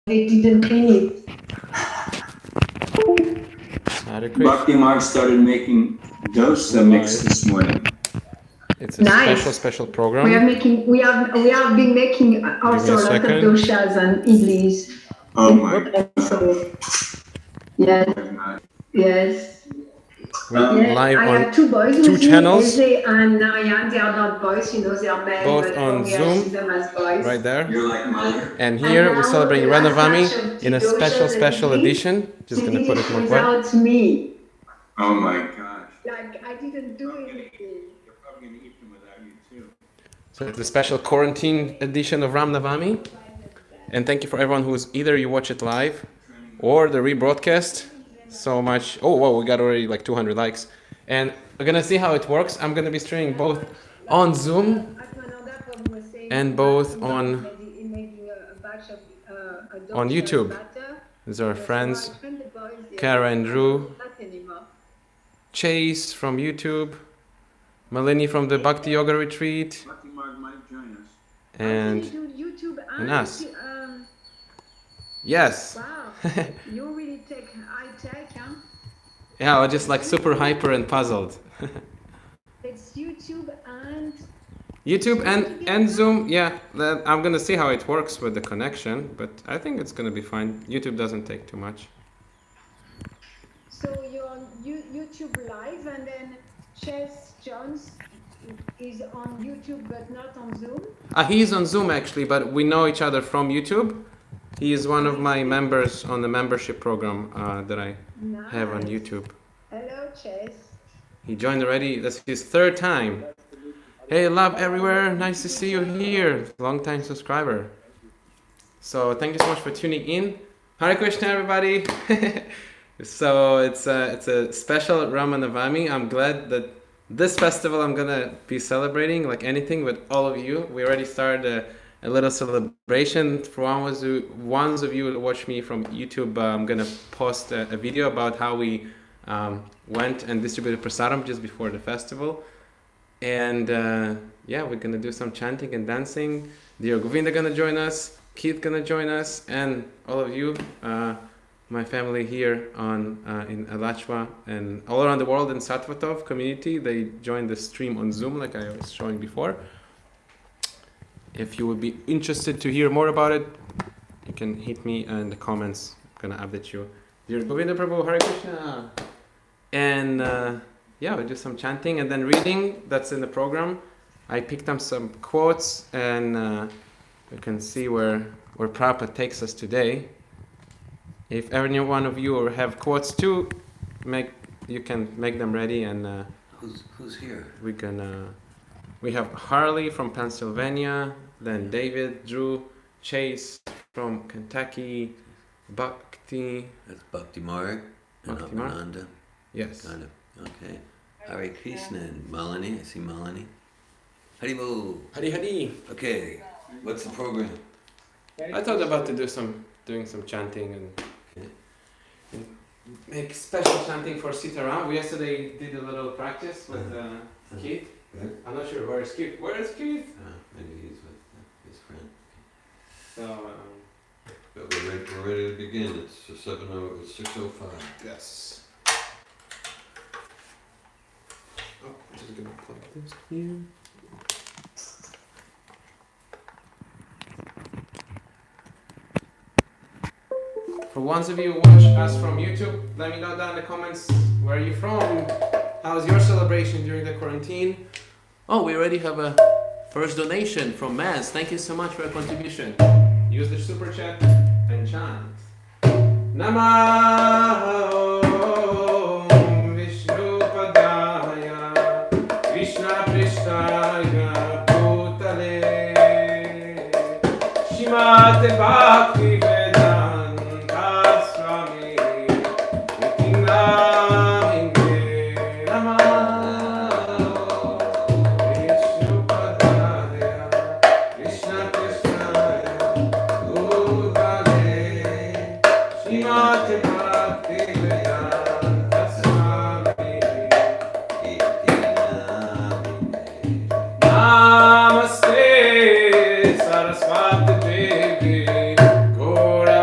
they didn't clean it. Bhakti Mark started making dosa mix this morning. It's a special program. We have been making also a lot of doshas and idlis. Oh my God. Yes. Yes. Live I on have two boys two with channels. Me, Eze and Narayan. They are not boys, they are men. Both but on for me, Zoom, I see them as boys. right there. You're like mother. And here we're celebrating Ramanavami in a special edition. Just gonna put it more quiet. Without me. Oh my gosh. Like I didn't do anything. You're probably gonna eat them without you too. So it's a special quarantine edition of Ramanavami. And thank you for everyone who's either you watch it live or the rebroadcast. So much. Oh, wow, we got already like 200 likes. And we're gonna see how it works. I'm gonna be streaming both on Zoom and both on YouTube. These are our friends, Kara and Drew, Chase from YouTube, Malini from the Bhakti Yoga Retreat, and us. Yes. Wow, you really take high tech, huh? Yeah, I was just like super hyper and puzzled. It's YouTube and Zoom. Yeah, I'm gonna see how it works with the connection, but I think it's gonna be fine. YouTube doesn't take too much. So you're on YouTube live, and then Chess Jones is on YouTube but not on Zoom? He's on Zoom actually, but we know each other from YouTube. He is one of my members on the membership program that I have on YouTube. Hello, Chess. He joined already. That's his third time. Hey, love everywhere. Nice to see you here. Long time subscriber. So thank you so much for tuning in. Hare Krishna, everybody. So it's a special Ramanavami. I'm glad that this festival I'm gonna be celebrating like anything with all of you. We already started a little celebration. For ones of you who watch me from YouTube, I'm gonna post a video about how we went and distributed prasadam just before the festival. And yeah, we're gonna do some chanting and dancing. Dear Govinda gonna join us, Keith gonna join us, and all of you, my family here in Alachua and all around the world in Satvatov community. They joined the stream on Zoom like I was showing before. If you would be interested to hear more about it, you can hit me in the comments. I'm gonna update you. Dear Govinda Prabhu, Hare Krishna. And yeah, we do some chanting and then reading. That's in the program. I picked up some quotes, and you can see where Prabhupada takes us today. If any one of you have quotes too, you can make them ready. And who's here? We have Harley from Pennsylvania, then David, Drew, Chase from Kentucky, Bhakti. That's Bhakti Marg and Abhinanda. Yes. Kind of. Okay. Hare Krishna and Malini. I see Malini. Haribo. Hari. Okay. What's the program? I thought about doing some chanting and make special chanting for Sitaram. We yesterday did a little practice with Keith. I'm not sure where is Keith. Where is Keith? Maybe he's with his friend. So. But we're ready to begin. It's 6:05. Yes. Oh, I'm just gonna plug this here. For ones of you who watch us from YouTube, let me know down in the comments where are you from? How's your celebration during the quarantine? Oh, we already have a first donation from Maz. Thank you so much for your contribution. Use the super chat and chant. Namaha Om Vishnu Padaya Krishna Prishtaya Bhutale Shimate Bhakti Vedanta Swami Nitinamine Namaha Vishnu Padaya Krishna Prishtaya Bhutale Shimate Bhakti Vedanta Swami Namaste Saraswati Devi Gaura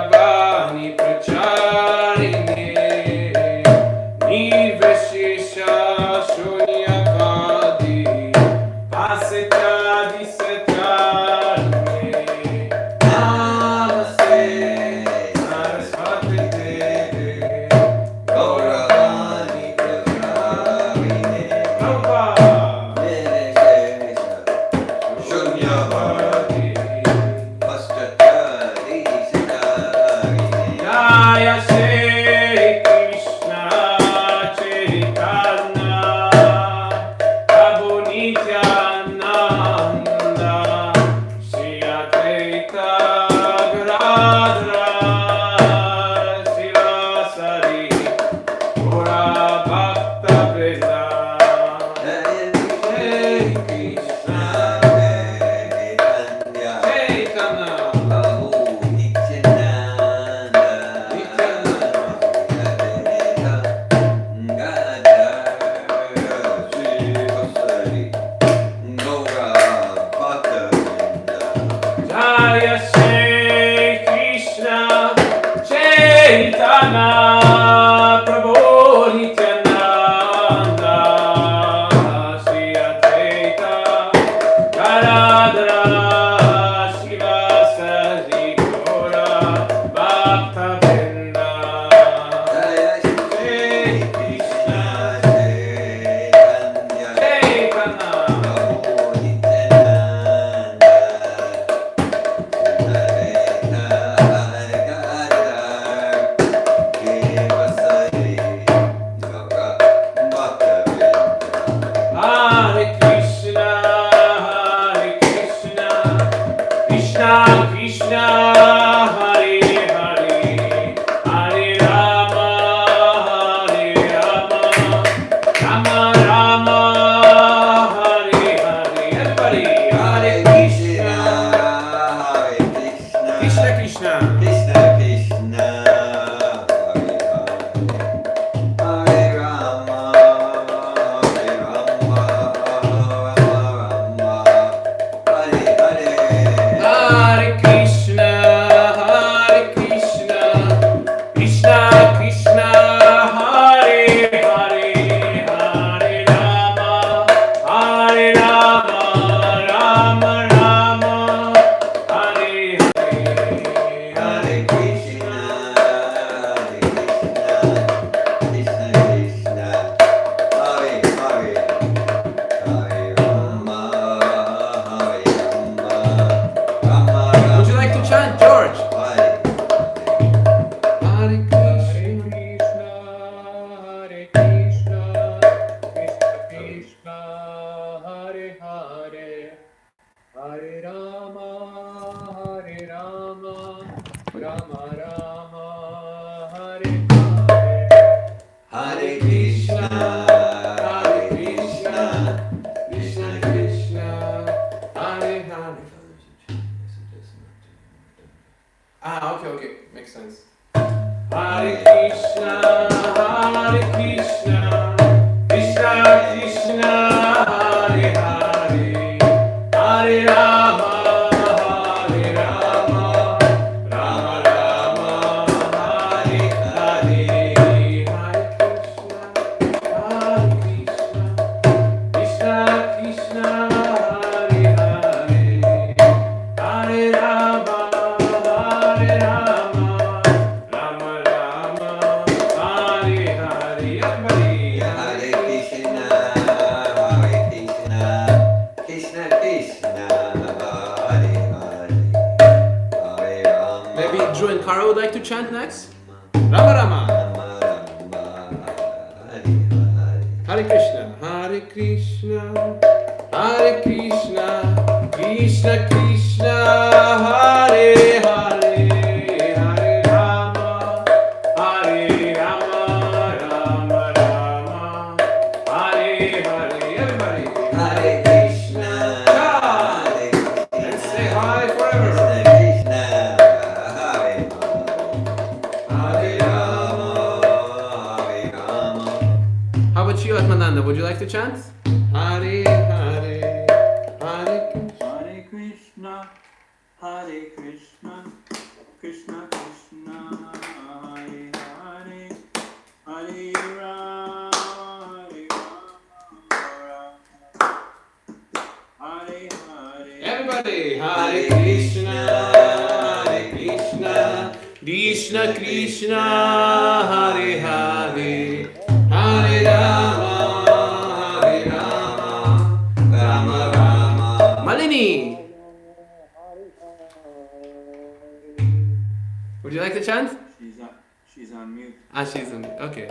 She's on mute. Ah, she's on. Okay.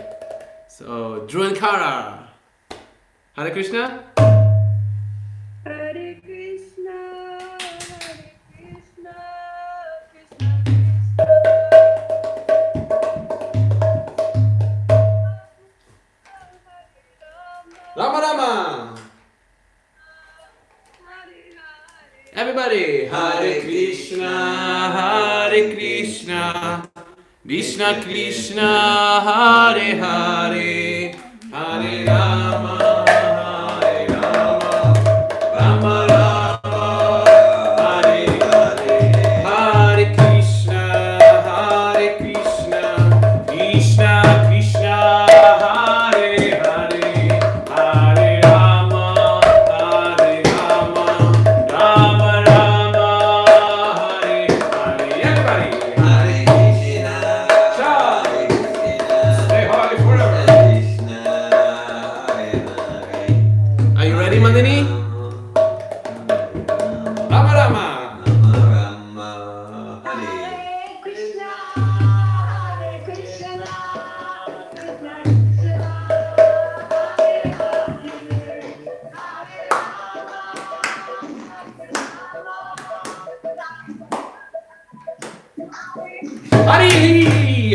So, Drew and Kara. Hare Krishna. Hare Krishna, Hare Krishna, Krishna Krishna. Rama Rama. Hare Everybody. Hare Krishna, Hare Krishna. Krishna Krishna, Hare Hare. Hare Rama, Hare Rama. Rama Rama, Hare Hare. Hare Krishna, Hare Krishna. Krishna Krishna, Hare Hare. Hare Rama, Hare Rama. Rama Rama, Hare Hare. Everybody. Hare Krishna, Shout. Hare Krishna, Stay holy forever. Krishna, Hare Hare. Are you ready, Mandini? Rama Rama. Rama Rama, Hare. Hare Krishna, Hare Krishna, Krishna Krishna, Hare Hare, Hare Hare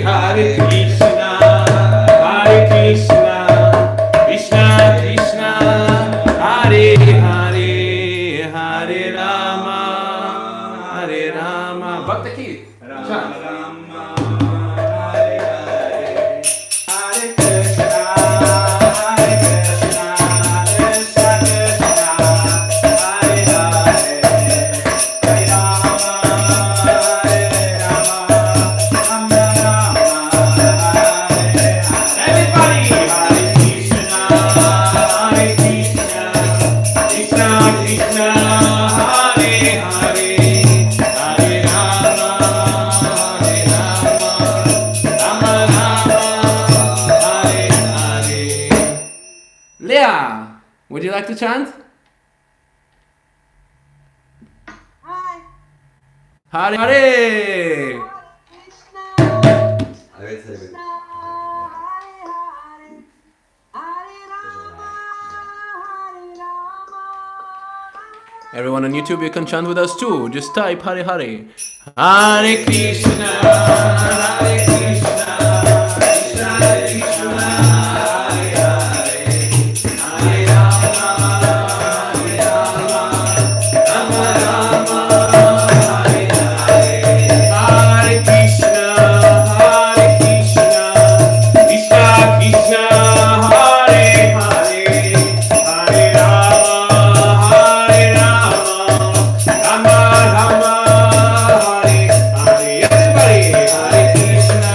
Hare Krishna, Hare Krishna, Krishna Krishna, Hare Hare, Hare Rama, Hare Rama. Bhakta Ki. Chant. Everybody, Hare Krishna, Hare Krishna, Krishna Krishna, Hare Hare, Hare Rama, Hare Rama, Rama Rama, Hare Hare. Leah, would you like to chant? Hi, Hare Hare. Krishna, I will say it. Hare Hare, Hare Rama, Hare Rama. Everyone on YouTube, you can chant with us too. Just type Hare Hare. Hare Krishna, Hare Krishna, Krishna Krishna, Hare Hare, Hare Rama, Hare Rama, Rama Rama, Hare Hare. Hare Krishna, Hare Krishna, Krishna Krishna, Hare Hare, Hare Rama, Hare Rama, Rama Rama, Hare Hare. Everybody, Hare Krishna,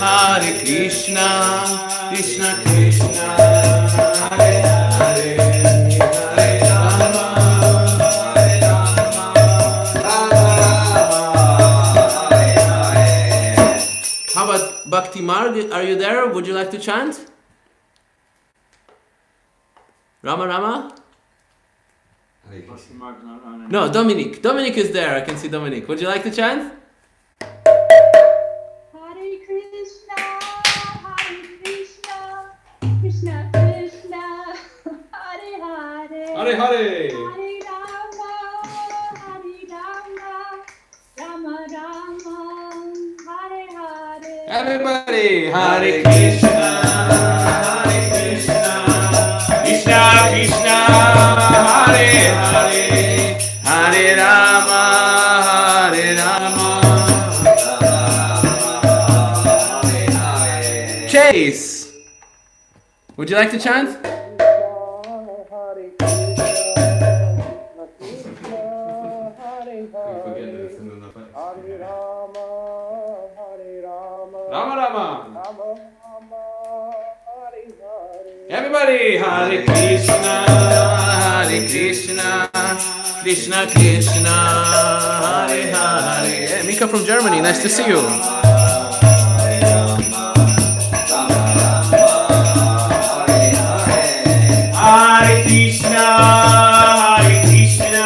Hare Krishna, Krishna Krishna, Hare Hare, Hare Rama, Hare Rama, Rama, Hare Hare. How about Bhakti Marg? Are you there? Would you like to chant? Rama Rama? Hare Krishna. Buster Mark's not on. No, Dominic. Dominic is there. I can see Dominic. Would you like to chant? Hare Krishna, Hare Krishna, Krishna Krishna, Hare Hare. Hare Hare. Hare Rama, Hare Rama, Rama Rama, Hare Hare. Everybody, Hare Krishna, Hare Krishna, Krishna Krishna, Hare Hare, Hare Rama, Hare Rama. Chase, would you like to chant? Rama Rama. Everybody, Hare Krishna, Hare Krishna, Krishna Krishna, Hare Hare. Hey, Mika from Germany, nice to see you. Hare Krishna, Hare Krishna,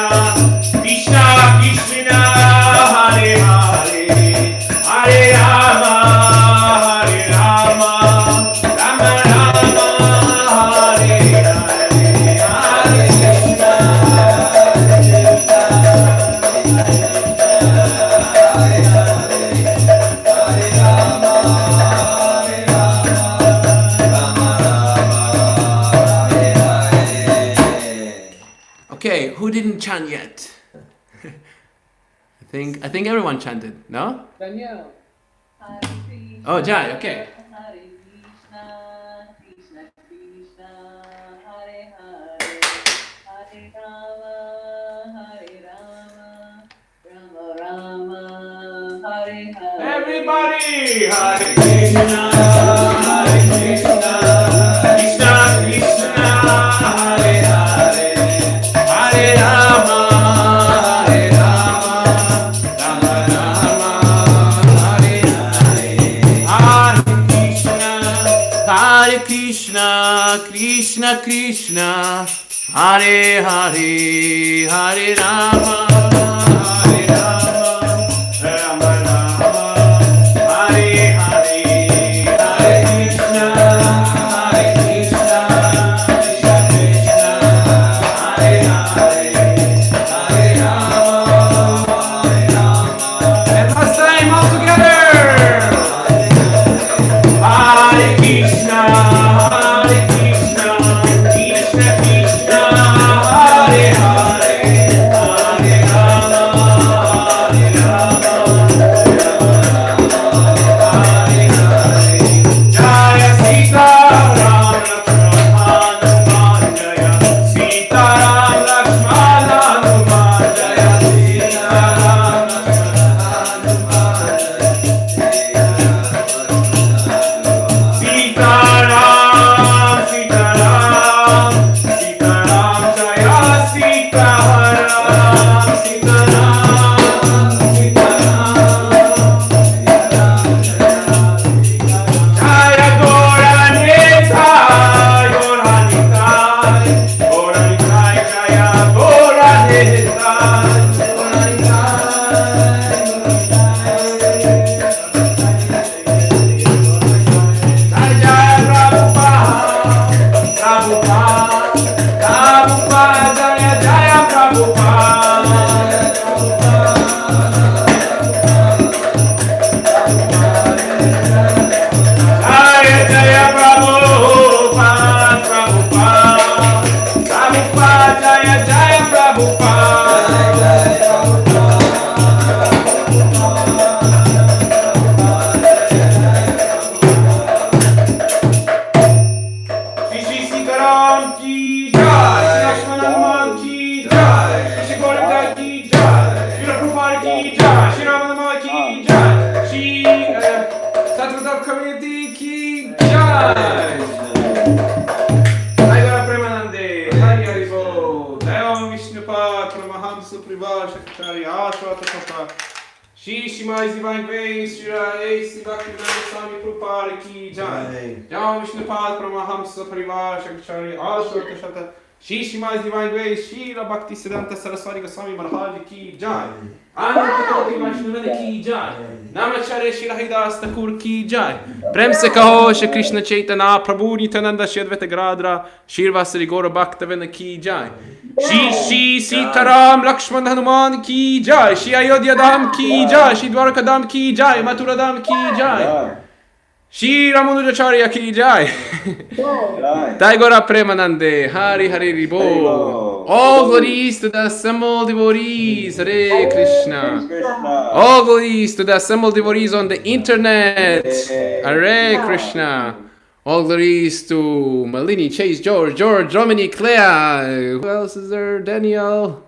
Krishna Krishna, Hare Hare, Hare Rama, didn't chant yet? I think everyone chanted, no? Danielle. Oh, Jai, okay. Hare Krishna, Krishna Krishna, Hare Hare, Hare Rama, Hare Rama, Rama Rama, Hare Hare. Everybody, Hare Krishna, Hare Krishna, Krishna Krishna, Hare Hare, Hare Rama, Hare Rama, Rama Rama, Hare Hare, Hare Krishna, Krishna Krishna, Hare Hare, Hare Rama, Hare Rama, Rama Rama, Hare Hare, Hare Krishna, Krishna Krishna, Hare Hare, Hare Rama, Hare Rama. And last time all together. Hare Krishna, Krishna Krishna, Hare Hare, Hare Rama, Hare Rama, Hare Hare. Jaya Sita Ram Lakshman Hanuman, Jaya Sita Ram Lakshman Hanuman, Jaya Sita Ram Lakshman Hanuman, Sita Ram, Sita Ram, Sita Ram, Jaya Sita Ram, Sita Ram, Sita Ram, Jaya Goranitai, Goranitai, Goranitai, Jaya Goranitai, Jai Jai Prabhupada, Prabhupada, Prabhupada, Jaya Jaya Prabhupada, Jaya Jaya Prabhupada, Prabhupada, Prabhupada, Jaya Jaya Prabhupada. Shri Shri Sitaram ki jai, Shri Lakshman Hanuman ki jai, Shri Govinda ki jai, Shri Prabhupada ki jai, Shri Ramanavami ki jai, Shri Sattvatam community ki jai. Jai Guru Premanande, Hari Hari Bol, Jai Om Vishnupad, Paramahamsa Privar Shakachari, Ashwata Tapa, Shri Shimai's Divine Grace, Shri A.C. Bhaktivedanta Swami Prabhupada ki jai. Jai Om Vishnupad, Paramahamsa Privar Shakachari, Ashwata Shata, Shri Shimai's Divine Grace, Shri Bhaktisiddhanta Saraswati Goswami Maharaj ki jai. Ananta Vaishnavani ki jai. Namacharya Shri Haridas Thakur ki jai. Prem se kaho Shri Krishna Chaitanya Prabhu Nityananda Shri Advaita Gadadhara Shri Vasari Gaura Bhaktavinda ki jai. Shri Shri Sitaram Lakshman Hanuman ki jai. Shri Ayodhya Dham ki jai. Shri Dwarka Dham ki jai. Mathura Dham ki jai. Shri Ramanujacharya ki jai. Daigora Premanande, Hari Hari Bol. All glories to the assembled devotees, Hare Krishna. All glories to the assembled devotees on the internet, Hare Krishna. All glories to Malini, Chase, George, Dominic, Clea. Who else is there? Daniel,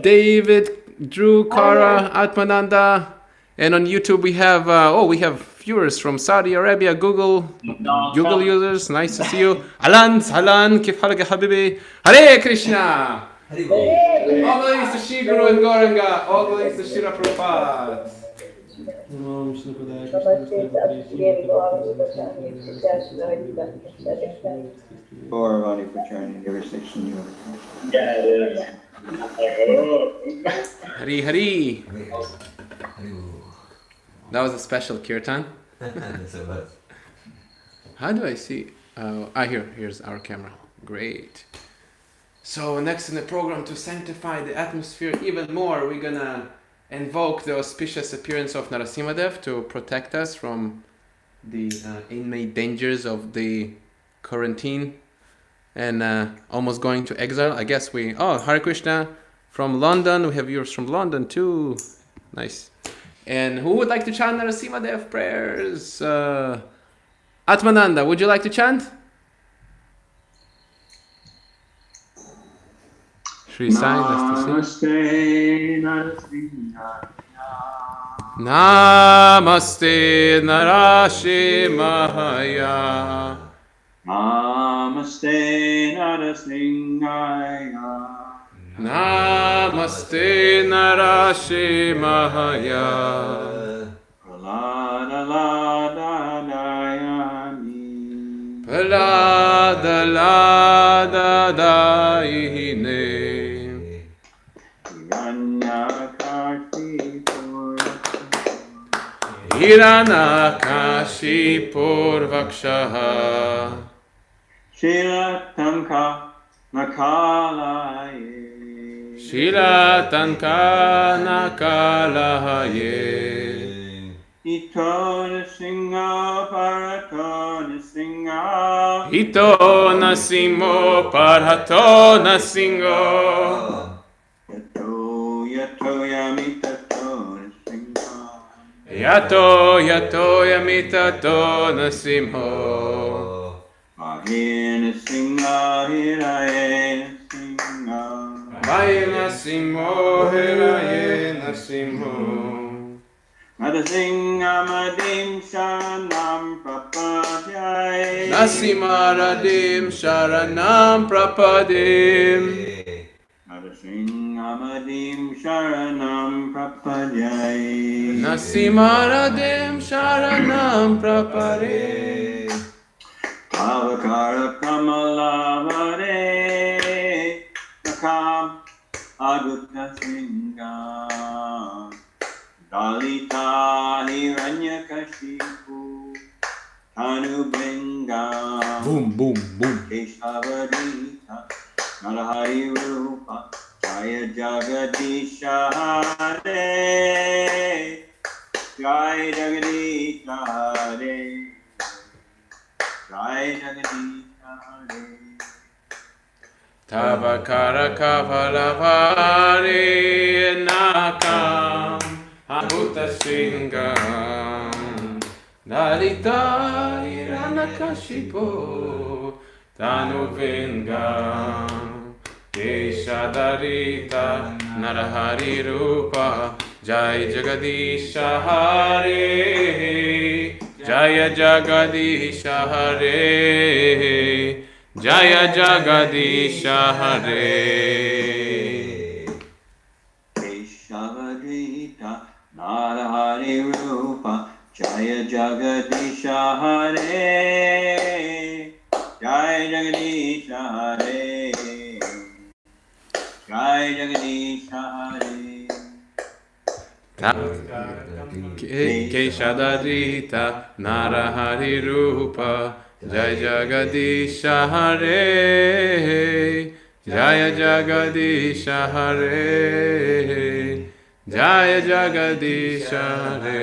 David, Drew, Kara, Atmananda. And on YouTube we have, we have viewers from Saudi Arabia, Google users. Nice to see you. Alan, Kif halak ya habibi. Hare Krishna. Hari Bol. All glories to Shri Guru and Gauranga. All glories to Shri Prabhupada. Gauravani fraternity, jurisdiction, Hari Hari. Hari Bol. That was a special kirtan. That's it was. How do I see? Here's our camera. Great. So next in the program, to sanctify the atmosphere even more, we're gonna invoke the auspicious appearance of Narasimhadev to protect us from the inmate dangers of the quarantine and almost going to exile. I guess Hare Krishna from London. We have viewers from London too. Nice. And who would like to chant Narasimha Dev prayers? Atmananda, would you like to chant? Shri Sai, nice to see. Namaste Narashimhaya. Namaste Narasimhaya. Namaste Narashimhaya. Pralada Lada Dayani. Pralada Lada Dayine. Hiranakashi Vakshaha. Shila Tanka Nakalaye. Shila Tanka Nakalaye. Ito Nasinga Parato Nasinga. Ito Nasimo Parhato Nasingo. Yato Yamitato Nasinga. Yato Yamitato Nasimho. Ahina Singa Hirayena Singa. Vayena Simho Herayena Simho. Narasimha Madim Sharanam Prapadyai. Nasimaradim Sharanam Prapadim. Narasimha Madim Sharanam Prapadyai. Nasimaradim Sharanam Prapadim. Avakara Kamalavare Nakam Agutta Singa. Dalita Hiranyakashipu Tanubringa. Boom, boom, boom. Keshavadita Narahari Rupa Jaya Jagadisha Hare. Jai Jagadisha Hare. Jai Jagadisha Hare. Tavakara Kavalavari Nakam Abhuta Singam Dalita Hiranakashipo Tanuvingam Keshadarita Narahari Rupa Jai Jagadisha Hare. Jaya Jagadisha Hare. Jaya Jagadisha Hare. Keshavadita Narahari Rupa Jaya Jagadisha Hare. Jai Jagadisha Hare. Jai Jagadisha Hare. Keshadarita Narahari Rupa Jai Jagadisha Hare. Jaya Jagadisha Hare. Jaya Jagadisha Hare.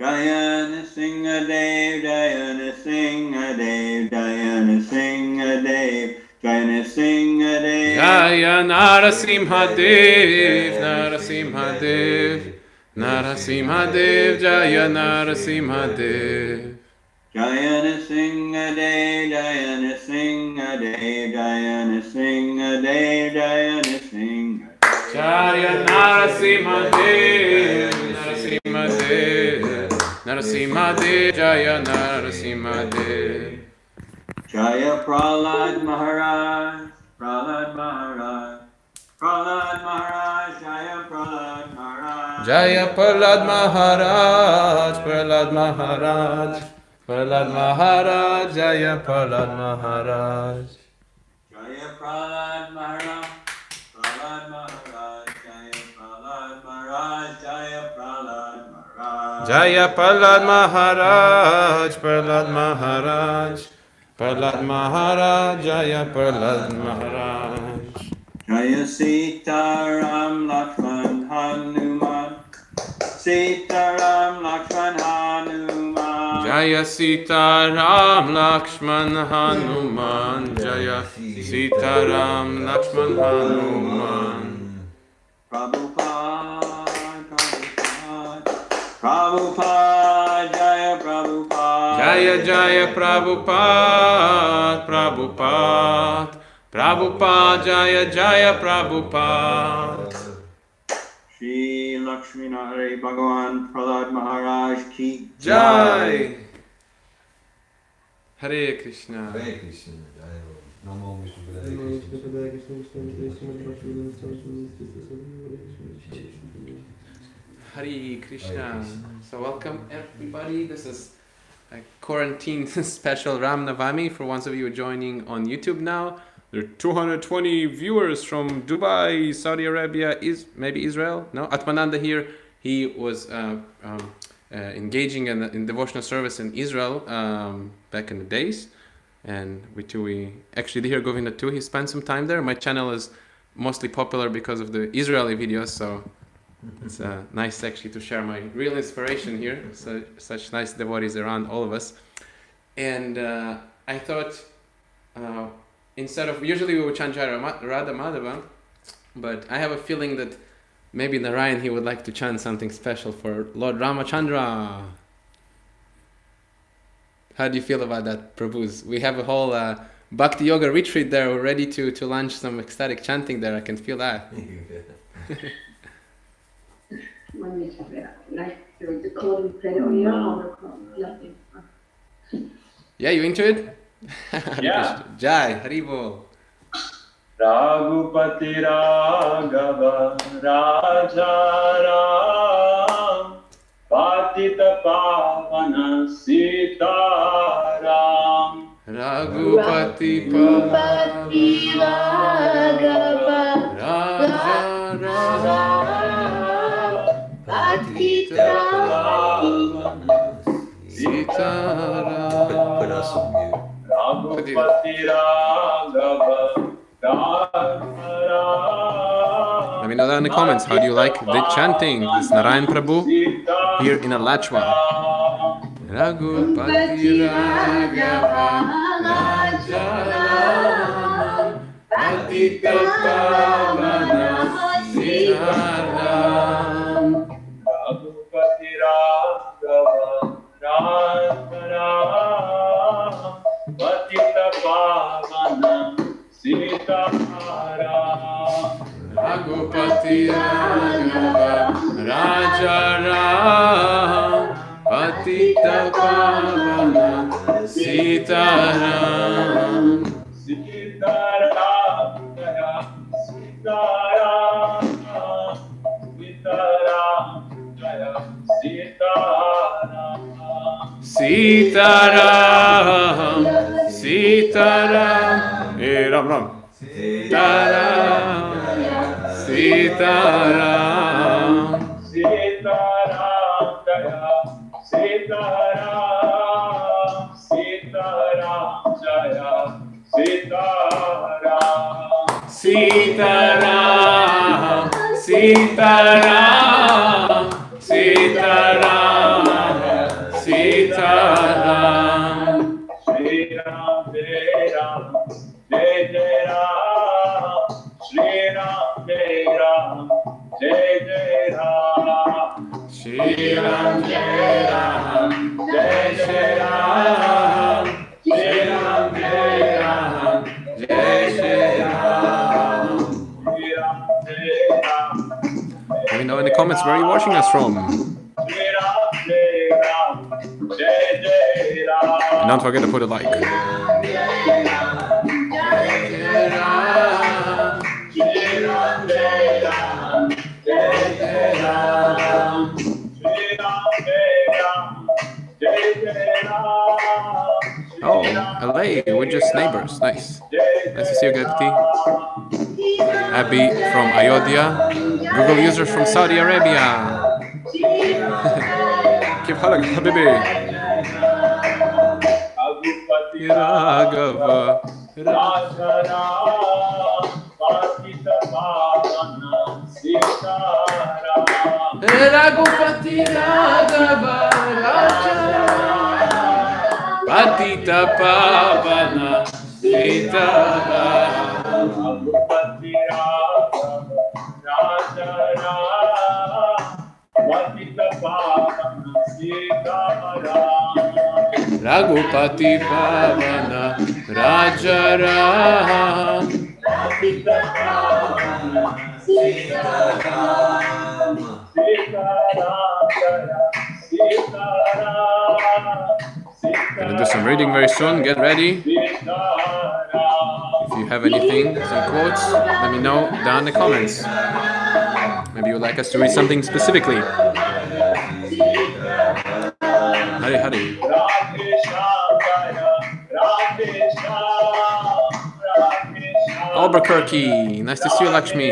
Jayana Singha Dev, Jayana Singha Dev, Jayana Singha Dev, Jayana Singha Dev. Jaya Narasimha Dev, Narasimha Dev, Narasimha Dev, Jaya Narasimha Dev. Jayana Singha Dev, Jayana Singha Dev, Jayana Singha Dev, Jayana Singha. Jaya Narasimha Dev, Narasimha Dev, Narasimha Dev, Jaya Narasimha Dev. Jaya Prahlad Maharaj, Prahlad Maharaj, Prahlad Maharaj, Jaya Prahlad Maharaj. Jaya Prahlad Maharaj, Prahlad Maharaj, Prahlad Maharaj, Jaya Prahlad Maharaj. Jaya Prahlad Maharaj, Prahlad Maharaj, Jaya Prahlad Maharaj, Jaya Prahlad Maharaj. Jaya Prahlad Maharaj, Prahlad Maharaj, Prahlad Maharaj, Jaya Prahlad Maharaj. Jaya Sitaram Lakshman Hanuman, Sitaram Lakshman Hanuman. Jaya Sita Ram Lakshman Hanuman. Jaya Sita Ram Lakshman Hanuman. Prabhupada, Prabhupada, Jaya Prabhupada. Jaya Jaya Prabhupada, Prabhupada. Prabhupada, Jaya Jaya Prabhupada. Shri Lakshmi Narayana Bhagavan Prahlad Maharaj Ki Jai. Hare Krishna. Hare Krishna. Jai Ho. Namo Vishnu Padaya Hare Krishna. Hare Krishna. So welcome everybody. This is a quarantine special Ramanavami for ones of you joining on YouTube now. There are 220 viewers from Dubai, Saudi Arabia, maybe Israel. No, Atmananda here. He was engaging in devotional service in Israel back in the days, and we actually hear Govinda too. He spent some time there. My channel is mostly popular because of the Israeli videos, so it's nice actually to share my real inspiration here. So such nice devotees around all of us, and I thought instead of usually we would chant Jai Radha Madhava, but I have a feeling that maybe Narayan he would like to chant something special for Lord Ramachandra. How do you feel about that, Prabhus? We have a whole Bhakti Yoga retreat there. We're ready to launch some ecstatic chanting there. I can feel that. Yeah, you into it? Yeah. Jai, Haribol. Raghupati Raghava Raja Ram Patita Pavana Sita Ram Raghupati Raghava Raja Ram Patita Pavana Sita Put us on mute. Raghupati Raghava Let me know that in the comments. How do you like the chanting? It's Narayan Prabhu here in Alachua. Raghupati Raghava Raja Rama Patita Pavana Sitaram. Raghupati Raghava Raja Rama Patita Pavana Sitaram. Raghupati Raghava Raja Ram Patita Pavana Sitaram. Sitaram Jaya Sitaram Sitaram Jaya Sitaram Sitaram Sitaram Ram Ram Sitaram Sitaram Sitaram Jaya Sitaram Sitaram Jaya Sitaram Sitaram Sitaram Sitaram Sitaram Shri Ram Jai Ram Jai Jai Ram Shri Ram Jai Ram Jai Jai Ram Shri Ram Jai Ram Jai Jai Ram Shri Ram Jai Ram Jai Jai Ram. Shri Ram Jai Ram Let me know in the comments where you're watching us from. Shri Ram Jai Ram Jai Jai Ram And don't forget to put a like. Shri Ram Jai Ram Jai Jai Ram Shri Ram Jai Ram Jai Jai Ram Oh, LA, we're just neighbors. Nice. Nice to see you, Gati. Abby from Ayodhya. Google users from Saudi Arabia. Keep hugging, Habibi. Raghupati Raghava. Raja Ram Patita Pavana Sitaram Raghupati Raghava Raja Patita Pavana Sitaram. Raghupati Pavana Rajaram. Gonna do some reading very soon. Get ready. If you have anything, some quotes, let me know down in the comments. Maybe you would like us to read something specifically. Hare Hare. Albuquerque. Nice to see you, Lakshmi.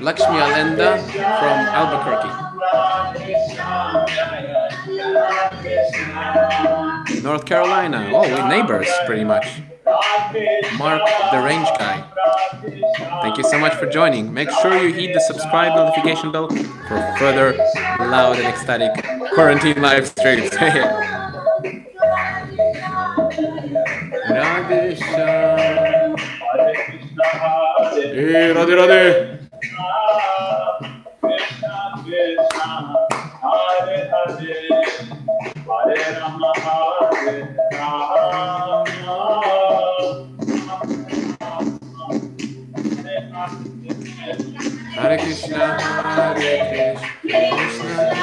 Lakshmi Alenda from Albuquerque. North Carolina. Oh, we're neighbors pretty much. Mark the range guy. Thank you so much for joining. Make sure you hit the subscribe notification bell for further loud and ecstatic quarantine live streams. Radhe Shyam. Hey, Radhe Radhe. Hare Krishna, Hare Krishna,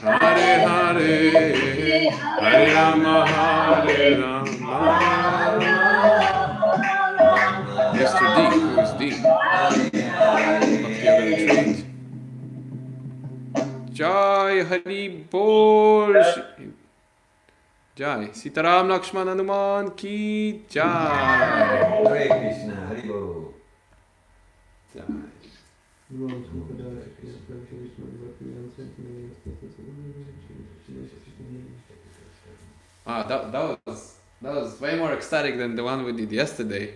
Hare Hare, Hare Rama, Hare Rama. Mr. D, who is D? Bhakti Yoga Retreat. Jai Hari Bol. Jai Sitaram Lakshman Hanuman ki Jai. Hare Krishna, Hari Bol. Jai. That was way more ecstatic than the one we did yesterday,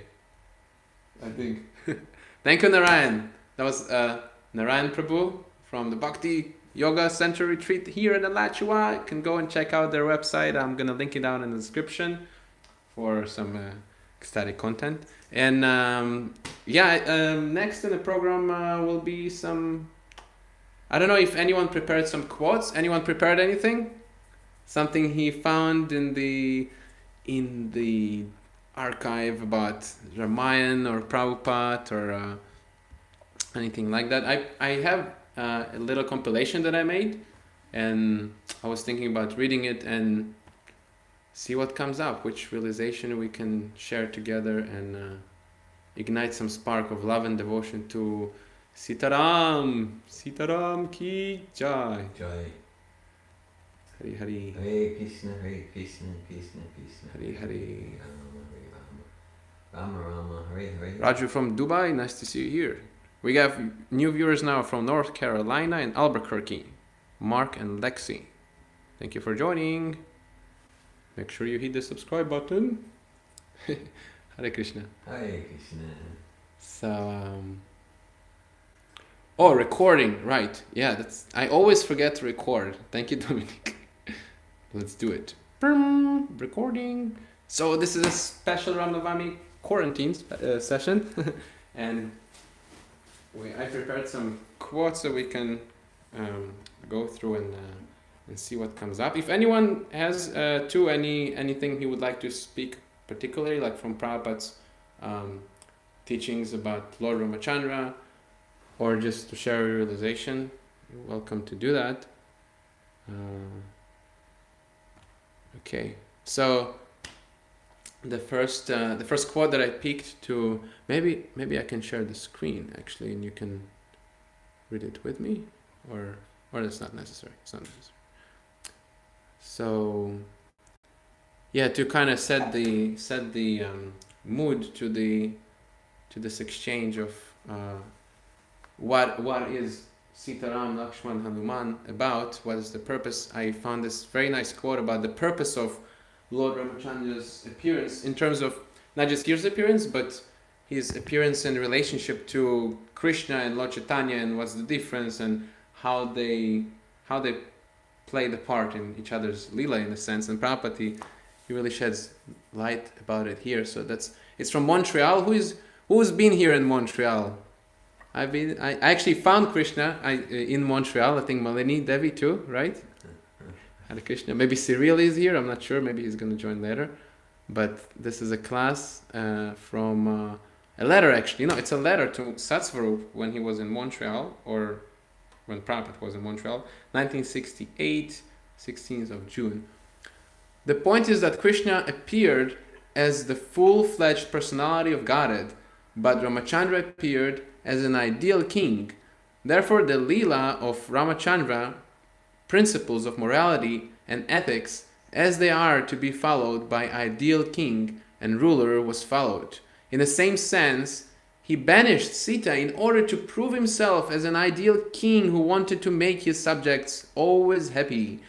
I think. Thank you, Narayan. That was Narayan Prabhu from the Bhakti Yoga Center Retreat here in Alachua. You can go and check out their website. I'm gonna link it down in the description for some ecstatic content. And next in the program will be some. I don't know if anyone prepared some quotes. Anyone prepared anything? Something he found in the archive about Ramayana or Prabhupada or anything like that. I have a little compilation that I made, and I was thinking about reading it and see what comes up, which realization we can share together and ignite some spark of love and devotion to Sitaram. Sitaram ki Jai. Jai. Hari Hari. Hare Krishna, Hare Krishna, Krishna Krishna. Hari Hari. Rama, Rama, Rama, Hare Hare. Raju from Dubai, nice to see you here. We have new viewers now from North Carolina and Albuquerque. Mark and Lexi. Thank you for joining. Make sure you hit the subscribe button. Hare Krishna. Hare Krishna. So, oh, recording, right. Yeah, I always forget to record. Thank you, Dominic. Let's do it. Recording. So this is a special Ramanavami quarantine session. And I prepared some quotes so we can go through and see what comes up. If anyone has anything he would like to speak particularly, like from Prabhupada's teachings about Lord Ramachandra, or just to share a realization, you're welcome to do that. Okay, so the first quote that I picked to maybe I can share the screen actually, and you can read it with me, or it's not necessary. It's not necessary. So yeah, to kind of set the mood to this exchange of what is Sitaram Lakshman Hanuman about, what is the purpose. I found this very nice quote about the purpose of Lord Ramachandra's appearance, in terms of not just his appearance, but his appearance in relationship to Krishna and Lord Chaitanya, and what's the difference, and how they play the part in each other's lila in a sense. And Prabhupada, he really sheds light about it here. So it's from Montreal. Who's been here in Montreal? I actually found Krishna in Montreal. I think Malini Devi too, right? Hare Krishna. Maybe Cyril is here. I'm not sure. Maybe he's going to join later. But this is a class from a letter, actually. No, it's a letter to Satsvarup when he was in Montreal, or when Prabhupada was in Montreal, 1968, 16th of June. The point is that Krishna appeared as the full-fledged personality of Godhead, but Ramachandra appeared as an ideal king. Therefore, the Leela of Ramachandra, principles of morality and ethics, as they are to be followed by ideal king and ruler, was followed. In the same sense, he banished Sita in order to prove himself as an ideal king who wanted to make his subjects always happy.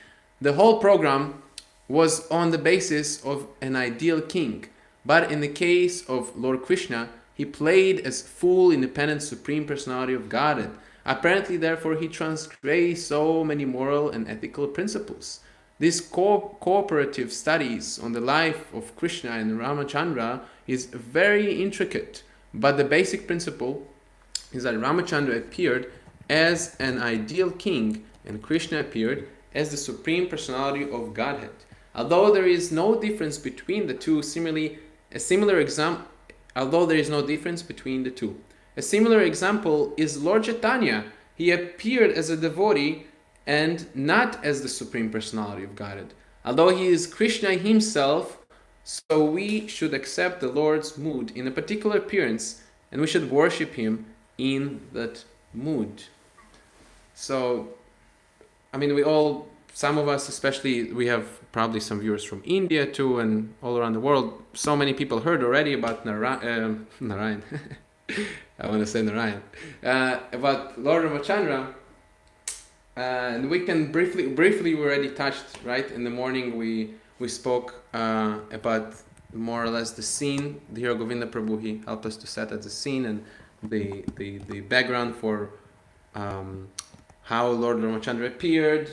The whole program was on the basis of an ideal king, but in the case of Lord Krishna, he played as full independent supreme personality of Godhead. Apparently, therefore, he transgressed so many moral and ethical principles. These cooperative studies on the life of Krishna and Ramachandra is very intricate, but the basic principle is that Ramachandra appeared as an ideal king and Krishna appeared as the supreme personality of Godhead. Although there is no difference between the two, a similar example is Lord Chaitanya. He appeared as a devotee and not as the supreme personality of Godhead. Although he is Krishna himself, so we should accept the Lord's mood in a particular appearance, and we should worship him in that mood. So, I mean, some of us especially, we have probably some viewers from India too, and all around the world. So many people heard already about Narayan. I want to say Narayan. About Lord Ramachandra. And we can briefly we already touched, right? In the morning we spoke about more or less the scene. The hero Govinda Prabhu, he helped us to set at the scene and the background for how Lord Ramachandra appeared,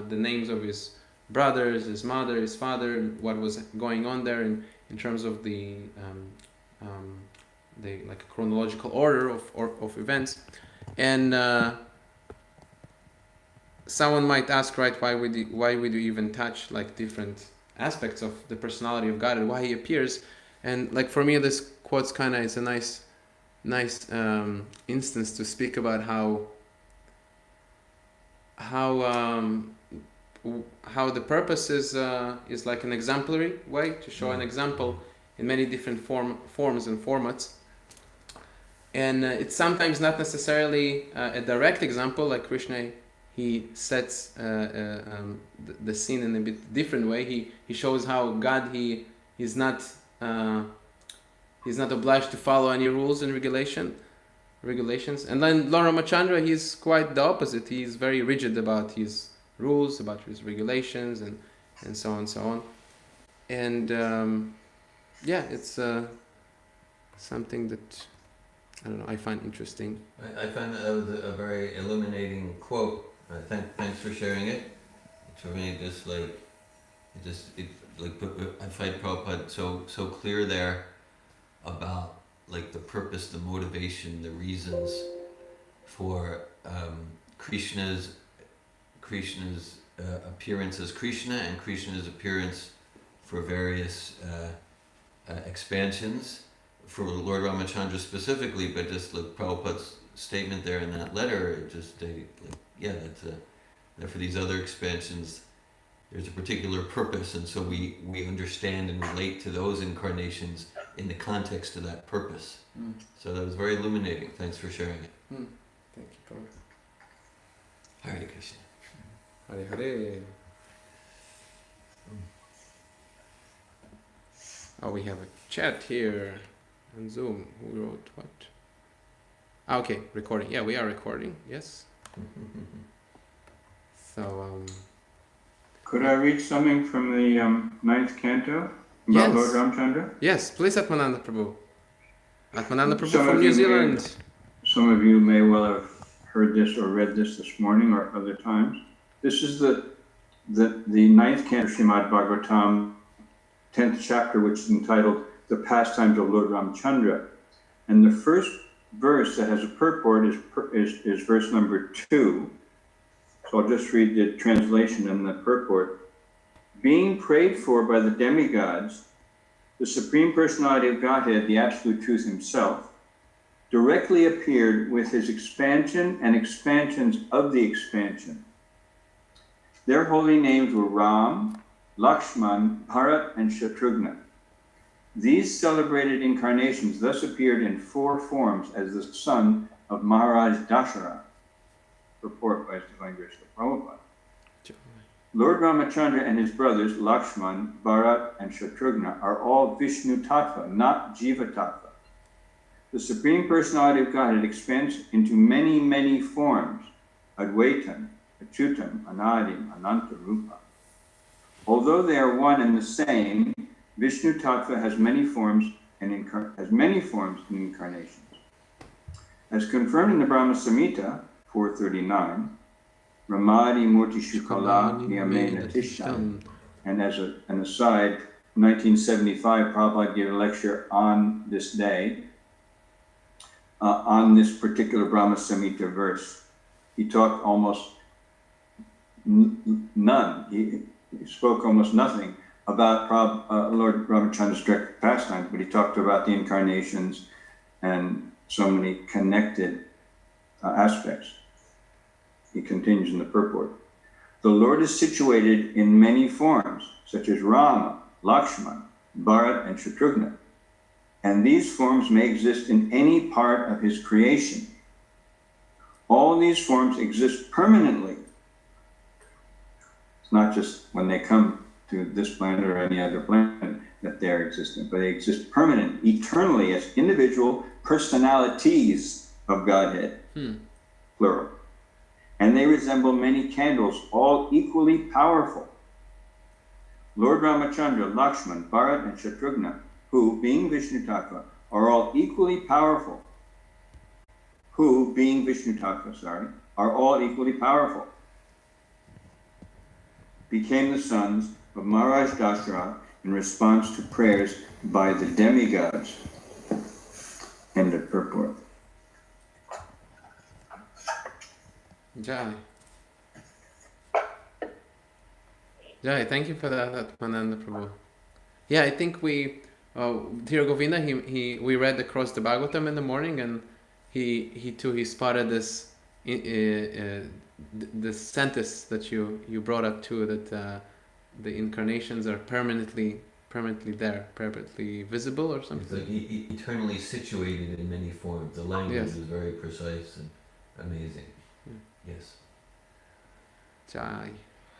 the names of his brothers, his mother, his father, what was going on there in terms of the like chronological order of events. And someone might ask, right, why would you even touch like different aspects of the personality of God and why he appears? And like for me, this quote's kind of, it's a nice instance to speak about how the purpose is like an exemplary way to show an example in many different forms and formats. And it's sometimes not necessarily a direct example, like Krishna, he sets the scene in a bit different way. He shows how God, he's not obliged to follow any rules and regulations. And then Lord Ramachandra, he's quite the opposite. He's very rigid about his rules, about his regulations, and so on. And it's something that I don't know, I find interesting. I find that was a very illuminating quote. Thanks for sharing it. For me, I find Prabhupada so clear there about like the purpose, the motivation, the reasons for Krishna's appearance as Krishna and Krishna's appearance for various expansions. For Lord Ramachandra specifically, but just like Prabhupada's statement there in that letter, that for these other expansions, there's a particular purpose, and so we understand and relate to those incarnations in the context of that purpose. So that was very illuminating. Thanks for sharing it. Thank you, Prabhupada. Hare Krishna. Hare Hare. Oh, we have a chat here on Zoom. Who wrote what? Okay, recording. Yeah, we are recording. Yes. So, Could I read something from the 9th canto about Yes. Lord Ramchandra? yes, please, Atmananda Prabhu. Atmananda Prabhu Some from of New you Zealand. Some of you may well have heard this or read this morning or other times. This is the ninth canto of Srimad Bhagavatam, 10th chapter, which is entitled The Pastimes of Lord Ramachandra. And the first verse that has a purport is verse number 2. So I'll just read the translation and the purport. Being prayed for by the demigods, the Supreme Personality of Godhead, the Absolute Truth himself, directly appeared with his expansion and expansions of the expansion. Their holy names were Ram, Lakshman, Bharat, and Shatrughna. These celebrated incarnations thus appeared in 4 forms as the son of Maharaj Dasharatha. Purport by His Divine Grace Prabhupada. Lord Ramachandra and his brothers Lakshman, Bharat, and Shatrughna are all Vishnu Tattva, not Jiva Tattva. The Supreme Personality of Godhead expands into many, many forms, Advaitam, Achyutam, Anadim, Ananta Rupa. Although they are one and the same, Vishnu Tattva has many forms and in incarnations. As confirmed in the Brahma Samhita 439, Ramadi Murti Shukala Niyamena Tishtan. And as an aside, 1975, Prabhupada gave a lecture on this day, on this particular Brahma Samhita verse. He talked almost none. He spoke almost nothing about Lord Ramachandra's direct pastimes, but he talked about the incarnations and so many connected aspects. He continues in the purport. The Lord is situated in many forms, such as Rama, Lakshman, Bharat, and Shatrughna. And these forms may exist in any part of his creation. All these forms exist permanently. It's not just when they come to this planet or any other planet that they're existent, but they exist permanently, eternally, as individual personalities of Godhead, plural. And they resemble many candles, all equally powerful. Lord Ramachandra, Lakshman, Bharat, and Shatrughna, who, being Vishnu Tattva, are all equally powerful. Are all equally powerful. Became the sons of Maharaj Dasharatha in response to prayers by the demigods. End of purport. Jai. Jai, thank you for that, Mananda Prabhu. Yeah, I think Dhira Govinda, we read across the Bhagavatam in the morning, and he spotted this the sentence that you brought up too, that the incarnations are permanently there, permanently visible or something. It's like eternally situated in many forms. The language is very precise and amazing. Yes. Jai.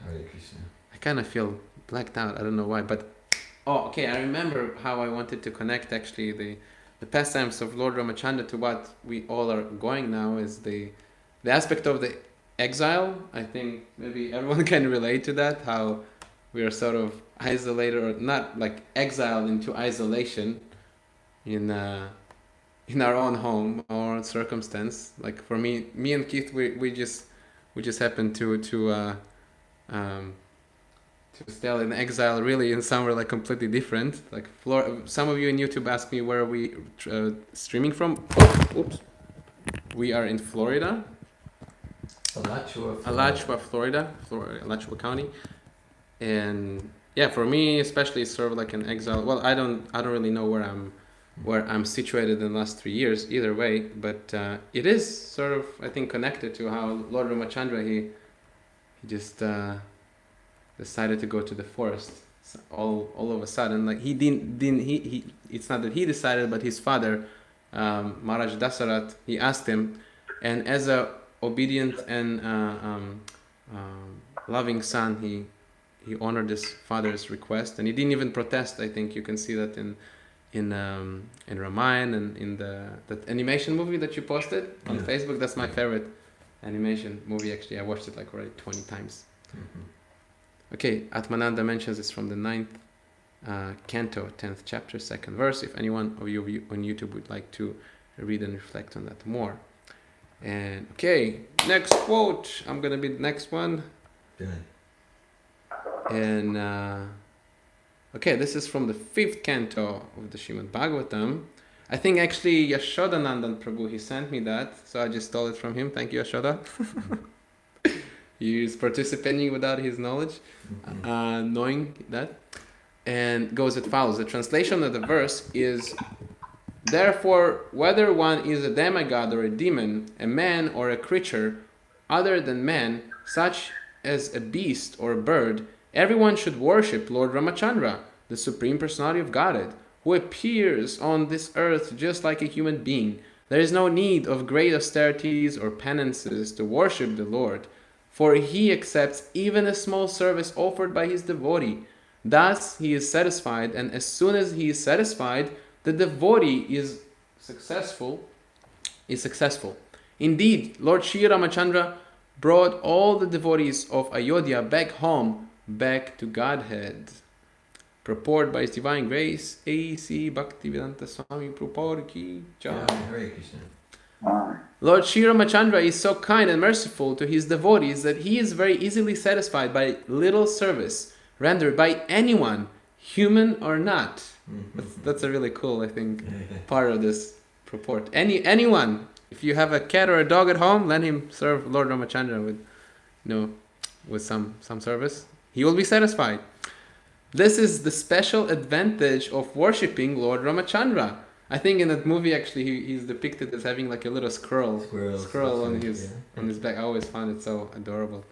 Hare Krishna. I kind of feel blacked out. I don't know why, but okay. I remember how I wanted to connect actually the pastimes of Lord Ramachandra to what we all are going now is the aspect of the exile. I think maybe everyone can relate to that. How we are sort of isolated, or not like exiled into isolation in our own home or circumstance. Like for me and Keith, we just happened to stay in exile, really in somewhere like completely different. Like some of you in YouTube asked me where are we streaming from. Oops. We are in Florida. Alachua, Florida, Alachua County. And yeah, for me especially, it's sort of like an exile. Well, I don't really know where I'm situated in the last 3 years either way, but it is sort of, I think, connected to how Lord Ramachandra he just decided to go to the forest all of a sudden. Like he it's not that he decided, but his father, Maharaj Dasharatha, he asked him, and as a obedient and loving son, he honored his father's request, and he didn't even protest. I think you can see that in Ramayana and in that animation movie that you posted on Facebook. That's my favorite animation movie, actually. I watched it like already 20 times. Okay, Atmananda mentions it's from the 9th canto, 10th chapter, 2nd verse. If anyone of you on YouTube would like to read and reflect on that more. And okay, next quote. I'm gonna be the next one. Okay. And okay, this is from the 5th canto of the Srimad Bhagavatam. I think actually Yashodanandan Prabhu, he sent me that, so I just stole it from him. Thank you, Yashoda. He's participating without his knowledge, knowing that. And goes as follows. The translation of the verse is, therefore, whether one is a demigod or a demon, a man or a creature other than man, such as a beast or a bird, everyone should worship Lord Ramachandra, the Supreme Personality of Godhead, who appears on this earth just like a human being. There is no need of great austerities or penances to worship the Lord, for he accepts even a small service offered by his devotee. Thus he is satisfied, and as soon as he is satisfied, the devotee is successful. Indeed, Lord Sri Ramachandra brought all the devotees of Ayodhya back home, back to Godhead. Purport by His Divine Grace, A.C. Bhaktivedanta Swami Prabhupada ki jai. Hare Krishna. Lord Sri Ramachandra is so kind and merciful to his devotees that he is very easily satisfied by little service rendered by anyone, human or not. That's a really cool, I think, part of this purport. Anyone, if you have a cat or a dog at home, let him serve Lord Ramachandra with some service. He will be satisfied. This is the special advantage of worshipping Lord Ramachandra. I think in that movie, actually, he's depicted as having like a little squirrel on his back. I always found it so adorable.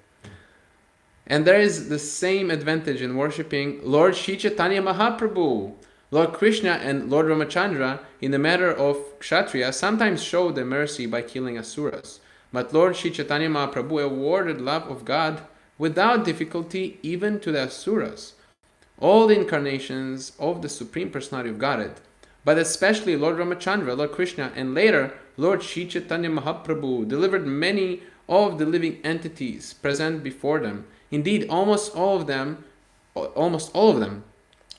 And there is the same advantage in worshipping Lord Shri Chaitanya Mahaprabhu. Lord Krishna and Lord Ramachandra, in the matter of Kshatriya, sometimes show their mercy by killing asuras. But Lord Shri Chaitanya Mahaprabhu awarded love of God without difficulty even to the asuras. All the incarnations of the Supreme Personality of Godhead, but especially Lord Ramachandra, Lord Krishna, and later Lord Shri Chaitanya Mahaprabhu delivered many of the living entities present before them. Indeed, almost all of them,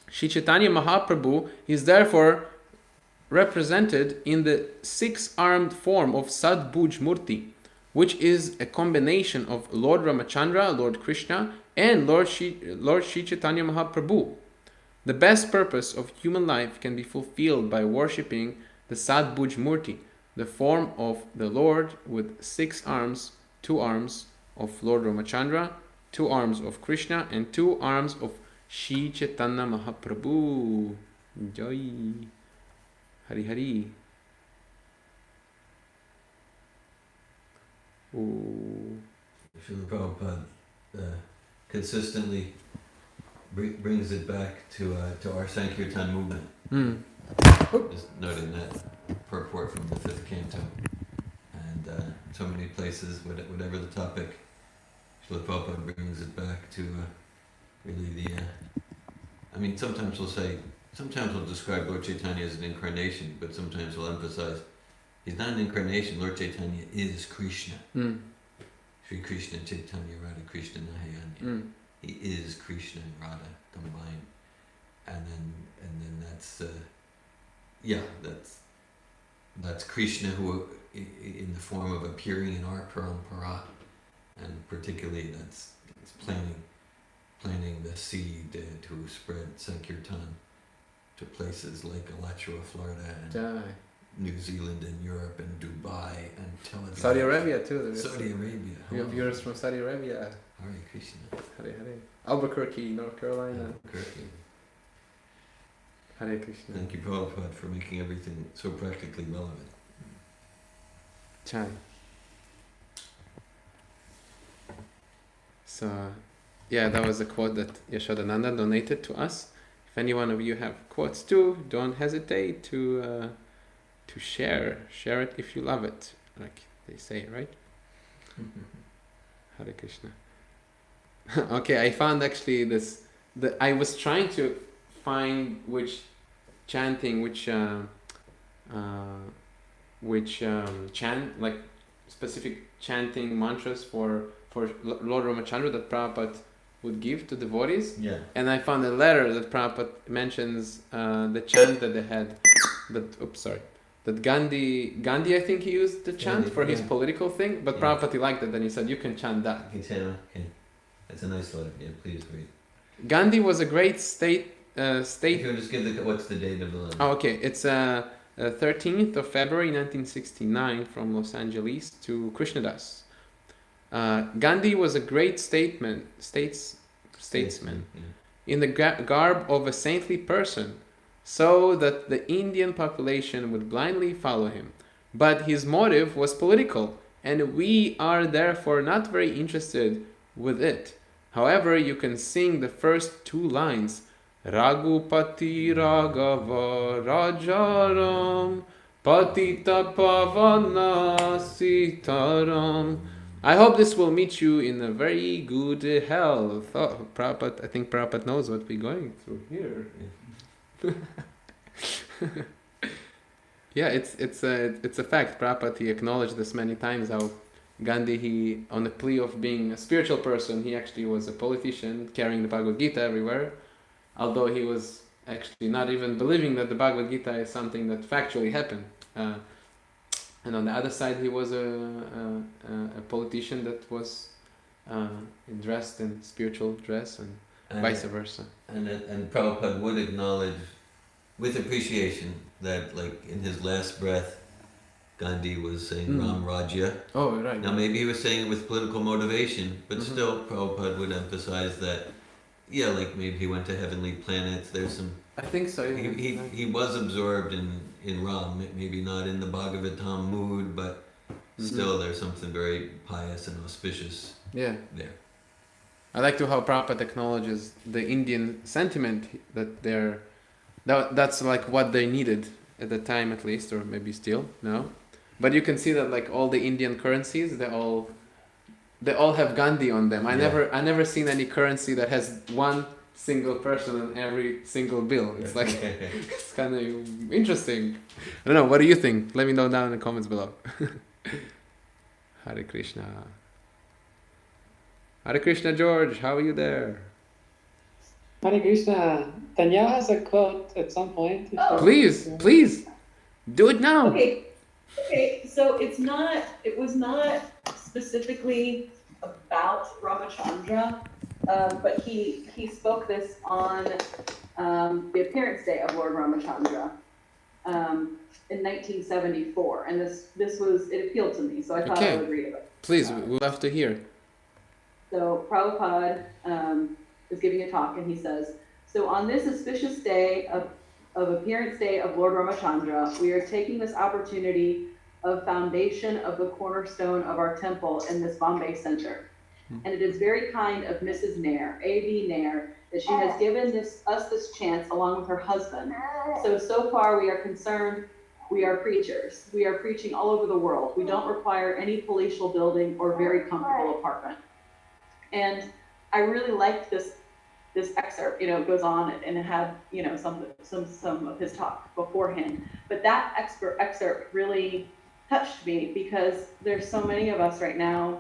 Shri Chaitanya Mahaprabhu is therefore represented in the 6-armed form of Sadbhuj Murti, which is a combination of Lord Ramachandra, Lord Krishna, and Lord Shri Chaitanya Mahaprabhu. The best purpose of human life can be fulfilled by worshipping the Sadbhuj Murti, the form of the Lord with 6 arms, 2 arms of Lord Ramachandra, 2 arms of Krishna, and 2 arms of Shri Chaitanya Mahaprabhu. Joy. Hari Hari. Ooh. Srila Prabhupada consistently brings it back to our Sankirtan movement. Just noting that purport from the 5th canto. And so many places, whatever the topic, Srila Prabhupada brings it back to really I mean, sometimes we'll describe Lord Chaitanya as an incarnation, but sometimes we'll emphasize he's not an incarnation. Lord Chaitanya is Krishna. Sri Krishna Chaitanya Radha Krishna Nahayanya. He is Krishna and Radha combined. And then that's Krishna who in the form of appearing in our parampara, and particularly it's planting the seed to spread Sankirtan to places like Alachua, Florida, and New Zealand and Europe and Dubai and Tel Aviv. Saudi Arabia too. Saudi Arabia. We have viewers from Saudi Arabia. Hare Krishna. Hare Hare. Albuquerque, North Carolina. Albuquerque. Hare Krishna. Thank you, Prabhupada, for making everything so practically relevant. Chai. So, yeah, that was a quote that Yashodananda donated to us. If any one of you have quotes too, don't hesitate to share. Share it if you love it, like they say, right? Hare Krishna. Okay, I found actually this. I was trying to find which chanting, which chant, like specific chanting mantras for Lord Ramachandra that Prabhupada would give to devotees. Yeah. And I found a letter that Prabhupada mentions the chant that they had. that Gandhi, I think he used the chant Gandhi, for his yeah. political thing, but Yeah. Prabhupada liked it, and he said, you can chant that. Okay, that's a nice letter. Yeah, please read. Gandhi was a great state. If you would just give what's the date of the letter? Oh, okay. It's 13th of February 1969 from Los Angeles to Krishnadas. Gandhi was a great statesman Yeah. in the garb of a saintly person, so that the Indian population would blindly follow him. But his motive was political, and we are therefore not very interested with it. However, you can sing the first two lines. Raghupati Raghava Rajaram Patita Pavana Sitaram. I hope this will meet you in a very good health. Oh, Prabhupada, I think Prabhupada knows what we're going through here. Yeah, it's a fact. Prabhupada, he acknowledged this many times, how Gandhi, he, on the plea of being a spiritual person, he actually was a politician carrying the Bhagavad Gita everywhere, although he was actually not even believing that the Bhagavad Gita is something that factually happened. And on the other side, he was a politician that was dressed in spiritual dress, and vice versa. And Prabhupada would acknowledge with appreciation that, like, in his last breath, Gandhi was saying Ram Rajya. Oh, right. Now maybe he was saying it with political motivation, but still Prabhupada would emphasize that, yeah, like maybe he went to heavenly planets. There's some. I think so. Yeah. He was absorbed in Ram, maybe not in the Bhagavatam mood, but still there's something very pious and auspicious Yeah. there. I like to how Prabhupada acknowledges the Indian sentiment that that's like what they needed at the time, at least, or maybe still, no? But you can see that like all the Indian currencies, they all have Gandhi on them. I never seen any currency that has one single person on every single bill. It's like it's kind of interesting. I don't know. What do you think? Let me know down in the comments below. Hare Krishna. Hare Krishna, George. How are you there? Hare Krishna. Tanya has a quote at some point. Please, do it now. Okay, so it was not specifically about Ramachandra, but he spoke this on the appearance day of Lord Ramachandra in 1974, and it appealed to me, so I thought I would read it. Please, we'd love to hear. So Prabhupada is giving a talk, and he says, so on this auspicious day of appearance day of Lord Ramachandra, we are taking this opportunity of foundation of the cornerstone of our temple in this Bombay center. And it is very kind of Mrs. Nair, A.B. Nair, that she has given us this chance along with her husband. So far we are concerned, we are preachers. We are preaching all over the world. We don't require any palatial building or very comfortable apartment. And I really liked this excerpt. It goes on and it had, some of his talk beforehand. But that excerpt really touched me, because there's so many of us right now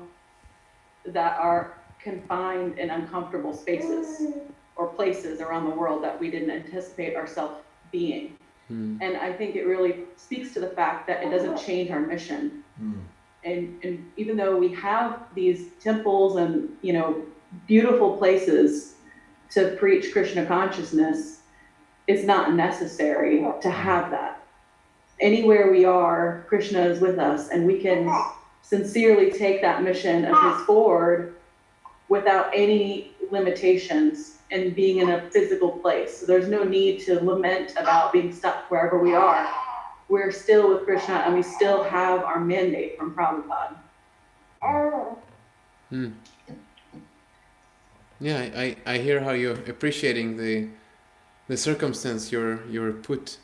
that are confined in uncomfortable spaces or places around the world that we didn't anticipate ourselves being. And I think it really speaks to the fact that it doesn't change our mission. And even though we have these temples and, beautiful places to preach Krishna consciousness, it's not necessary to have that. Anywhere we are, Krishna is with us, and we can sincerely take that mission of his forward without any limitations and being in a physical place. So there's no need to lament about being stuck wherever we are. We're still with Krishna, and we still have our mandate from Prabhupada. Yeah, I hear how you're appreciating the circumstance you're put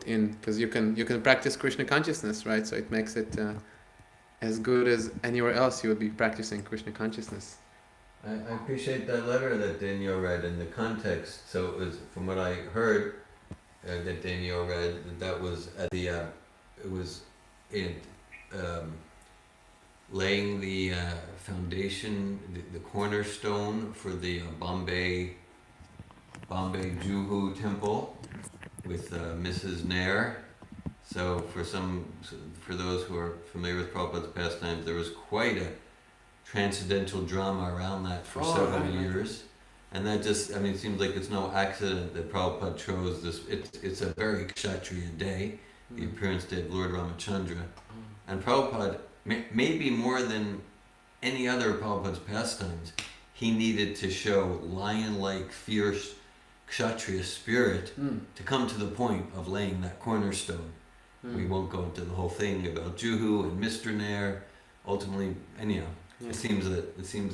in, because you can practice Krishna consciousness, right? So it makes it as good as anywhere else you would be practicing Krishna consciousness. I appreciate that letter that Daniel read in the context. So it was, from what I heard, that Daniel read, that was at the it was in laying the foundation, the cornerstone for the Bombay Juhu temple with Mrs. Nair, So for those who are familiar with Prabhupada's pastimes, there was quite a transcendental drama around that for several years. And that just, I mean, it seems like it's no accident that Prabhupada chose this. It's a very Kshatriya day, the appearance day of Lord Ramachandra. And Prabhupada, maybe more than any other of Prabhupada's pastimes, he needed to show lion-like, fierce Kshatriya spirit to come to the point of laying that cornerstone. We won't go into the whole thing about Juhu and Mr. Nair. Ultimately, anyhow, it seems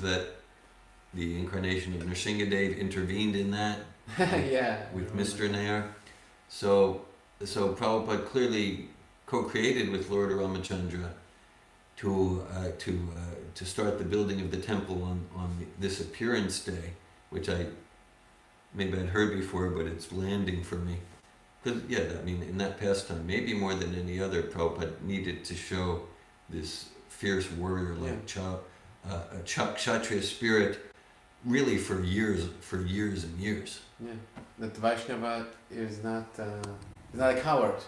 that the incarnation of Nrsingadev intervened in that with Mr. Nair. So Prabhupada clearly co-created with Lord Ramachandra to start the building of the temple on this appearance day, which maybe I'd heard before, but it's landing for me. Because I mean, in that pastime, maybe more than any other, Prabhupada needed to show this fierce warrior like Kshatriya spirit, really for years and years. Yeah, that Vaishnava is not a coward.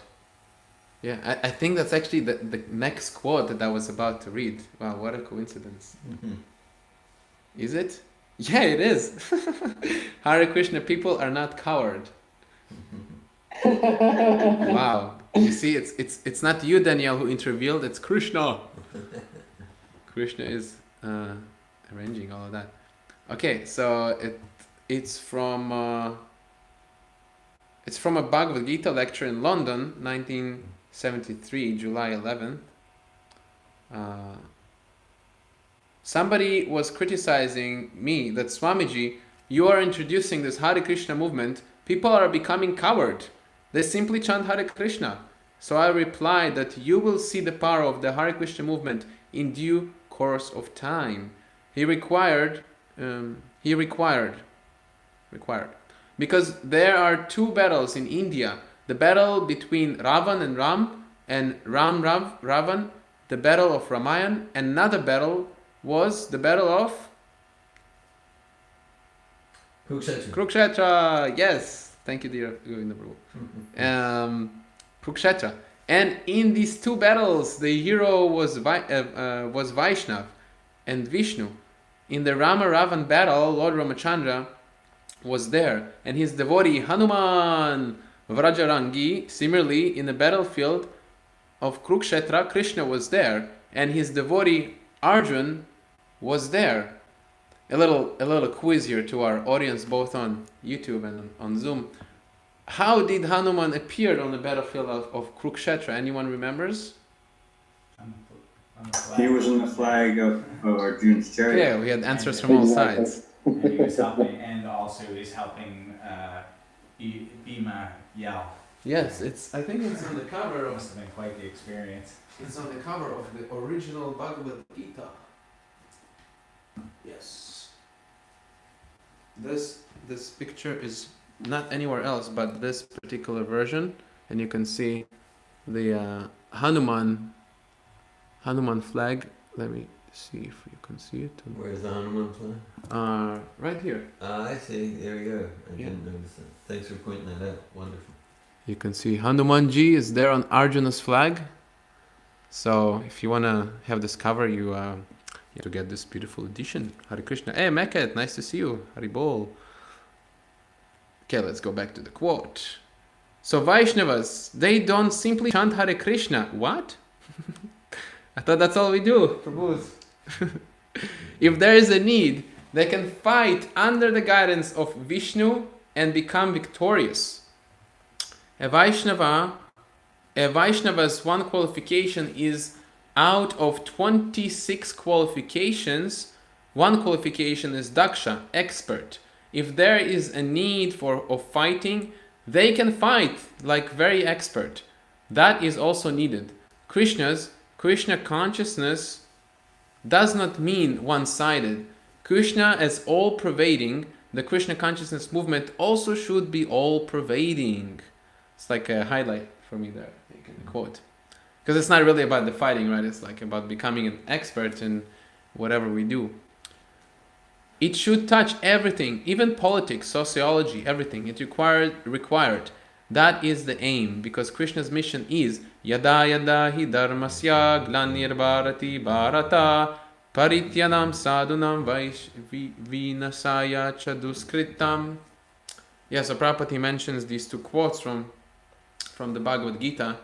Yeah, I think that's actually the next quote that I was about to read. Wow, what a coincidence. Is it? Yeah, it is. Hare Krishna, people are not coward. Wow. You see, it's not you, Daniel, who intervened, it's Krishna. Krishna is arranging all of that. Okay, so it's from a Bhagavad Gita lecture in London, 1973, July 11th. Somebody was criticizing me that Swamiji, you are introducing this Hare Krishna movement. People are becoming coward. They simply chant Hare Krishna. So I replied that you will see the power of the Hare Krishna movement in due course of time. He required, because there are two battles in India. The battle between Ravan and Ram, and Ravan, the battle of Ramayana, and another battle was the battle of Kurukshetra. Yes, thank you, dear Govinda Prabhu. Kurukshetra. And in these two battles, the hero was Vaishnav and Vishnu. In the Rama-Ravan battle, Lord Ramachandra was there, and his devotee Hanuman Vrajarangi. Similarly, in the battlefield of Kurukshetra, Krishna was there, and his devotee Arjun was there. A little quiz here to our audience, both on YouTube and on Zoom. How did Hanuman appear on the battlefield of Kurukshetra? Anyone remembers? He was in the flag of Arjun's chariot. Yeah, we had answers from all sides. And he was helping, and also he's helping Bhima yell. Yes, I think it's on the cover It must have been quite the experience. It's on the cover of the original Bhagavad Gita. Yes. This picture is not anywhere else but this particular version, and you can see the Hanuman flag. Let me see if you can see it. Where's the Hanuman flag? Right here. I see. There we go. I didn't notice that. Thanks for pointing that out. Wonderful. You can see Hanumanji is there on Arjuna's flag. So if you want to have this cover, you have to get this beautiful edition. Hare Krishna. Hey, Meket, nice to see you. Hari Bol. Okay, let's go back to the quote. So Vaishnavas, they don't simply chant Hare Krishna. What? I thought that's all we do. Prabhus. If there is a need, they can fight under the guidance of Vishnu and become victorious. A Vaishnava's one qualification is out of 26 qualifications, one qualification is Daksha, expert. If there is a need of fighting, they can fight like very expert. That is also needed. Krishna consciousness does not mean one-sided. Krishna as all-pervading, the Krishna consciousness movement also should be all-pervading. It's like a highlight for me there, I think, in the quote. Because it's not really about the fighting, right? It's like about becoming an expert in whatever we do. It should touch everything, even politics, sociology, everything. It required. That is the aim, because Krishna's mission is Yada yada hi dharmasya glanir bharata parityanam sadhunam vinasaya cha duskritam. Yeah, so Prabhupada mentions these two quotes from the Bhagavad Gita,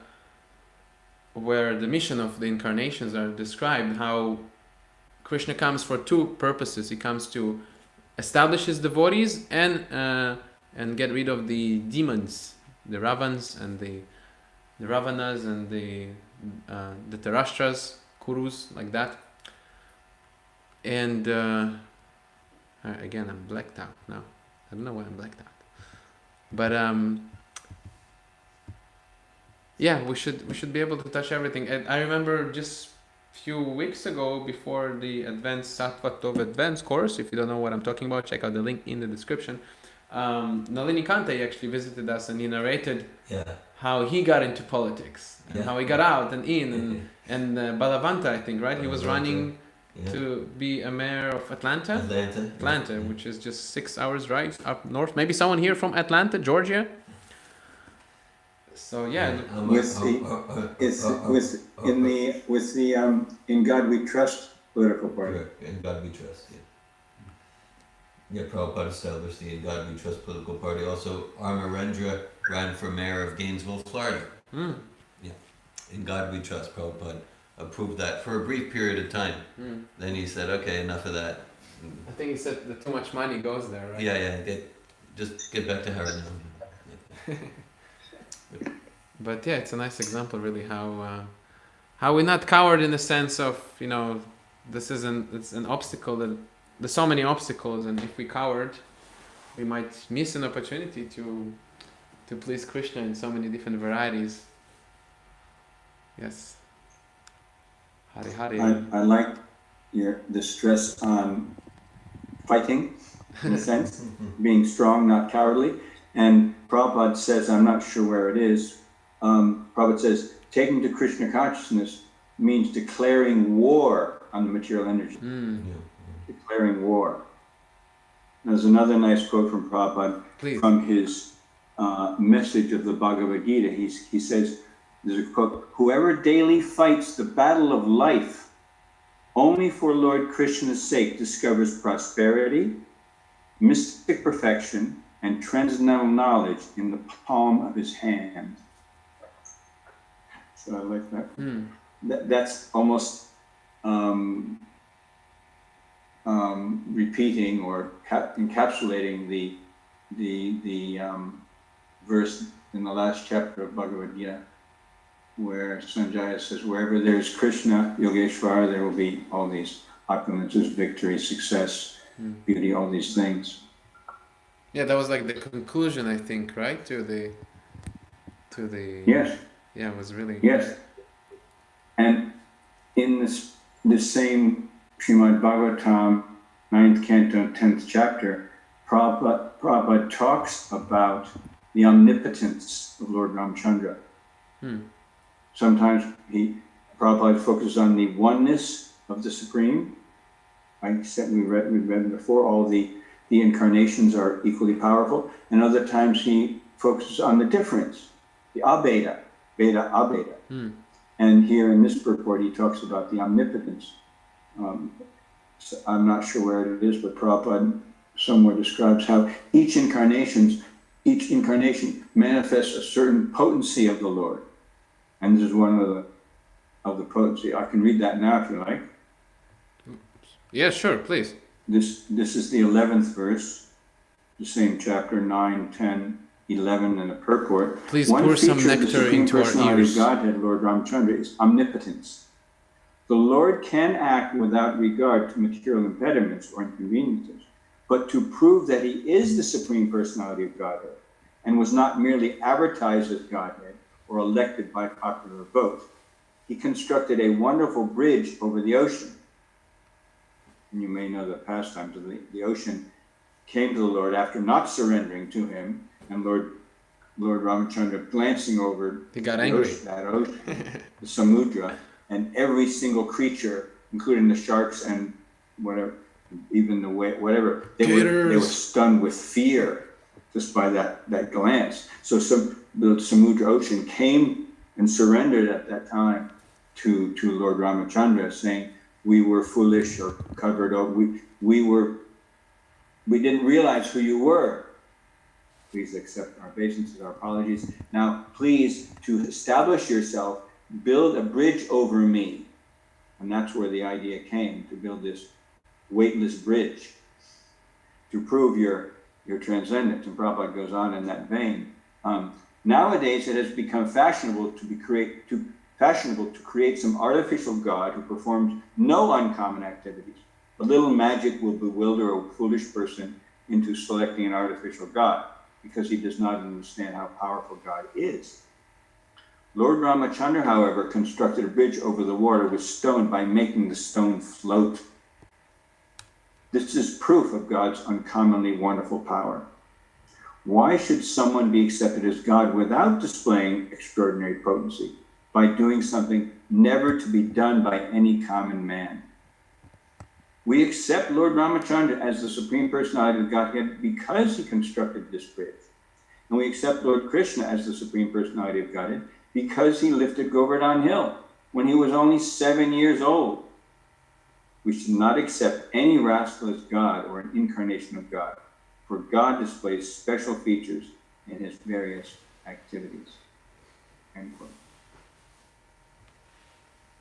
where the mission of the incarnations are described, how Krishna comes for two purposes. He comes to establish his devotees and get rid of the demons, the Ravans and the Ravanas and the Tarashtras, Kurus, like that. And again, I'm blacked out now. I don't know why I'm blacked out. But yeah, we should be able to touch everything. And I remember just few weeks ago, before the Advanced Sattva Tov Advanced course, if you don't know what I'm talking about, check out the link in the description. Nalini Kante actually visited us, and he narrated how he got into politics and how he got out and in, and Balavanta, I think, right? He was running to be a mayor of Atlanta, which is just 6 hours drive up north. Maybe someone here from Atlanta, Georgia. So yeah, in God We Trust political party. In God We Trust, yeah. Prabhupada established the In God We Trust political party. Also, Amarendra ran for mayor of Gainesville, Florida. Yeah, In God We Trust. Prabhupada approved that for a brief period of time. Then he said, okay, enough of that. I think he said that too much money goes there, right? Yeah, just get back to Harinam. Yeah. But yeah, it's a nice example, really, how we're not coward in the sense of, it's an obstacle that there's so many obstacles, and if we coward, we might miss an opportunity to please Krishna in so many different varieties. Yes. Hari Hari. I like the stress on fighting, in a sense, being strong, not cowardly. And Prabhupada says, I'm not sure where it is, Prabhupada says, taking to Krishna consciousness means declaring war on the material energy. Declaring war. There's another nice quote from Prabhupada. Please. From his message of the Bhagavad Gita. He says, there's a quote, whoever daily fights the battle of life only for Lord Krishna's sake discovers prosperity, mystic perfection, and transcendental knowledge in the palm of his hand. So I like that. That's almost repeating or encapsulating the verse in the last chapter of Bhagavad Gita, where Sanjaya says, wherever there's Krishna, Yogeshvara, there will be all these opulences, victory, success, beauty, all these things. Yeah, that was like the conclusion, I think, right? To the. Yes. Yeah, it was really. Yes. And in this same Srimad Bhagavatam, 9th canto, 10th chapter, Prabhupada talks about the omnipotence of Lord Ramchandra. Sometimes Prabhupada focuses on the oneness of the Supreme. Like we've read before, all the incarnations are equally powerful, and other times he focuses on the difference, the abheda, beta, abheda. And here in this purport, he talks about the omnipotence. So I'm not sure where it is, but Prabhupada somewhere describes how each incarnation manifests a certain potency of the Lord. And this is one of the potency. I can read that now if you like. Yeah, sure, please. This is the 11th verse, the same chapter, 9, 10, 11 in the purport. Please pour some nectar into our ears. Godhead, Lord Ramchandra, is omnipotence. The Lord can act without regard to material impediments or inconveniences, but to prove that he is the Supreme Personality of Godhead and was not merely advertised as Godhead or elected by popular vote, he constructed a wonderful bridge over the ocean. And you may know the pastimes of the ocean came to the Lord after not surrendering to him, and Lord Ramachandra glancing over he got angry. That ocean, the Samudra, and every single creature, including the sharks and whatever, even the whatever, they were stunned with fear just by that glance. So the Samudra Ocean came and surrendered at that time to Lord Ramachandra, saying, we were foolish or covered over. We didn't realize who you were. Please accept our obeisances, our apologies. Now, please, to establish yourself, build a bridge over me. And that's where the idea came, to build this weightless bridge to prove your transcendence. And Prabhupada goes on in that vein. Nowadays, it has become fashionable to create some artificial god who performs no uncommon activities. A little magic will bewilder a foolish person into selecting an artificial god because he does not understand how powerful God is. Lord Ramachandra, however, constructed a bridge over the water with stone by making the stone float. This is proof of God's uncommonly wonderful power. Why should someone be accepted as God without displaying extraordinary potency, by doing something never to be done by any common man? We accept Lord Ramachandra as the Supreme Personality of Godhead because he constructed this bridge. And we accept Lord Krishna as the Supreme Personality of Godhead because he lifted Govardhan Hill when he was only 7 years old. We should not accept any rascal as God or an incarnation of God, for God displays special features in his various activities. End quote.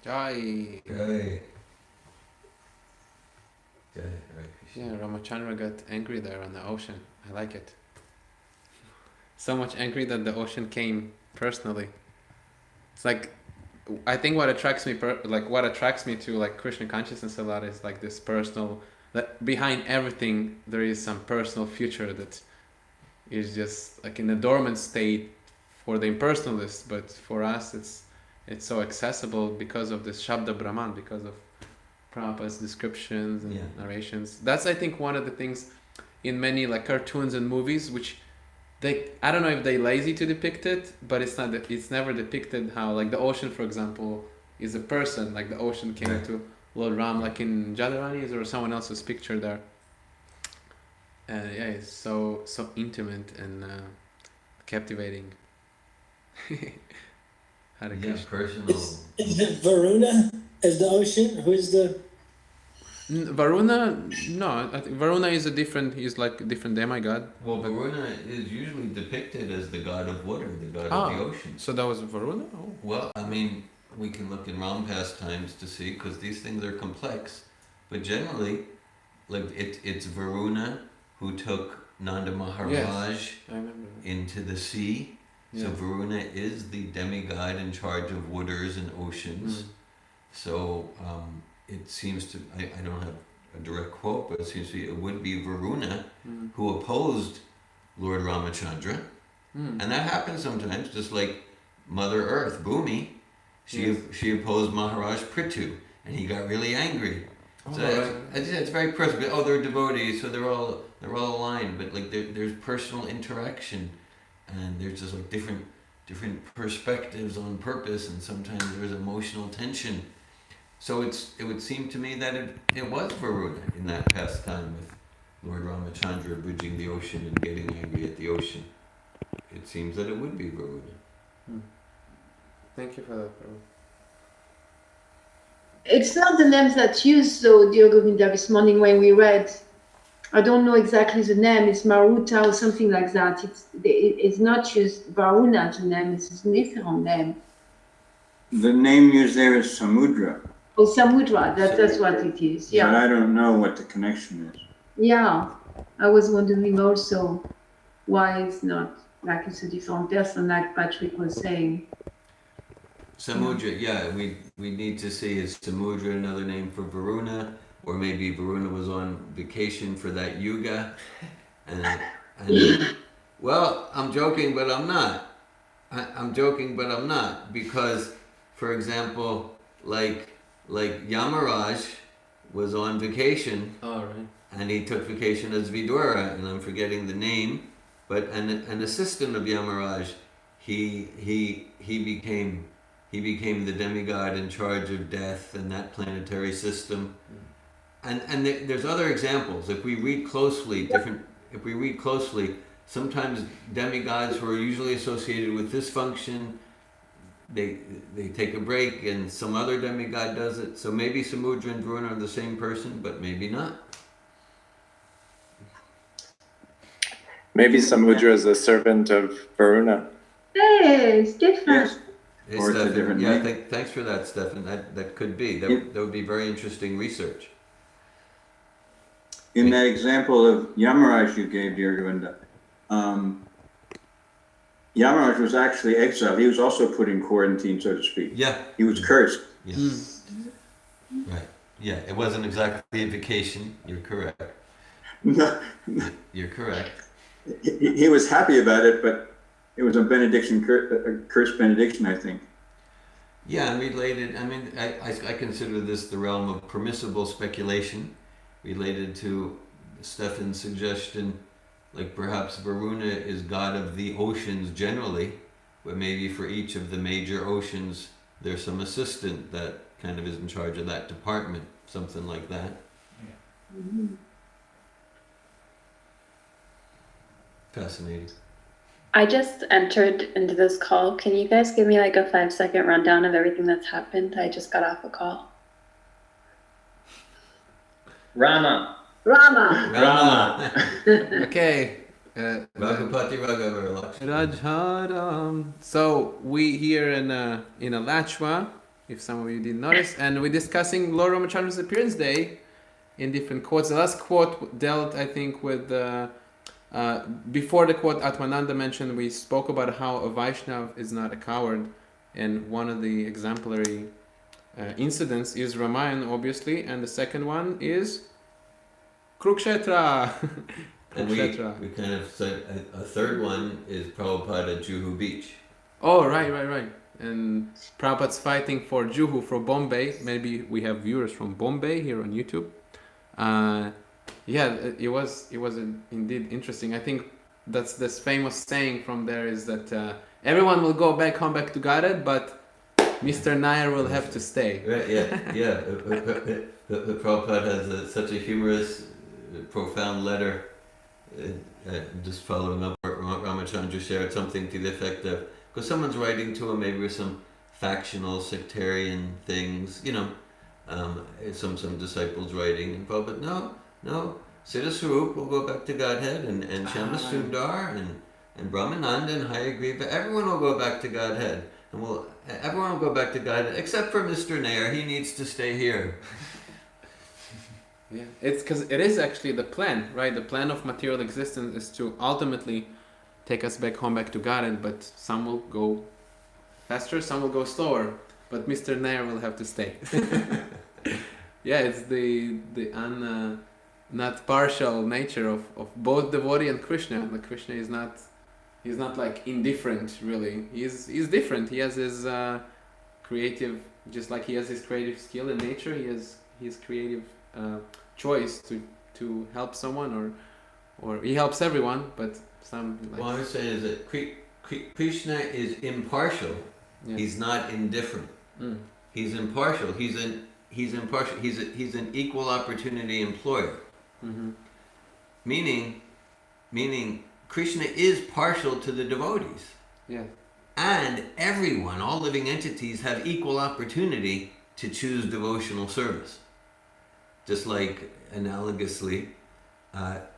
Jai. Okay. Okay, right. Yeah, Ramachandra got angry there on the ocean. I like it. So much angry that the ocean came personally. It's like, I think what attracts me to like Krishna consciousness a lot is like this personal, that behind everything there is some personal future that is just like in a dormant state for the impersonalists, but for us it's so accessible because of this Shabda Brahman, because of Prabhupada's descriptions and narrations. That's, I think, one of the things in many like cartoons and movies, which I don't know if they lazy to depict it, but it's never depicted how, like the ocean, for example, is a person. Like the ocean came to Lord Ram, like in Jadavani's or someone else's picture there. And it's so intimate and captivating. Hare Krishna. Personal. Is it Varuna as the ocean? Who is the... Varuna, no, I think Varuna is he's like a different demigod. Well, Varuna is usually depicted as the god of water, the god of the ocean. So that was Varuna? Oh. Well, I mean, we can look in Ram pastimes to see, because these things are complex. But generally, like it's Varuna who took Nanda Maharaj into the sea. So Varuna is the demigod in charge of waters and oceans. So it seems to, I don't have a direct quote, but it seems to be, it would be Varuna who opposed Lord Ramachandra. And that happens sometimes, just like Mother Earth, Bhumi, she opposed Maharaj Prithu, and he got really angry. So it's very personal. Oh, they're devotees, so they're all aligned, but like there's personal interaction, and there's just like different perspectives on purpose, and sometimes there's emotional tension. So it would seem to me that it was Varuna in that pastime with Lord Ramachandra bridging the ocean and getting angry at the ocean. It seems that it would be Varuna. Thank you for that, bro. It's not the names that's used, though, dear Govinda, this morning when we read. I don't know exactly the name. It's Maruta or something like that. It's not used Varuna, the name. It's a different name. The name used there is Samudra. Oh, Samudra. That's what it is. Yeah. But I don't know what the connection is. Yeah. I was wondering also why it's not like it's a different person, like Patrick was saying. Samudra, yeah, we need to see, is Samudra another name for Varuna? Or maybe Varuna was on vacation for that yuga. And well, I'm joking, but I'm not. I'm joking, but I'm not. Because, for example, like Yamaraj was on vacation. Oh, right. And he took vacation as Vidura, and I'm forgetting the name. But an assistant of Yamaraj, he became the demigod in charge of death and that planetary system. And there's other examples. If we read closely, sometimes demigods who are usually associated with this function, they take a break and some other demigod does it. So maybe Samudra and Varuna are the same person, but maybe not. Maybe Samudra is a servant of Varuna. Hey, Stefan. Yes. Hey, Or it's a Stefan, different yeah, name. thanks for that, Stefan. That could be. That would be very interesting research. In that example of Yamaraj you gave, dear Govinda, Yamaraj was actually exiled. He was also put in quarantine, so to speak. Yeah. He was cursed. Yes. Right. Yeah, it wasn't exactly a vacation. You're correct. No, You're correct. he was happy about it, but it was a benediction, a cursed benediction, I think. Yeah, and related, I mean, I consider this the realm of permissible speculation related to Stefan's suggestion, like perhaps Varuna is god of the oceans generally, but maybe for each of the major oceans there's some assistant that kind of is in charge of that department, something like that. Yeah. Mm-hmm. Fascinating. I just entered into this call. Can you guys give me like a 5-second rundown of everything that's happened? I just got off a call. Rama. Okay. Raghupati Raghavar Rajharam. So we here in Alachua, if some of you didn't notice, and we're discussing Lord Ramachandra's appearance day in different quotes. The last quote dealt, I think, with before the quote Atmananda mentioned, we spoke about how a Vaishnav is not a coward, and one of the exemplary incidents is Ramayana, obviously, and the second one is Kurukshetra. And we kind of said a third one is Prabhupada at Juhu Beach. Oh, right. And Prabhupada's fighting for Juhu, for Bombay. Maybe we have viewers from Bombay here on YouTube. Yeah, it was indeed interesting. I think that's this famous saying from there is that everyone will go home back to Godhead, but Mr. Nair will have to stay. Right, yeah. The Prabhupada has such a humorous, profound letter, just following up what Ramachandra shared, something to the effect of, because someone's writing to him maybe with some factional, sectarian things, some disciples writing, and Prabhupada, no, Siddha Swarup will go back to Godhead, and Shama Sundar, and Brahmananda, and Hayagriva, everyone will go back to Godhead. And everyone will go back to Godhead, except for Mr. Nair, he needs to stay here. Yeah, it's because it is actually the plan, right? The plan of material existence is to ultimately take us back to Godhead, but some will go faster, some will go slower, but Mr. Nair will have to stay. Yeah, it's the not partial nature of both devotee and Krishna. Like Krishna is he's not like indifferent really. He's different. He has his creative, just like he has his creative skill in nature. He has his creative choice to help someone, or he helps everyone, but some. Like, what I was saying is that Krishna is impartial. Yeah. He's not indifferent. Mm. He's impartial. He's impartial. He's an equal opportunity employer. Mm-hmm. Meaning Krishna is partial to the devotees. Yeah. And everyone, all living entities, have equal opportunity to choose devotional service. Just like analogously, at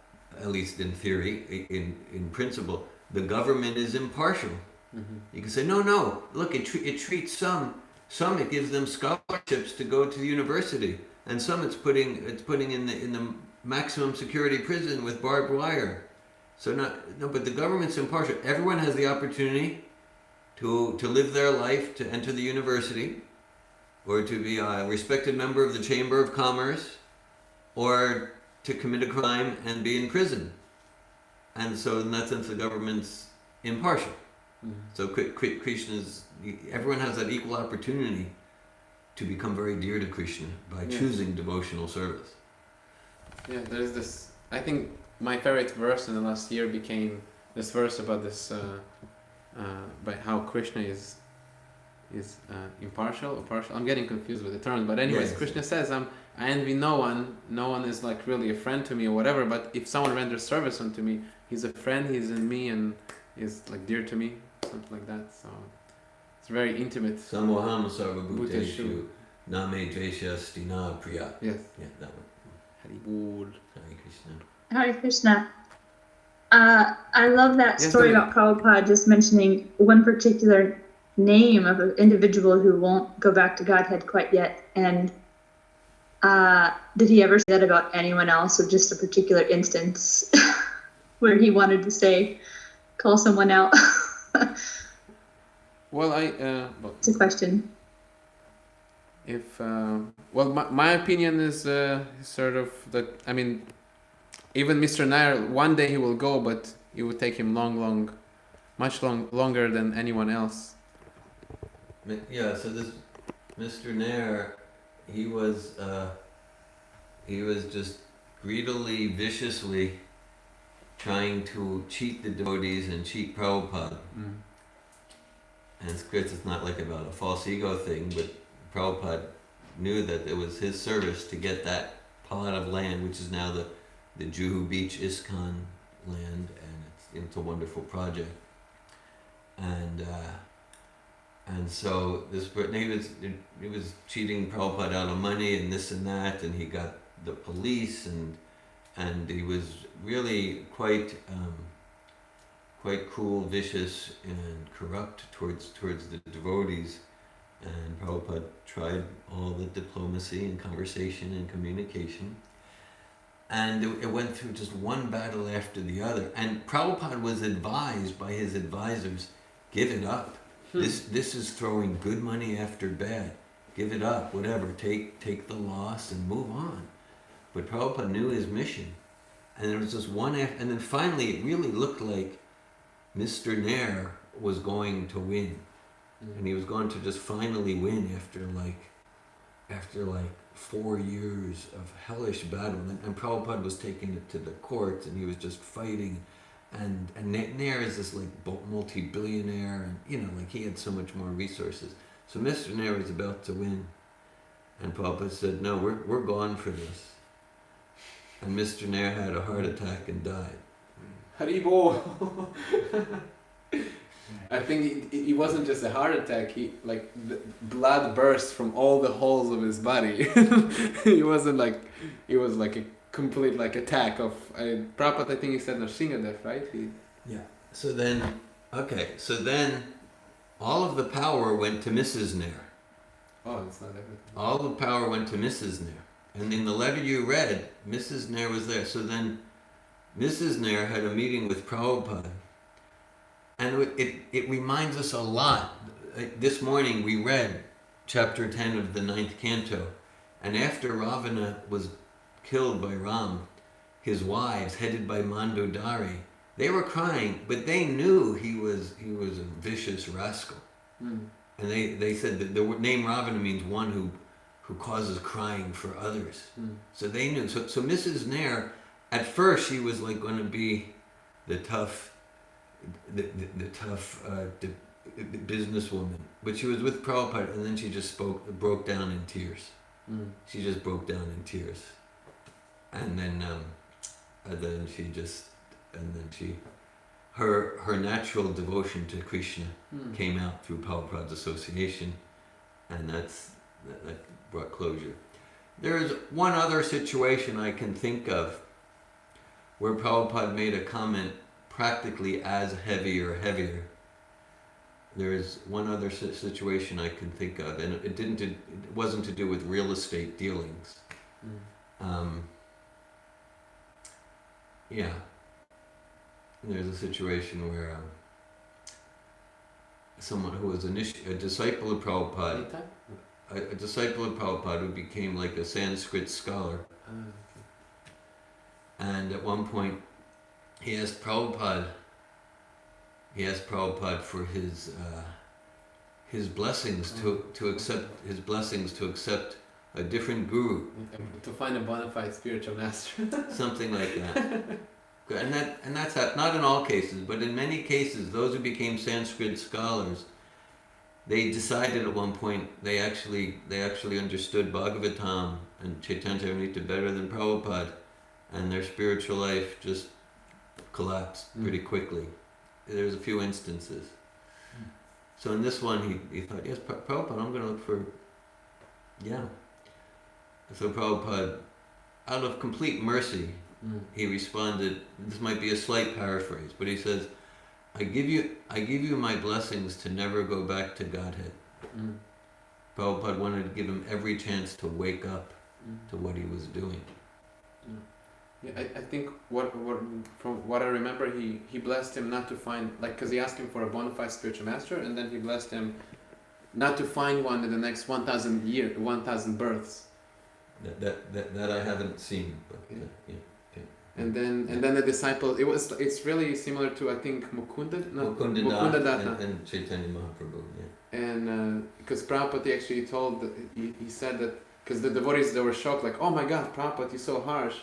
least in theory, in principle, the government is impartial. Mm-hmm. You can say, no, look, it treats some it gives them scholarships to go to the university, and some it's putting in the maximum security prison with barbed wire. So but the government's impartial. Everyone has the opportunity to live their life, to enter the university, or to be a respected member of the Chamber of Commerce, or to commit a crime and be in prison. And so in that sense the government's impartial. Mm-hmm. So Krishna's, everyone has that equal opportunity to become very dear to Krishna by choosing devotional service. Yeah, there's this, I think my favorite verse in the last year became this verse about this, by how Krishna is impartial or partial. I'm getting confused with the terms, but anyways, yes. Krishna says, I envy no one is like really a friend to me or whatever, but if someone renders service unto me, he's a friend, he's in me, and he's like dear to me, something like that. So it's very intimate. Samoham Bhuteshu. sarvabhuteshu name dvesha stina priya. Yes. Yeah, that one. Haribol. Hare Krishna. Hare Krishna. I love that Yes, story Dominic. about Prabhupada just mentioning one particular name of an individual who won't go back to Godhead quite yet. And did he ever say that about anyone else, or just a particular instance where he wanted to say, call someone out? Well, It's a question. if well, my opinion is sort of that. I mean, even Mr. Nair, one day he will go, but it would take him much longer than anyone else. Yeah, so this Mr. Nair, he was just greedily, viciously trying to cheat the devotees and cheat Prabhupada. And of course, it's not like about a false ego thing, but Prabhupada knew that it was his service to get that plot of land, which is now the Juhu Beach ISKCON land, and it's a wonderful project. And so he was cheating Prabhupada out of money and this and that, and he got the police, and he was really quite cruel, vicious, and corrupt towards the devotees. And Prabhupada tried all the diplomacy and conversation and communication. And it went through just one battle after the other. And Prabhupada was advised by his advisors, give it up. This is throwing good money after bad. Give it up, whatever. Take the loss and move on. But Prabhupada knew his mission. And there was just one after, and then finally it really looked like Mr. Nair was going to win. And he was going to just finally win after like 4 years of hellish battle. And Prabhupada was taking it to the courts, and he was just fighting. And Nair is this like multi-billionaire, and like he had so much more resources. So Mr. Nair was about to win, and Prabhupada said, "No, we're gone for this." And Mr. Nair had a heart attack and died. Haribo. I think it wasn't just a heart attack. The blood burst from all the holes of his body. It wasn't like it was like a complete attack of Prabhupada. I think he said Narsinga death, right? Yeah. So then all of the power went to Mrs. Nair. Oh, it's not everything. All the power went to Mrs. Nair. And in the letter you read, Mrs. Nair was there. So then Mrs. Nair had a meeting with Prabhupada. And it reminds us a lot. This morning we read chapter 10 of the 9th canto. And after Ravana was killed by Ram, his wives, headed by Mandodari, they were crying, but they knew he was a vicious rascal. And they said that the name Ravana means one who causes crying for others. So they knew. So Mrs. Nair, at first she was like going to be the tough businesswoman, but she was with Prabhupada, and then she just broke down in tears. She just broke down in tears, and then her natural devotion to Krishna came out through Prabhupada's association, and that brought closure. There is one other situation I can think of where Prabhupada made a comment practically as heavier. There is one other situation I can think of, and it wasn't to do with real estate dealings. There's a situation where someone who was a disciple of Prabhupada, a disciple of Prabhupada who became like a Sanskrit scholar, and at one point he asked Prabhupada for his blessings to accept a different guru. To find a bona fide spiritual master. Something like that. And that's not in all cases, but in many cases, those who became Sanskrit scholars, they decided at one point they actually understood Bhagavatam and Chaitanya Charitamrita better than Prabhupada, and their spiritual life just collapsed pretty quickly. There's a few instances. So in this one, he thought, yes, Prabhupada, I'm going to look for, yeah. So Prabhupada, out of complete mercy, he responded, this might be a slight paraphrase, but he says, I give you my blessings to never go back to Godhead. Prabhupada wanted to give him every chance to wake up to what he was doing. Yeah, I think from what I remember, he blessed him not to find, like, because he asked him for a bona fide spiritual master, and then he blessed him not to find one in the next 1,000 births. That I haven't seen, but yeah. And then the disciple, it's really similar to, I think, Mukunda Datta and Chaitanya Mahaprabhu, yeah. And because Prabhupada actually he said that, because the devotees, they were shocked, like, oh my God, Prabhupada, you're so harsh.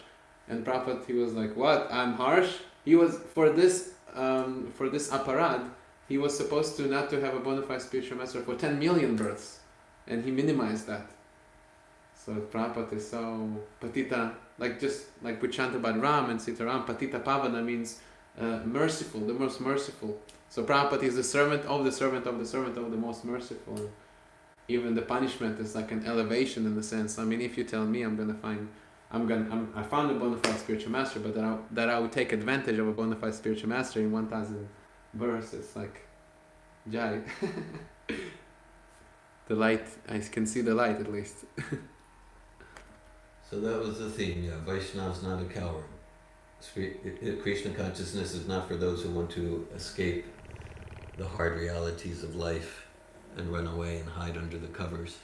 And Prabhupada, he was like, what, I'm harsh? He was, for this aparad, he was supposed to not to have a bona fide spiritual master for 10 million births. And he minimized that. So Prabhupada is so patita, just like we chant about Ram and Sitaram, patita pavana means merciful, the most merciful. So Prabhupada is the servant of the servant of the servant of the most merciful. Even the punishment is like an elevation in the sense. I mean, if you tell me I found a bona fide spiritual master, but that I would take advantage of a bona fide spiritual master in 1,000 verses, like, Jai. The light, I can see the light at least. So that was the theme, yeah. Vaishnava's not a coward. Krishna consciousness is not for those who want to escape the hard realities of life and run away and hide under the covers.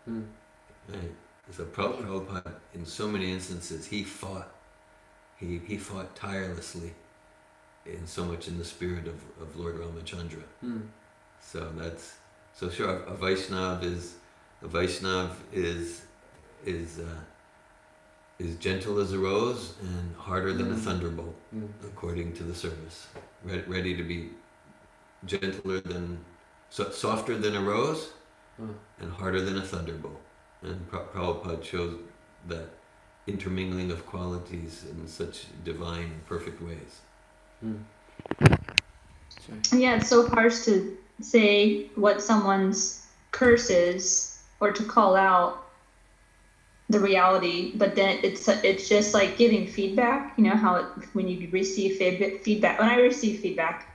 Right. So Prabhupada, in so many instances, he fought tirelessly, in so much in the spirit of Lord Ramachandra. So sure, a Vaishnav is gentle as a rose and harder than a thunderbolt, according to the service. Ready to be softer than a rose and harder than a thunderbolt. And Prabhupada shows that intermingling of qualities in such divine, perfect ways. Yeah, it's so harsh to say what someone's curse is or to call out the reality, but then it's just like giving feedback. You know how when you receive feedback. When I receive feedback,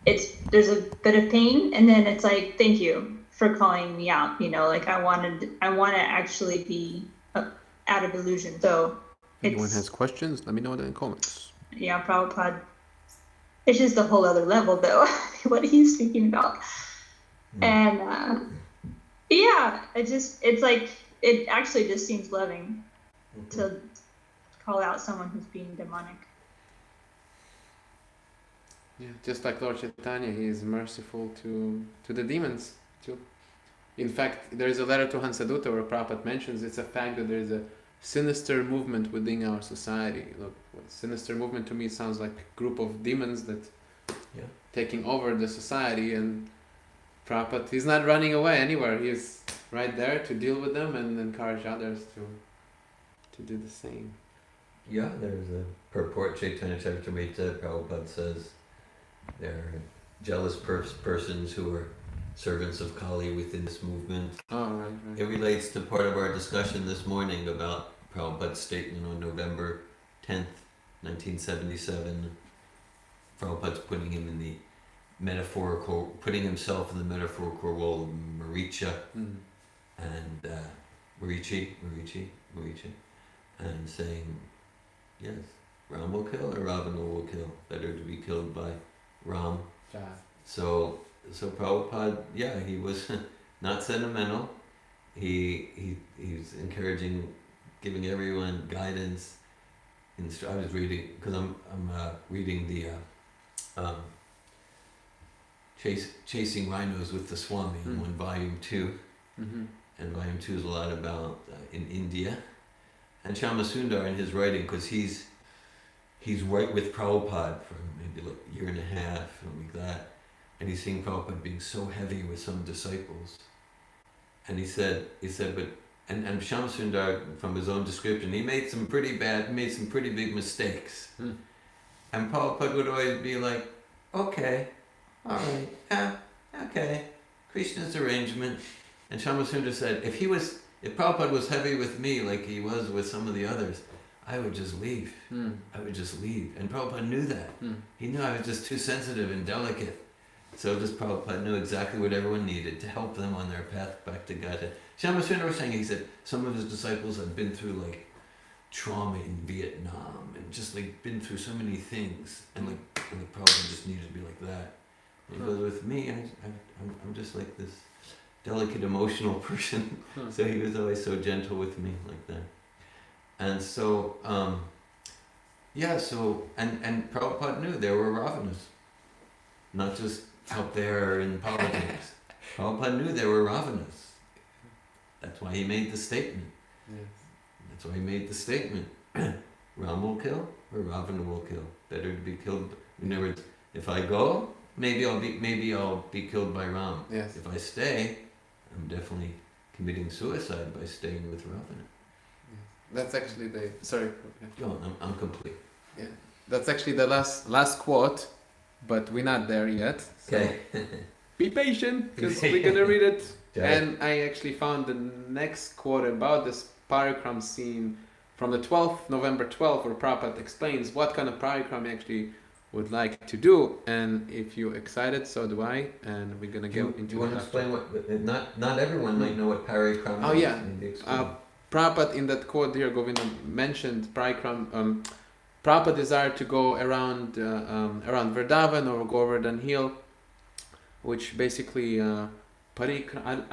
there's a bit of pain, and then it's like, thank you for calling me out. You know, like I want to actually be out of illusion. So if anyone has questions, let me know in the comments. Yeah, Prabhupada. It's just a whole other level, though, what he's speaking about. And yeah, it's like, it actually just seems loving to call out someone who's being demonic. Yeah, just like Lord Chaitanya, he is merciful to the demons too. In fact, there is a letter to Hansadutta where Prabhupada mentions it's a fact that there is a sinister movement within our society. Look, sinister movement to me sounds like a group of demons that taking over the society, and Prabhupada, he's not running away anywhere. He's right there to deal with them and encourage others to do the same. Yeah, there's a purport, Chaitanya Charitamrita, Prabhupada says there are jealous persons who are servants of Kali within this movement. Oh, right. It relates to part of our discussion this morning about Prabhupada's statement on November 10th, 1977. Prabhupada's putting himself in the metaphorical role of Maricha and Marichi, and saying, yes, Ram will kill or Ravana will kill. Better to be killed by Ram. Yeah. So Prabhupada, yeah, he was not sentimental. He's encouraging, giving everyone guidance. I was reading, because I'm reading the Chasing Rhinos with the Swami in volume 2. And volume 2 is a lot about in India. And Shyamasundar in his writing, because he's right with Prabhupada for maybe like a year and a half, something like that. And he's seeing Prabhupada being so heavy with some disciples. And he said, and Shyamasundar, from his own description, he made some pretty big mistakes. And Prabhupada would always be like, okay, all right, yeah, okay, Krishna's arrangement. And Shamasundar said, if Prabhupada was heavy with me like he was with some of the others, I would just leave. I would just leave. And Prabhupada knew that. He knew I was just too sensitive and delicate. So this Prabhupada knew exactly what everyone needed to help them on their path back to Godhead. Shamasundar was saying, he said, some of his disciples had been through like trauma in Vietnam and just like been through so many things. And like Prabhupada just needed to be like that. And he goes, with me, I'm just like this delicate emotional person. So he was always so gentle with me like that. And so, and Prabhupada knew there were Ravanas, not just out there in politics. Prabhupada knew there were Ravanas. That's why he made the statement. Yes. That's why he made the statement. Ram will kill or Ravana will kill. Better to be killed. In other words, if I go, maybe I'll be killed by Ram. Yes. If I stay, I'm definitely committing suicide by staying with Ravana. That's actually the sorry. No, I'm complete. Yeah, that's actually the last quote, but we're not there yet. So Okay. be patient because we're gonna read it. And I actually found the next quote about this parikram scene from the 12th, November 12th, where Prabhupada explains what kind of parikram he actually would like to do. And if you're excited, so do I. And we're gonna go into. Do you want to explain what? Not everyone might know what parikram is. Oh yeah. Maybe Prabhupada in that quote here, Govinda mentioned parikram. Prabhupada desired to go around Vrindavan or Govardhan Hill, which basically I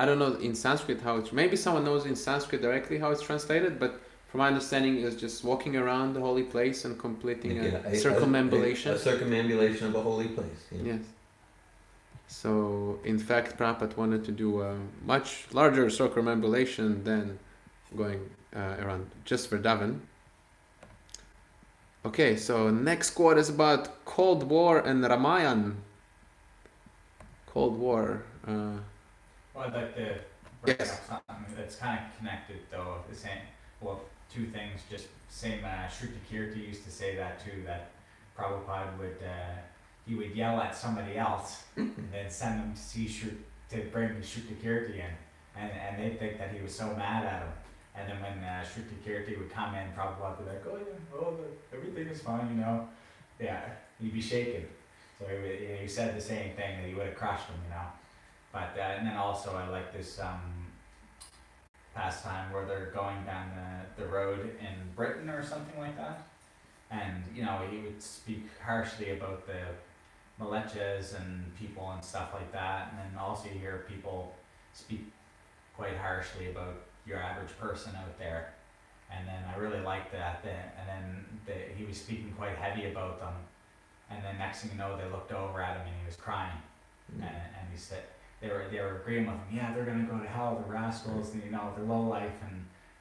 don't know in Sanskrit how it's. Maybe someone knows in Sanskrit directly how it's translated, but from my understanding, is just walking around the holy place and completing a circumambulation. A circumambulation of a holy place. Yeah. Yes. So in fact, Prabhupada wanted to do a much larger circumambulation than going around just Vrindavan. Okay, so next quote is about Cold War and Ramayana. Cold War. Well, I'd like to bring up something that's kind of connected though. The same, well, two things. Just same. Shruti Kirti used to say that too. That Prabhupada he would yell at somebody else and then send them to see to bring Shruti Kirti in, and they'd think that he was so mad at him. And then when Shruti Kirti would come in, Prabhupada would be like, oh yeah, everything is fine, you know. Yeah, he'd be shaken. So he said the same thing, that he would have crushed him, you know. But and then also I like this pastime where they're going down the road in Britain or something like that. And, you know, he would speak harshly about the Malechas and people and stuff like that. And then also you hear people speak quite harshly about your average person out there. And then I really liked that. And then he was speaking quite heavy about them. And then next thing you know, they looked over at him and he was crying. And he said, they were agreeing with him, yeah, they're going to go to hell, the rascals, you know, they're low life.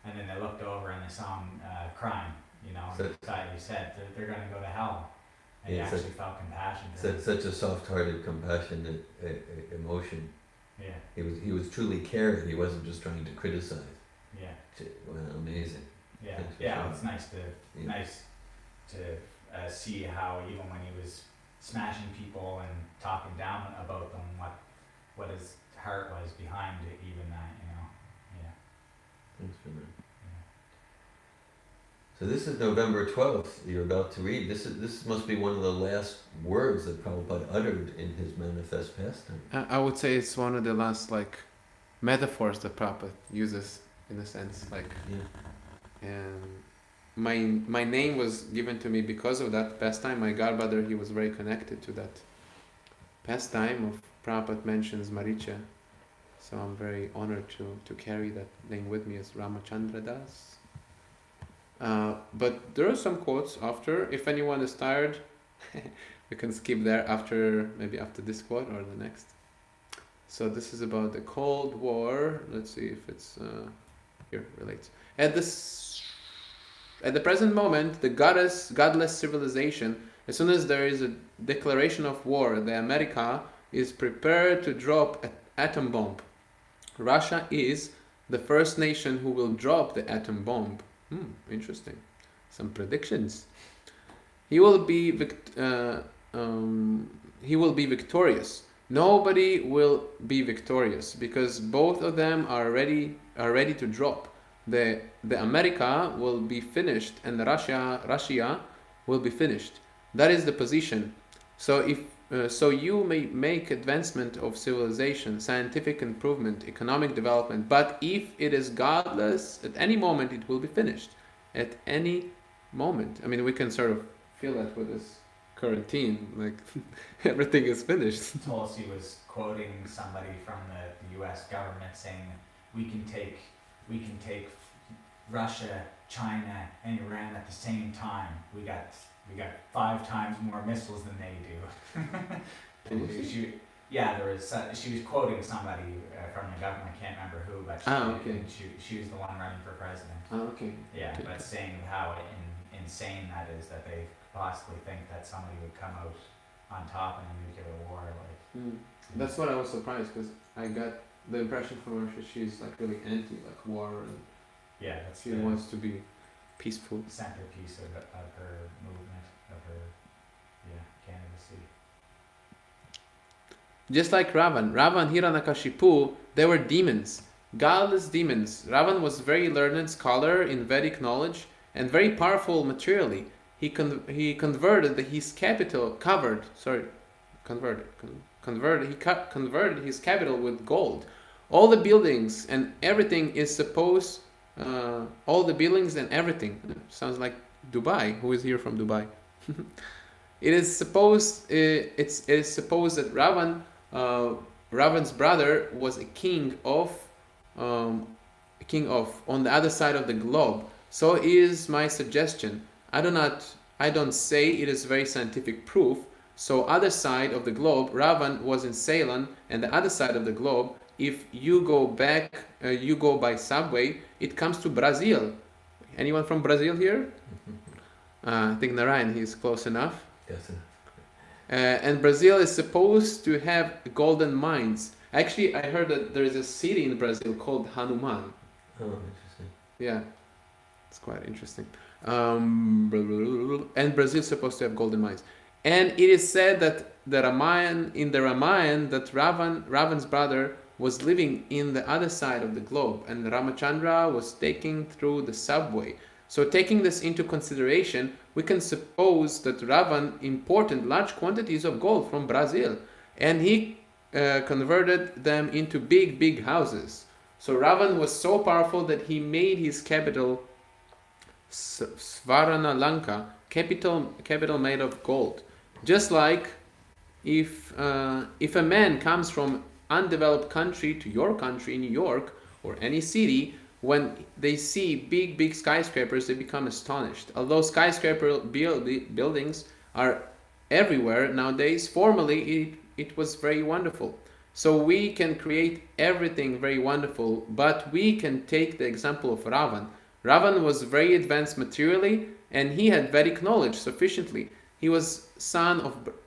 And then they looked over and they saw him crying, you know. So he said, they're going to go to hell. And he actually felt compassion for him. Such a soft-hearted, compassionate emotion. Yeah. He was truly caring. He wasn't just trying to criticize. Yeah. Well, amazing. Yeah. Yeah. It's nice to see how even when he was smashing people and talking down about them, what his heart was behind it, even that, you know. Yeah. Thanks for that. So this is November 12th. You're about to read. This must be one of the last words that Prabhupada uttered in his manifest pastime. I would say it's one of the last metaphors that Prabhupada uses in a sense. And my name was given to me because of that pastime. My godbrother, he was very connected to that pastime of Prabhupada mentions Maricha. So I'm very honored to carry that name with me as Ramachandra Das. But there are some quotes after. If anyone is tired, we can skip there maybe after this quote or the next. So this is about the Cold War. Let's see if it's here relates. At the present moment, the godless civilization, as soon as there is a declaration of war, the America is prepared to drop an atom bomb. Russia is the first nation who will drop the atom bomb. Interesting. Some predictions. he will be victorious. Nobody will be victorious because both of them are ready to drop. The America will be finished and the Russia will be finished. That is the position. So if so you may make advancement of civilization, scientific improvement, economic development, but if it is godless, at any moment it will be finished. At any moment. I mean, we can sort of feel that with this quarantine, like everything is finished. Tulsi was quoting somebody from the U.S. government saying we can take Russia, China, and Iran at the same time. We got 5 times more missiles than they do. She was quoting somebody from the government. I can't remember who, but she was the one running for president. Okay. Yeah, Okay. but saying how insane that is that they possibly think that somebody would come out on top in a nuclear war. That's what I was surprised because I got the impression from her she's like really anti like war and that's she wants to be peaceful. Centerpiece of her movement, of her candidacy. Just like Ravan, Hiranyakashipu, they were demons, godless demons. Ravan was very learned scholar in Vedic knowledge and very powerful materially. He converted his capital, converted his capital with gold. All the buildings and everything is supposed. All the buildings and everything sounds like Dubai. Who is here from Dubai? It is supposed that Ravan's brother was a king of on the other side of the globe. So is my suggestion. I don't say it is very scientific proof. So other side of the globe, Ravan was in Ceylon, and the other side of the globe, if you go back, you go by subway, it comes to Brazil. Anyone from Brazil here? I think Narayan, he's close enough. Yes. And Brazil is supposed to have golden mines. Actually, I heard that there is a city in Brazil called Hanuman. Oh, interesting. Yeah, it's quite interesting. And Brazil is supposed to have golden mines. And it is said that in the Ramayana, that Ravan's brother was living in the other side of the globe, and Ramachandra was taking through the subway. So taking this into consideration, we can suppose that Ravan imported large quantities of gold from Brazil, and he converted them into big houses. So Ravan was so powerful that he made his capital Svaranalanka, capital made of gold. Just like if a man comes from undeveloped country to your country, New York, or any city, when they see big skyscrapers, they become astonished. Although skyscraper buildings are everywhere nowadays, formerly it was very wonderful. So we can create everything very wonderful, but we can take the example of Ravan. Ravan was very advanced materially, and he had Vedic knowledge sufficiently. He was son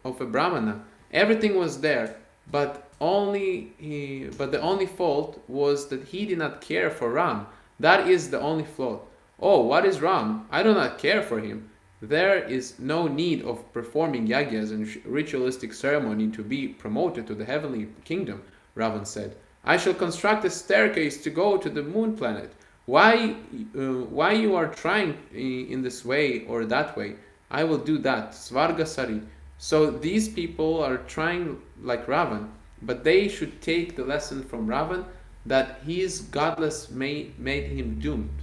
of a Brahmana. Everything was there, but the only fault was that he did not care for Ram. That is the only flaw. Oh, what is Ram? I do not care for him. There is no need of performing yagyas and ritualistic ceremony to be promoted to the heavenly kingdom, Ravan said. I shall construct a staircase to go to the moon planet. Why you are trying in this way or that way? I will do that. Svarga Sari. So these people are trying like Ravan, but they should take the lesson from Ravan that his godlessness made him doomed.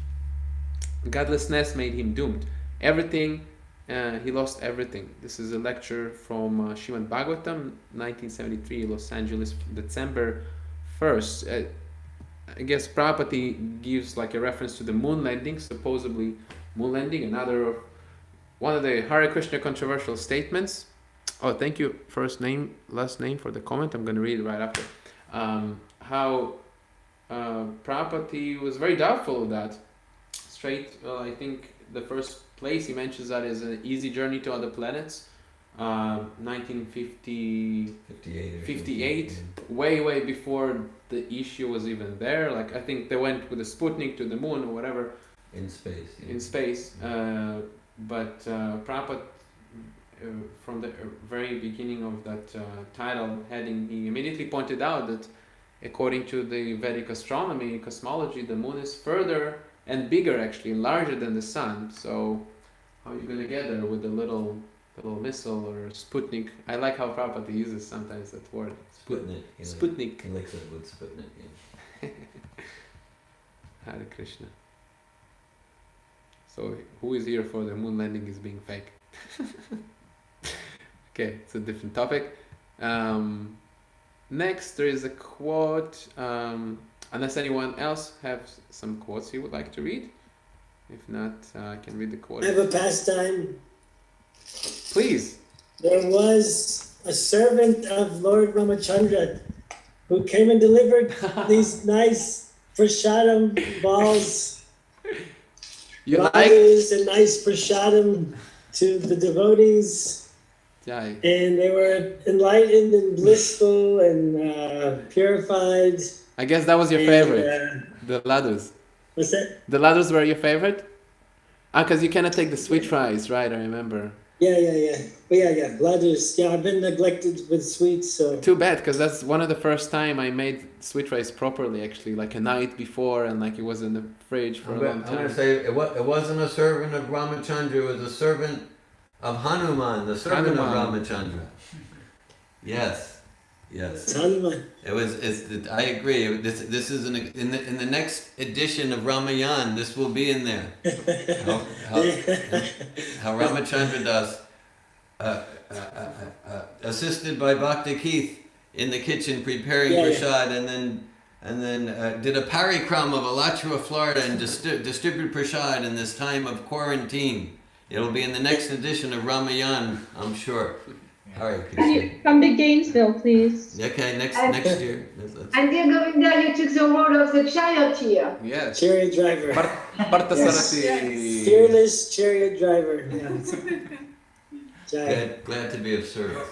Godlessness made him doomed. Everything, he lost everything. This is a lecture from Srimad Bhagavatam, 1973, Los Angeles, December 1st. I guess Prabhupada gives like a reference to the moon landing, supposedly moon landing, one of the Hare Krishna controversial statements. Oh, thank you, first name, last name for the comment. I'm going to read it right after. How Prabhupada was very doubtful of that. I think the first place he mentions that is an easy journey to other planets. 1958, way before the issue was even there. Like I think they went with a Sputnik to the moon or whatever. In space. Yeah. In space. But Prabhupada from the very beginning of that title heading, he immediately pointed out that according to the Vedic astronomy, cosmology, the moon is further and bigger, actually, larger than the sun. So how are you going to get there with a little missile or Sputnik? I like how Prabhupada uses sometimes that word. Sputnik. Sputnik. He likes it with Sputnik, yeah. Hare Krishna. So who is here for the moon landing is being fake? Okay, it's a different topic. Next, there is a quote. Unless anyone else have some quotes you would like to read. If not, I can read the quote. I have a pastime. Please. There was a servant of Lord Ramachandra who came and delivered these nice prasadam balls. You like? A nice prasadam to the devotees. Jai. And they were enlightened and blissful and purified. I guess that was your favorite. The ladus. What's that? The ladus were your favorite? Because you cannot take the sweet rice, right? I remember. Yeah. Ladders. Yeah, I've been neglected with sweets, so. Too bad, because that's one of the first time I made sweet rice properly, actually, like a night before, and like it was in the fridge for a long time. I'm going to say it wasn't a servant of Ramachandra, it was a servant of Hanuman, the servant of Ramachandra. Yes. Hanuman. I agree. This is in the next edition of Ramayan. This will be in there. How Ramachandra Das, assisted by Bhakti Keith in the kitchen preparing prasad, and then did a parikram of Alachua, Florida, and distributed prasad in this time of quarantine. It'll be in the next edition of Ramayan, I'm sure. All right, Can you come to Gainesville, please? Okay, next year. And dear Govinda, you took the role of the charioteer. Yes. Chariot driver. Parthasarathi. Fearless chariot driver. Yeah. Glad to be of service.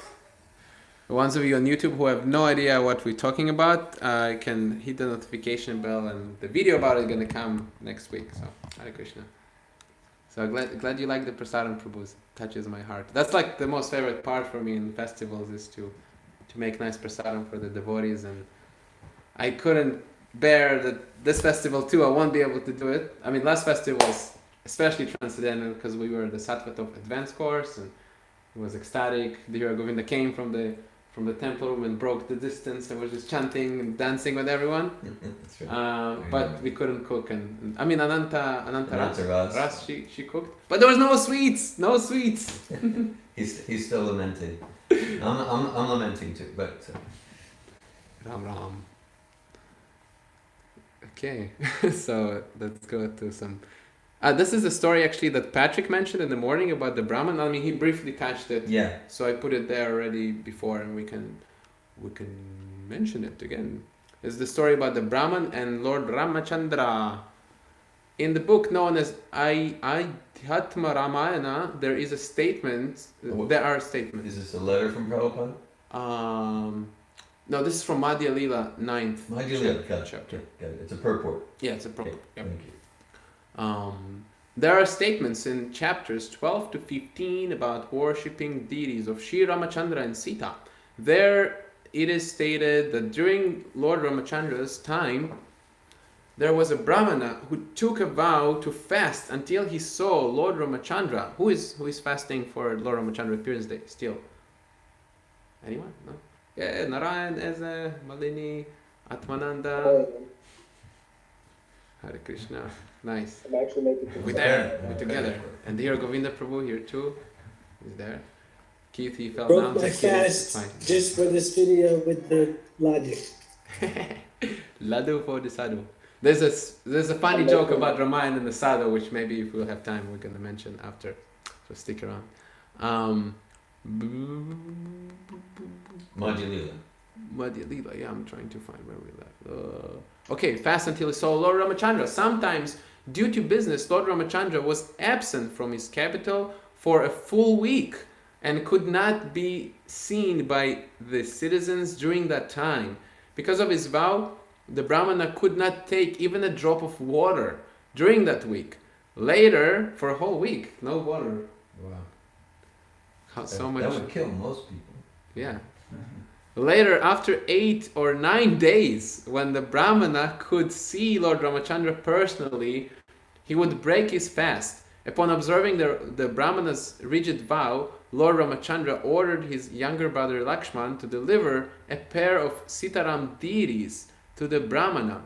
The ones of you on YouTube who have no idea what we're talking about, can hit the notification bell, and the video about it is going to come next week. So, Hare Krishna. So glad you like the prasadam, Prabhu. Touches my heart. That's like the most favorite part for me in festivals, is to make nice prasadam for the devotees. And I couldn't bear that this festival too, I won't be able to do it. I mean, last festival was especially transcendental because we were the Sattva of advanced course, and it was ecstatic. The hero Govinda came from the temple room and broke the distance and was just chanting and dancing with everyone. That's right. But we couldn't cook, and I mean Ananta Ras, she cooked, but there was no sweets. He's still lamenting. I'm lamenting too, but Ram. Okay, so let's go to some. This is a story actually that Patrick mentioned in the morning about the Brahman. I mean, he briefly touched it. Yeah. So I put it there already before, and we can mention it again. It's the story about the Brahman and Lord Ramachandra. In the book known as Adhyatma Ramayana, there is a statement. There are statements. Is this a letter from Prabhupada? No, this is from Madhya Lila 9th chapter. Got it. It's a purport. Yeah, it's a purport. Okay. Thank you. There are statements in chapters 12 to 15 about worshipping deities of Sri Ramachandra and Sita. There it is stated that during Lord Ramachandra's time, there was a Brahmana who took a vow to fast until he saw Lord Ramachandra. Who is fasting for Lord Ramachandra Appearance Day still? Anyone? No? Yeah, Narayan, Eze, Malini, Atmananda. Hare Krishna. Nice. We're there. We're together. And here Govinda Prabhu here too. He's there. Keith, he fell down. Broke my fast just for this video with the laddu. Laddu for the sadhu. There's a funny joke about Ramayana and the sadhu, which maybe if we'll have time we're gonna mention after. So stick around. Madhya Lila, yeah, I'm trying to find where we left. Okay, fast until he saw Lord Ramachandra. Sometimes, due to business, Lord Ramachandra was absent from his capital for a full week and could not be seen by the citizens during that time. Because of his vow, the Brahmana could not take even a drop of water during that week. Later, for a whole week, no water. Wow. So much. That would kill most people. Yeah. Later, after 8 or 9 days, when the Brahmana could see Lord Ramachandra personally, he would break his fast. Upon observing the Brahmana's rigid vow, Lord Ramachandra ordered his younger brother Lakshman to deliver a pair of Sitaram deities to the Brahmana.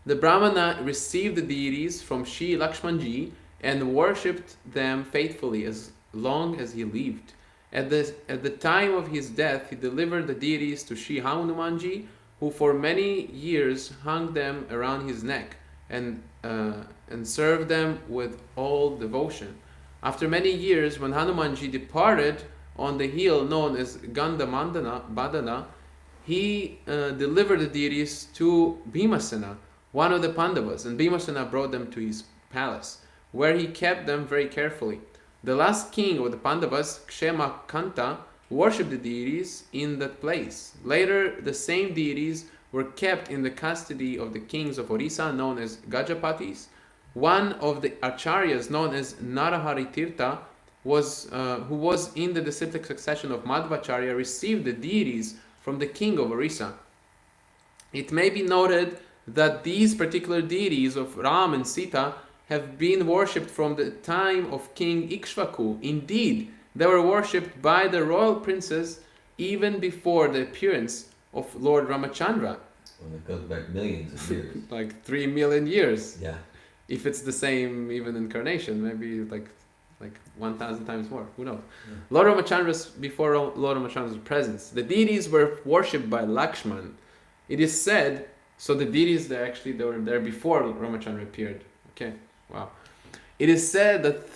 The Brahmana received the deities from Shri Lakshmanji and worshipped them faithfully as long as he lived. At the time of his death, he delivered the deities to Shri Hanumanji, who for many years hung them around his neck and served them with all devotion. After many years, when Hanumanji departed on the hill known as Gandhamandana, he delivered the deities to Bhimasena, one of the Pandavas, and Bhimasena brought them to his palace, where he kept them very carefully. The last king of the Pandavas, Kshemakanta, worshipped the deities in that place. Later, the same deities were kept in the custody of the kings of Orissa, known as Gajapatis. One of the acharyas, known as Narahari Tirtha, who was in the disciplic succession of Madhvacharya, received the deities from the king of Orissa. It may be noted that these particular deities of Ram and Sita have been worshipped from the time of King Ikshvaku. Indeed, they were worshipped by the royal princes even before the appearance of Lord Ramachandra. Well, it goes back millions of years. Like 3 million years. Yeah. If it's the same even incarnation, maybe like 1,000 times more. Who knows? Yeah. Lord Ramachandra's, before Lord Ramachandra's presence, the deities were worshipped by Lakshman. It is said, so the deities, they were there before Ramachandra appeared. Okay. Wow. It is said that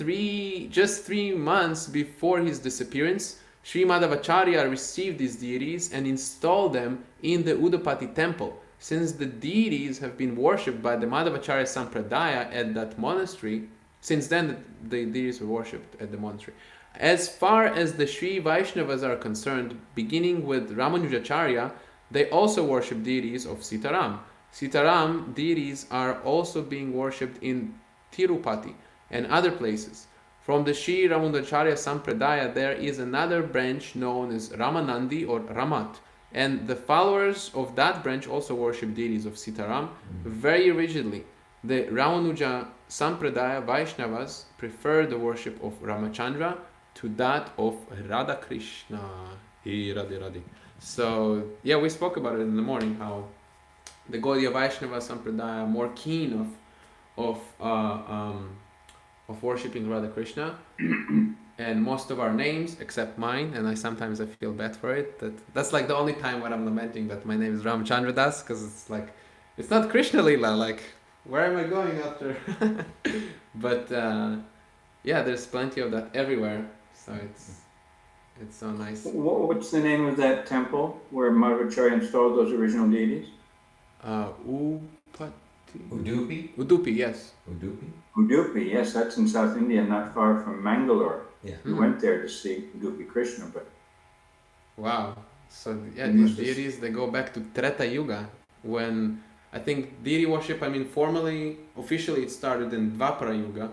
just 3 months before his disappearance, Sri Madhavacharya received these deities and installed them in the Udupati temple. Since the deities have been worshipped by the Madhavacharya Sampradaya at that monastery, since then the deities were worshipped at the monastery. As far as the Sri Vaishnavas are concerned, beginning with Ramanujacharya, they also worship deities of Sitaram. Sitaram deities are also being worshipped in Tirupati and other places. From the Sri Ramanujacharya Sampradaya, there is another branch known as Ramanandi or Ramat, and the followers of that branch also worship deities of Sitaram very rigidly. The Ramanuja Sampradaya Vaishnavas prefer the worship of Ramachandra to that of Radha Krishna. Radhe. So, yeah, we spoke about it in the morning, how the Gaudiya Vaishnava Sampradaya are more keen of worshipping Radha Krishna, and most of our names, except mine, and sometimes I feel bad for it. That's like the only time when I'm lamenting that my name is Ramachandra Das, because it's like, it's not Krishna Lila, like, where am I going after? But yeah, there's plenty of that everywhere, so it's so nice. What's the name of that temple where Madhvacharya installed those original deities? Udupi, yes. Udupi, yes, that's in South India, not far from Mangalore. Yeah. We went there to see Udupi Krishna, but... Wow. So, yeah, these deities, they go back to Treta Yuga, when I think deity worship, officially it started in Dvapara Yuga,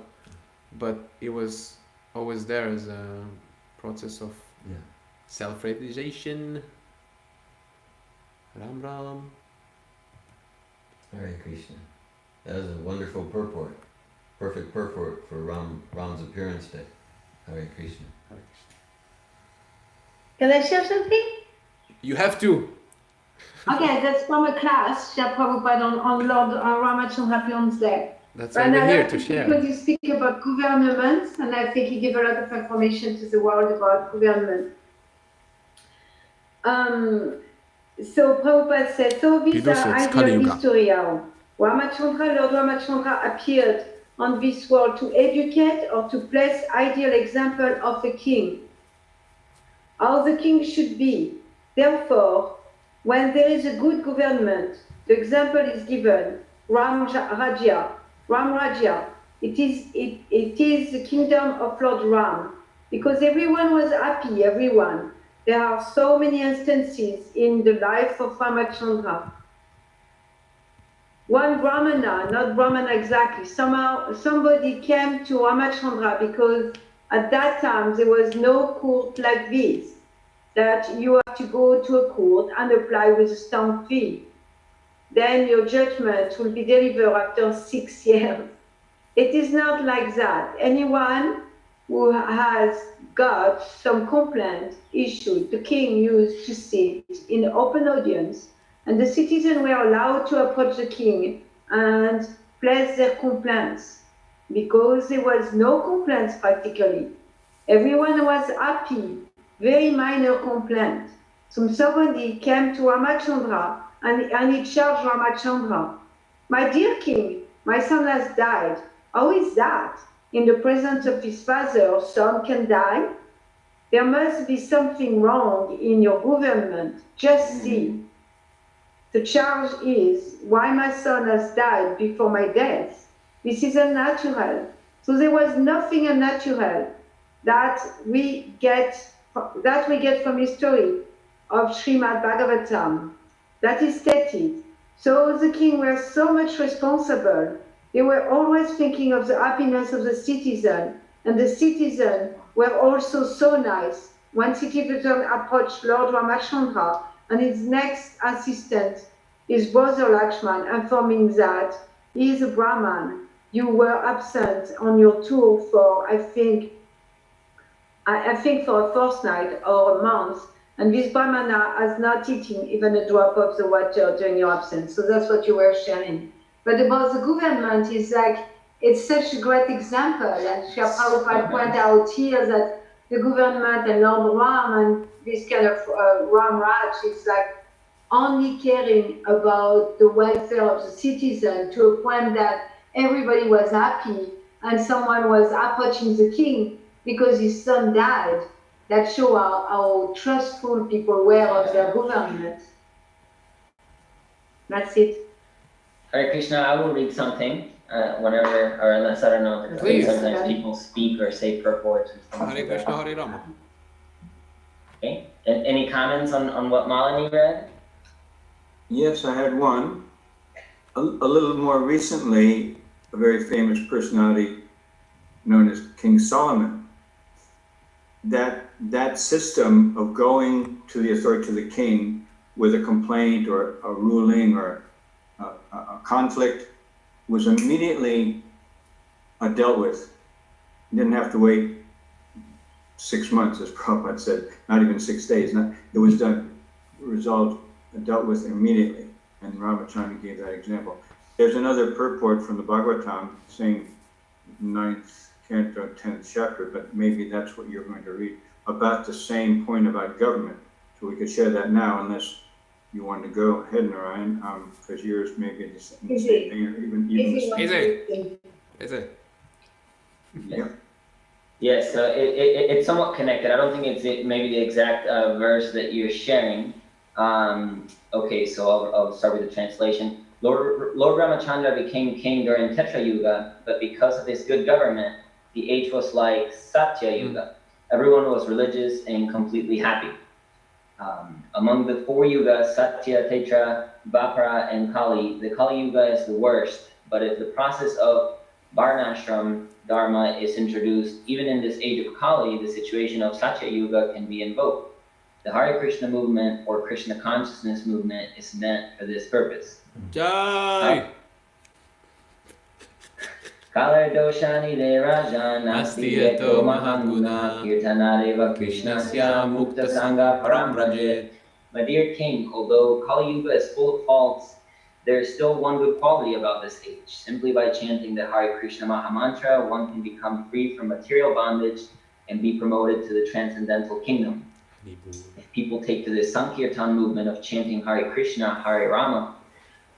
but it was always there as a process of self-realization. Ram Ram. Hare Krishna. That is a wonderful purport. Perfect purport for Ram's appearance day. Hare Krishna. Can I share something? You have to. Okay, that's from a class, Shri Prabhupada on Lord Ramachandra Appearance Day. That's why we're here to share. Because you speak about government, and I think you give a lot of information to the world about government. So Prabhupada said, so these are ideal historia. Lord Ramachandra appeared on this world to educate or to place ideal example of a king. How the king should be. Therefore, when there is a good government, the example is given, Ram Rajya. It is the kingdom of Lord Ram, because everyone was happy, everyone. There are so many instances in the life of Ramachandra. One Brahmana, not Brahmana exactly, somehow somebody came to Ramachandra because At that time, there was no court like this, that you have to go to a court and apply with a stamp fee. Then your judgment will be delivered after 6 years. It is not like that. Anyone who has got some complaint issued, the king used to sit in open audience, and the citizens were allowed to approach the king and place their complaints, because there was no complaints practically. Everyone was happy, very minor complaint. Somebody came to Ramachandra and he charged Ramachandra, "My dear king, my son has died. How is that? In the presence of his father, son can die? There must be something wrong in your government. Just see. The charge is, why my son has died before my death. This is unnatural." So there was nothing unnatural that we get from history of Srimad Bhagavatam. That is stated. So the king were so much responsible. They were always thinking of the happiness of the citizen, and the citizen were also so nice. One citizen approached Lord Ramachandra and his next assistant, his brother Lakshman, informing that he is a Brahman. You were absent on your tour for, I think for a fortnight or a month, and this Brahmana has not eaten even a drop of the water during your absence. So that's what you were sharing. But about the government, is like, it's such a great example, and Srila Prabhupada pointed out here that the government and Lord Ram and this kind of Ram Raj is like only caring about the welfare of the citizen, to a point that everybody was happy and someone was approaching the king because his son died. That show how trustful people were of their government. That's it. Hare Krishna, I will read something whenever, or unless, I don't know, Please. sometimes people speak or say purports. Hare Krishna, Hare Rama. Okay. And any comments on what Malini read? Yes, I had one. A little more recently, a very famous personality known as King Solomon. That system of going to the authority, to the king, with a complaint or a ruling or a conflict was immediately dealt with. You didn't have to wait 6 months, as Prabhupada said, not even 6 days. It was done, resolved, dealt with immediately. And Ramachandra gave that example. There's another purport from the Bhagavatam saying 9th canto, 10th chapter, but maybe that's what you're going to read, about the same point about government. So we could share that now, unless you want to go ahead, Narayan, because yours may be the same thing, or even the same. Is it? Yeah. Yes, so it's somewhat connected. I don't think it's maybe the exact verse that you're sharing. Okay, so I'll start with the translation. Lord Ramachandra became king during Tetra Yuga, but because of his good government, the age was like Satya Yuga. Everyone was religious and completely happy. Among the 4 yugas, Satya, Tetra, Dvapara, and Kali, the Kali Yuga is the worst, but if the process of Varnashram Dharma is introduced, even in this age of Kali, the situation of Satya Yuga can be invoked. The Hare Krishna movement or Krishna consciousness movement is meant for this purpose. Jai! Kalar doshani de rajan asti eto mahanguna kirtanareva krishnasya mukta sangha param vrajet. My dear king, although Kali Yuga is full of faults, there is still one good quality about this age. Simply by chanting the Hare Krishna Mahamantra, one can become free from material bondage and be promoted to the transcendental kingdom. If people take to this Sankirtan movement of chanting Hare Krishna, Hare Rama,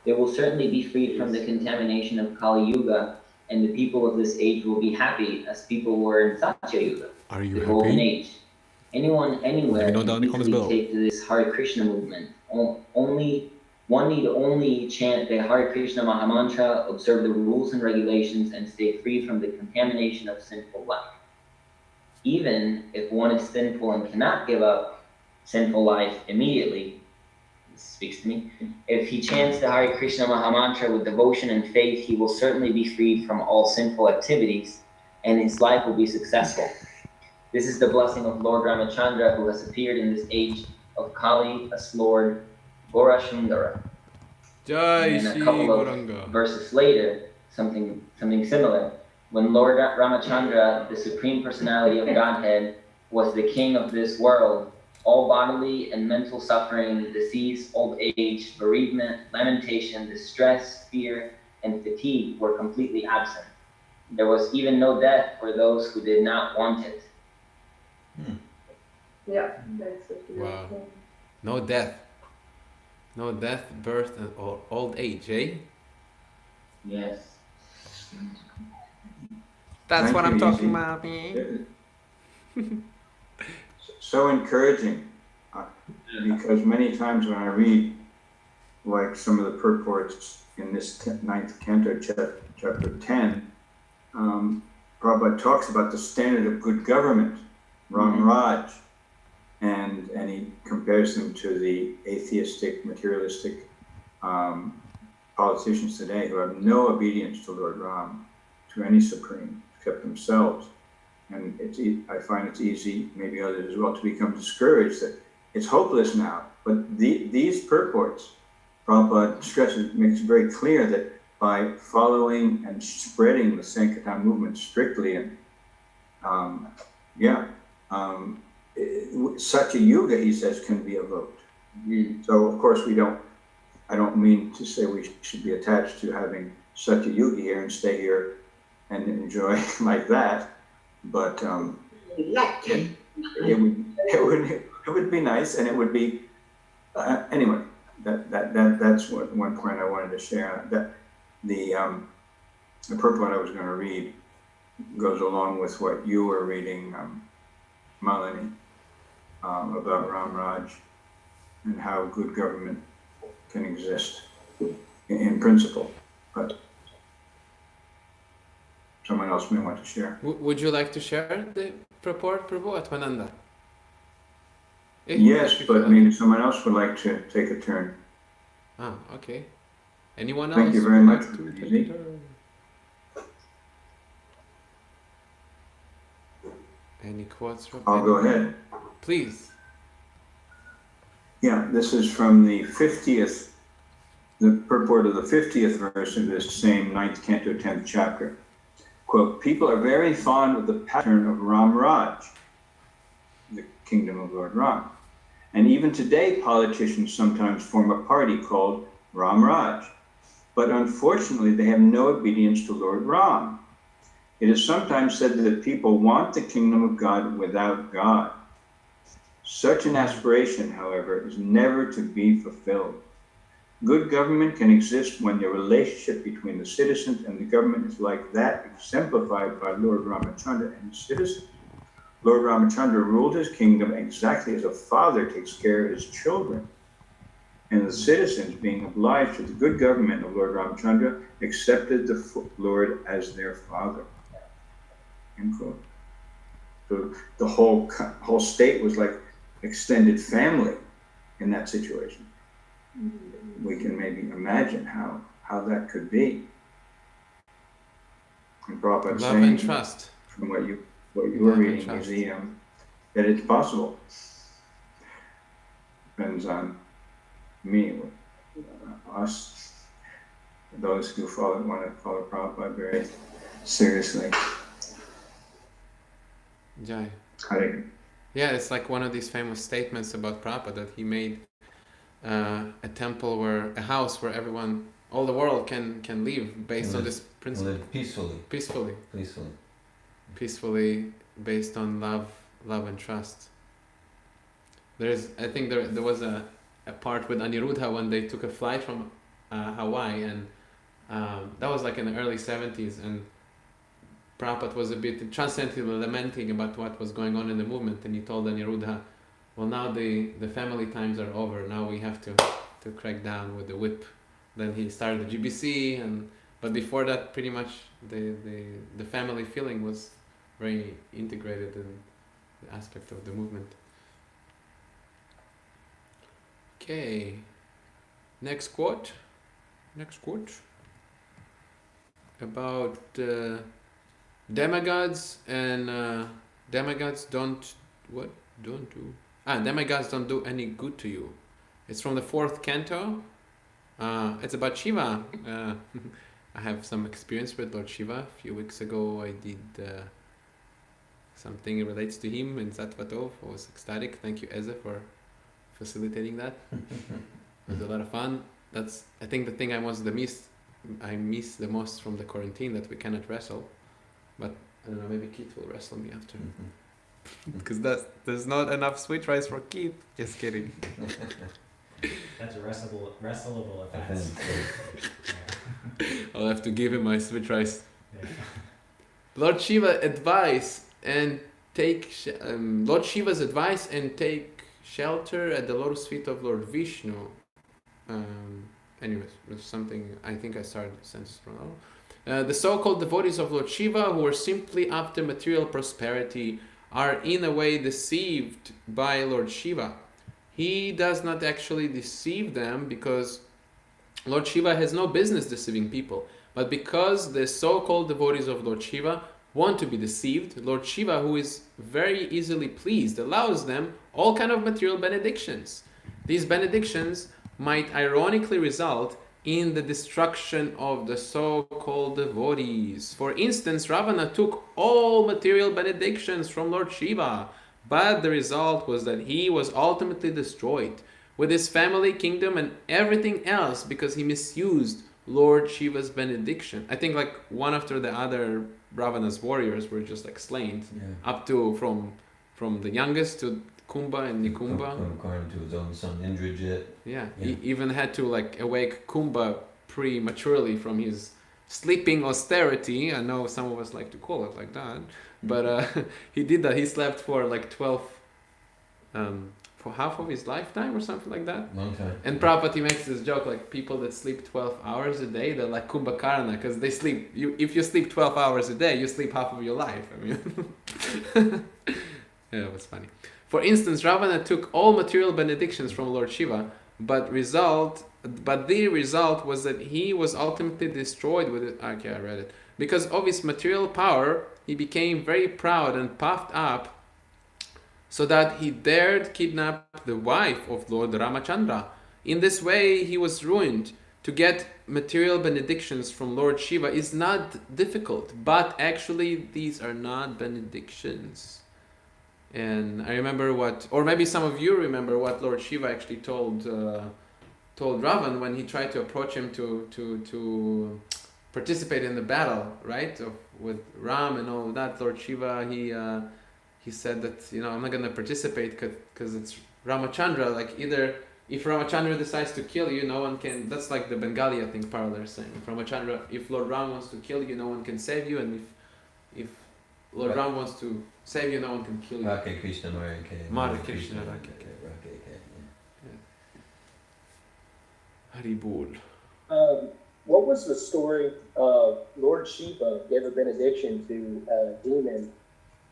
they will certainly be freed from the contamination of Kali Yuga, and the people of this age will be happy as people were in Satya Yuga, the golden age. Anyone, anywhere, can easily take to this Hare Krishna movement. One need only chant the Hare Krishna Mahamantra, observe the rules and regulations, and stay free from the contamination of sinful life. Even if one is sinful and cannot give up sinful life immediately, this speaks to me, if he chants the Hare Krishna Mahamantra with devotion and faith, he will certainly be freed from all sinful activities, and his life will be successful. This is the blessing of Lord Ramachandra, who has appeared in this age of Kali as Lord Gorashundara. Jai And then a Shri couple of Gauranga. verses later, something similar. When Lord Ramachandra, the Supreme Personality of Godhead, was the king of this world, all bodily and mental suffering, disease, old age, bereavement, lamentation, distress, fear, and fatigue were completely absent. There was even no death for those who did not want it. Yeah, that's a Wow. beautiful. No death. No death, birth, or old age, eh? Yes. That's Thank what you, I'm talking Easy. about, man. So encouraging, because many times when I read, like some of the purports in this ninth canto, chapter 10, Prabhupada talks about the standard of good government, Ram Raj, and he compares them to the atheistic, materialistic politicians today who have no obedience to Lord Ram, to any supreme, except themselves. And I find it's easy, maybe others as well, to become discouraged that it's hopeless now. But these purports, Prabhupada stresses, makes it very clear that by following and spreading the Sankirtan movement strictly, and such a yuga, he says, can be evoked. So of course I don't mean to say we should be attached to having such a yuga here and stay here and enjoy like that. But it would be nice, and it would be anyway. That's one point I wanted to share. That the purport I was going to read goes along with what you were reading, Malini, about Ram Raj and how good government can exist in principle, but someone else may want to share. Would you like to share the purport, Prabhu, Atmananda? Yes, but maybe someone else would like to take a turn. Ah, okay. Anyone else? Thank you very much. To take a turn? Any quotes from I'll go ahead. Please. Yeah, this is from the 50th, the purport of the 50th verse of this same 9th canto, 10th chapter. Quote, people are very fond of the pattern of Ram Raj, the kingdom of Lord Ram. And even today, politicians sometimes form a party called Ram Raj. But unfortunately, they have no obedience to Lord Ram. It is sometimes said that people want the kingdom of God without God. Such an aspiration, however, is never to be fulfilled. Good government can exist when the relationship between the citizens and the government is like that exemplified by Lord Ramachandra and his citizens. Lord Ramachandra ruled his kingdom exactly as a father takes care of his children. And the citizens, being obliged to the good government of Lord Ramachandra, accepted the Lord as their father. End quote. So the whole state was like extended family in that situation. We can maybe imagine how that could be. And Prabhupada Love saying, and trust. From what you were reading, is that it's possible. Depends on me, us, those who want to follow Prabhupada very seriously. Jai. Hare. Yeah, it's like one of these famous statements about Prabhupada that he made a temple a house where everyone, all the world can live based on this principle. Live peacefully. Peacefully, based on love and trust. I think there was a part with Aniruddha when they took a flight from Hawaii, and that was like in the early 70s, and Prabhupada was a bit transcendently lamenting about what was going on in the movement, and he told Aniruddha, well, now the family times are over, now we have to crack down with the whip. Then he started the GBC, but before that, pretty much the family feeling was very integrated in the aspect of the movement. Okay, next quote about demigods and demigods don't demigods don't do any good to you. It's from the 4th canto. It's about Shiva. I have some experience with Lord Shiva. A few weeks ago I did something that relates to him in Zatvatov. I was ecstatic. Thank you, Eze, for facilitating that. It was a lot of fun. That's, I think, the thing I miss the most from the quarantine, that we cannot wrestle. But I don't know, maybe Keith will wrestle me after. Because there's not enough sweet rice for Keith. Just kidding. That's a wrestleable offense. I'll have to give him my sweet rice. Yeah. Lord Shiva's advice and take shelter at the lotus feet of Lord Vishnu. Anyways, it's something I think I started the sentence wrong. The so-called devotees of Lord Shiva, who are simply after material prosperity, are in a way deceived by Lord Shiva. He does not actually deceive them, because Lord Shiva has no business deceiving people. But because the so-called devotees of Lord Shiva want to be deceived, Lord Shiva, who is very easily pleased, allows them all kind of material benedictions. These benedictions might ironically result in the destruction of the so-called devotees. For instance, Ravana took all material benedictions from Lord Shiva, but the result was that he was ultimately destroyed, with his family, kingdom, and everything else, because he misused Lord Shiva's benediction. I think like one after the other, Ravana's warriors were just like slain, up to from the youngest to Kumbha and Nikumba. From Karna to his own son Indrajit. Yeah, he even had to like awake Kumbha prematurely from his sleeping austerity. I know some of us like to call it like that, but he did that. He slept for like 12, for half of his lifetime or something like that. Long time. And Prabhupada, he makes this joke, like people that sleep 12 hours a day, they're like Kumbhakarna, because they sleep. If you sleep 12 hours a day, you sleep half of your life. I mean, yeah, it was funny. For instance, Ravana took all material benedictions from Lord Shiva, but the result was that he was ultimately destroyed with it. Okay, I read it. Because of his material power, he became very proud and puffed up, so that he dared kidnap the wife of Lord Ramachandra. In this way, he was ruined. To get material benedictions from Lord Shiva is not difficult, but actually these are not benedictions. And I remember or maybe some of you remember what Lord Shiva actually told Ravan when he tried to approach him to participate in the battle, right, with Ram and all of that. Lord Shiva, he said that, I'm not going to participate because it's Ramachandra. Like, either if Ramachandra decides to kill you, no one can. That's like the Bengali, I think, parallel saying. If Ramachandra, if Lord Ram wants to kill you, no one can save you, and if Lord Ram wants to save you, no one can kill you. Rake Krishna Marike. Mara Krishna Rake. Haribol. What was the story of Lord Shiva gave a benediction to a demon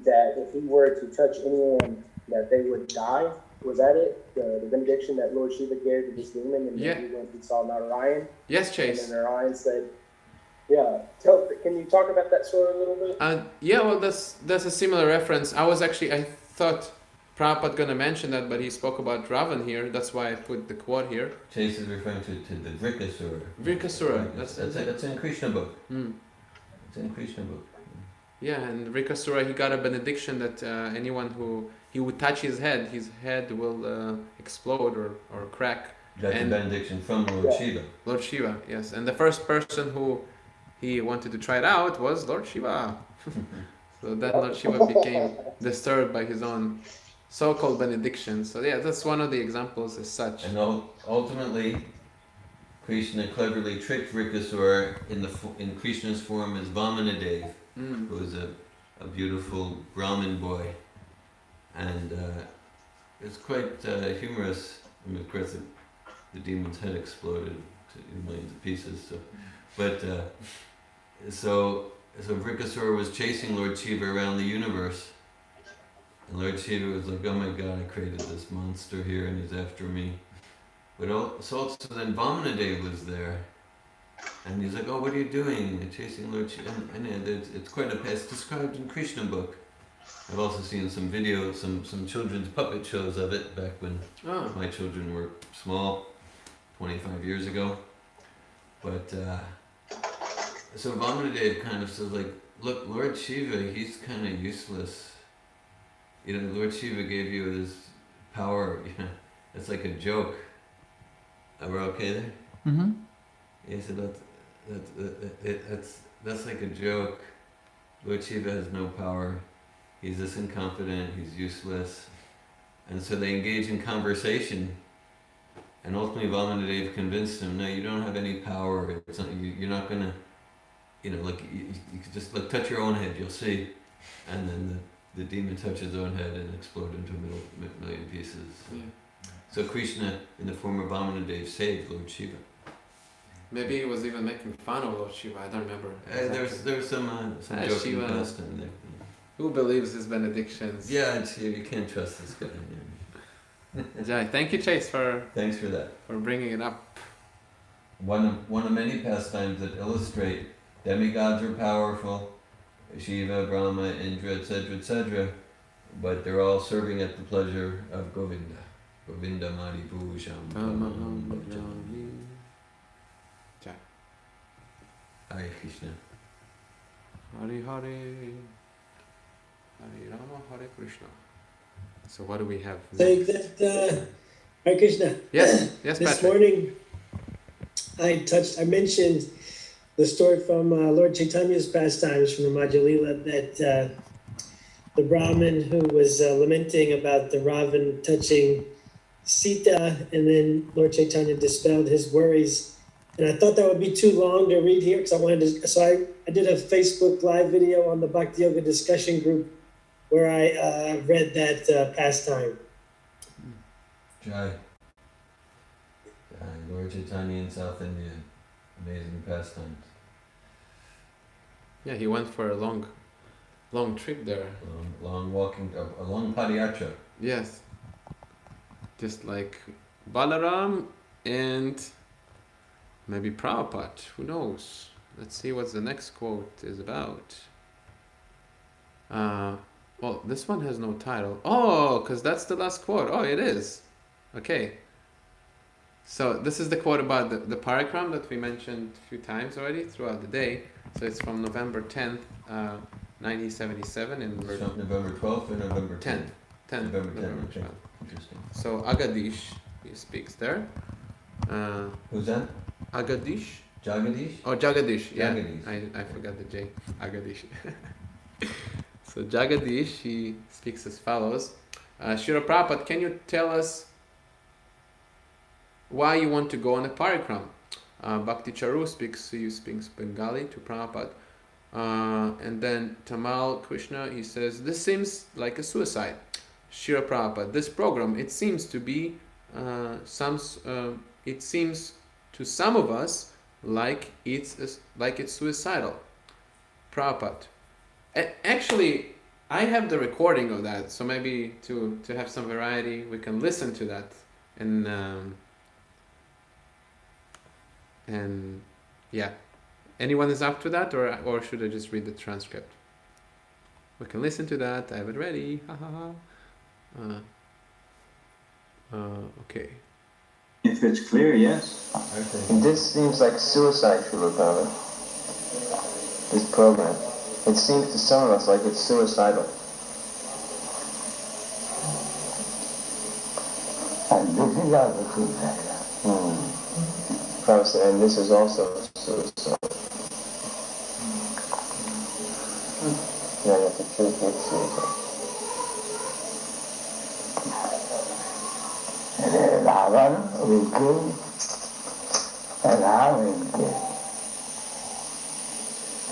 that if he were to touch anyone that they would die? Was that it? The benediction that Lord Shiva gave to this demon, and then he went and saw Narayan? Yes, Chase. And then Narayan said, can you talk about that story a little bit? Yeah, well, that's a similar reference. I thought Prabhupada gonna mention that, but he spoke about Ravan here. That's why I put the quote here. Chase is referring to the Vrikasura. Vrikasura. That's in Krishna book. It's in Krishna book. Yeah, and Vrikasura, he got a benediction that anyone who he would touch his head will explode or crack. That's a benediction from Lord Shiva. Lord Shiva, yes. And the first person who he wanted to try it out was Lord Shiva. So then Lord Shiva became disturbed by his own so-called benediction. So yeah, that's one of the examples as such. And ultimately, Krishna cleverly tricked Vrikasura in Krishna's form as Vamanadev, who was a beautiful Brahmin boy. And it's quite humorous. I mean, of course, the demon's head exploded in millions of pieces. So Vrikasura was chasing Lord Shiva around the universe. And Lord Shiva was like, oh my God, I created this monster here and he's after me. But also then Vamanadev was there. And he's like, oh, what are you doing? You're chasing Lord Shiva. And it's described in Krishna book. I've also seen some videos, some children's puppet shows of it back when Oh. my children were small, 25 years ago. But so Vamanadev kind of says, like, look, Lord Shiva, he's kind of useless. You know, Lord Shiva gave you this power. You know, it's like a joke. Are we okay there? Mm-hmm. He said that's like a joke. Lord Shiva has no power. He's just incompetent. He's useless. And so they engage in conversation. And ultimately, Vamanadev convinced him, no, you don't have any power. It's not, you're not gonna, you know, like you could just like touch your own head, you'll see. And then the demon touched his own head and exploded into a million pieces. Yeah. So Krishna, in the form of Vamanadev, saved Lord Shiva. Maybe he was even making fun of Lord Shiva. I don't remember. There's some joking Shiva. past in there. Who believes his benedictions? Yeah, you can't trust this guy. Jai, thank you, Chase, Thanks for that. For bringing it up. One of many pastimes that illustrate demigods are powerful, Shiva, Brahma, Indra, etc., but they're all serving at the pleasure of Govinda. Govinda Mari Bhusham. Jai. Hare Krishna. Hare Hare. Hare Rama, Hare Krishna. So what do we have Say next? that, Hare Krishna. Yes, yes, This Patrick. morning, I mentioned the story from Lord Chaitanya's pastimes from the Madhya Lila that the Brahmin who was lamenting about the Ravan touching Sita, and then Lord Chaitanya dispelled his worries. And I thought that would be too long to read here because I wanted to. So I did a Facebook Live video on the Bhakti Yoga discussion group where I read that pastime. Jai. Lord Chaitanya in South India. Amazing pastimes. Yeah, he went for a long trip there. Long walking, a long padayatra. Yes. Just like Balaram and maybe Prabhupada. Who knows? Let's see what the next quote is about. Well, this one has no title. Oh, because that's the last quote. Oh, it is. Okay. So this is the quote about the parikram that we mentioned a few times already throughout the day. So it's from November 10th, 1977 in November 12th or November 10th? 10th. November 10th. November Okay. 12th. Interesting. So Agadish, he speaks there. Who's that? Agadish. Jagadish? Oh, Jagadish. Yeah, Jagadish. I forgot the J. Agadish. So Jagadish, he speaks as follows. Srila Prabhupada, can you tell us why you want to go on a parikram? Bhakti Charu speaks Bengali to Prabhupada. And then Tamal Krishna, he says, this seems like a suicide. Srila Prabhupada, this program, it seems to be, it seems to some of us like it's suicidal. Prabhupada. Actually, I have the recording of that, so maybe to have some variety, we can listen to that and yeah. Anyone is up to that, or should I just read the transcript? We can listen to that. I have it ready. Ha ha ha. Okay. If it's clear, yes. Okay. This seems like suicide, Srila Prabhupada. This program. It seems to some of us like it's suicidal. And this is also suicidal. Prabhupada said, and this is also suicide. Yeah, you have to choose which suicide. And then Ravan will kill, and I will kill.